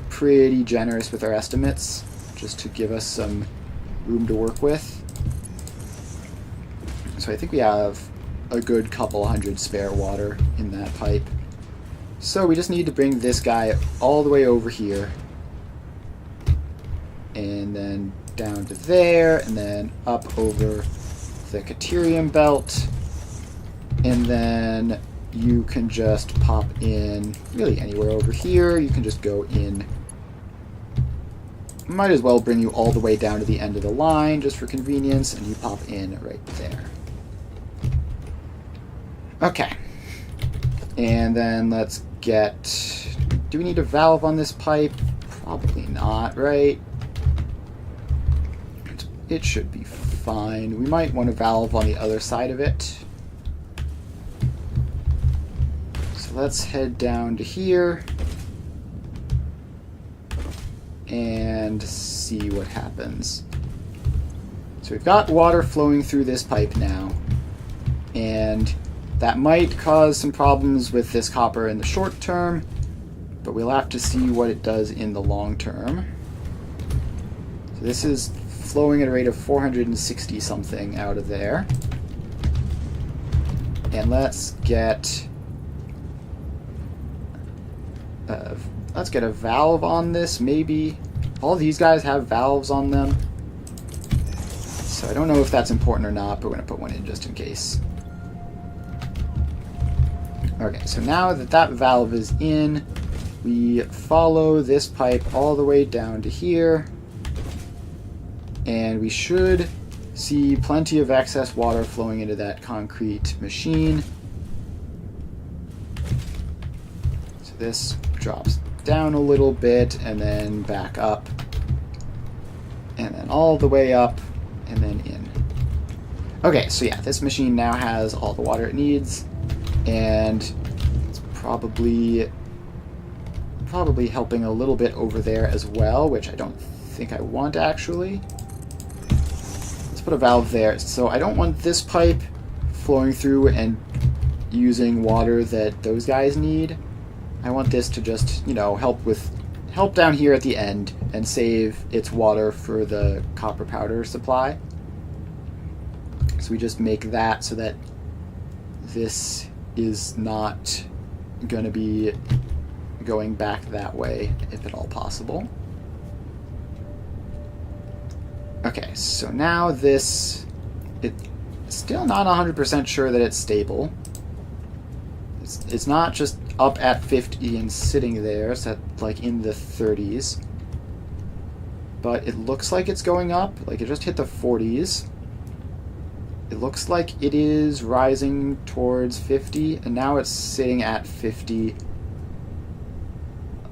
pretty generous with our estimates, just to give us some room to work with. So I think we have a good couple hundred spare water in that pipe. So we just need to bring this guy all the way over here, and then down to there, and then up over the Caterium belt, and then you can just pop in really anywhere over here. You can just go in. Might as well bring you all the way down to the end of the line just for convenience, and you pop in right there. Okay. And then let's get... Do we need a valve on this pipe? Probably not, right? It should be fine. We might want a valve on the other side of it. Let's head down to here and see what happens. So we've got water flowing through this pipe now, and that might cause some problems with this copper in the short term, but we'll have to see what it does in the long term. So this is flowing at a rate of 460 something out of there. And let's get let's get a valve on this, maybe. All these guys have valves on them. So I don't know if that's important or not, but we're going to put one in just in case. Okay, so now that that valve is in, we follow this pipe all the way down to here. And we should see plenty of excess water flowing into that concrete machine. So this drops down a little bit and then back up. And then all the way up and then in. Okay, so yeah, this machine now has all the water it needs. And it's probably helping a little bit over there as well, which I don't think I want actually. Let's put a valve there. So I don't want this pipe flowing through and using water that those guys need. I want this to just, you know, help down here at the end and save its water for the copper powder supply. So we just make that so that this is not going to be going back that way, if at all possible. Okay, so now this, it's still not 100% sure that it's stable. It's not just up at 50 and sitting there, it's at like in the 30s. But it looks like it's going up, like it just hit the 40s. It looks like it is rising towards 50, and now it's sitting at 50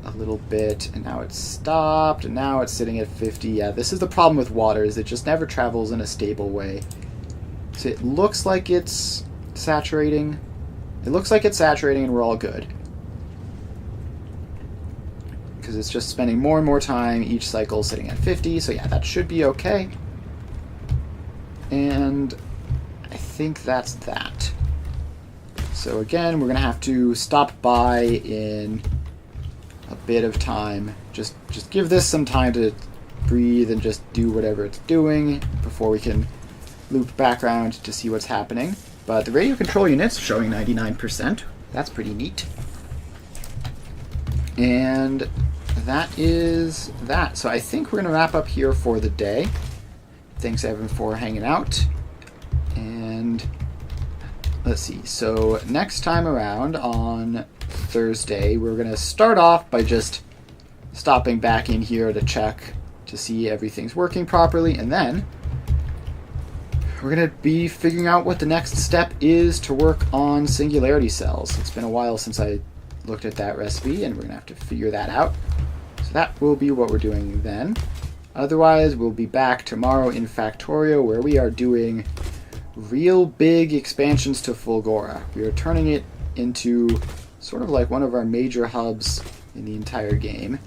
a little bit, and now it's stopped, and now it's sitting at 50. Yeah, this is the problem with water, is it just never travels in a stable way. So it looks like it's saturating. It looks like it's saturating and we're all good. Because it's just spending more and more time each cycle sitting at 50, so yeah, that should be okay. And I think that's that. So again, we're going to have to stop by in a bit of time. Just give this some time to breathe and just do whatever it's doing before we can loop back around to see what's happening. But the radio control unit's showing 99%. That's pretty neat. And that is that. So I think we're going to wrap up here for the day. Thanks, Evan, for hanging out. And let's see. So next time around on Thursday, we're going to start off by just stopping back in here to check to see everything's working properly. And then we're going to be figuring out what the next step is to work on singularity cells. It's been a while since I looked at that recipe, and we're going to have to figure that out. So that will be what we're doing then. Otherwise, we'll be back tomorrow in Factorio, where we are doing real big expansions to Fulgora. We are turning it into sort of like one of our major hubs in the entire game.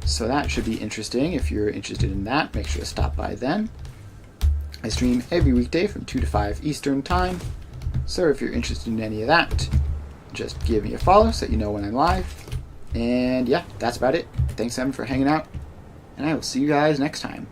So that should be interesting. If you're interested in that, make sure to stop by then. I stream every weekday from 2 to 5 Eastern Time. So if you're interested in any of that, just give me a follow so that you know when I'm live. And yeah, that's about it. Thanks, Em, for hanging out. And I will see you guys next time.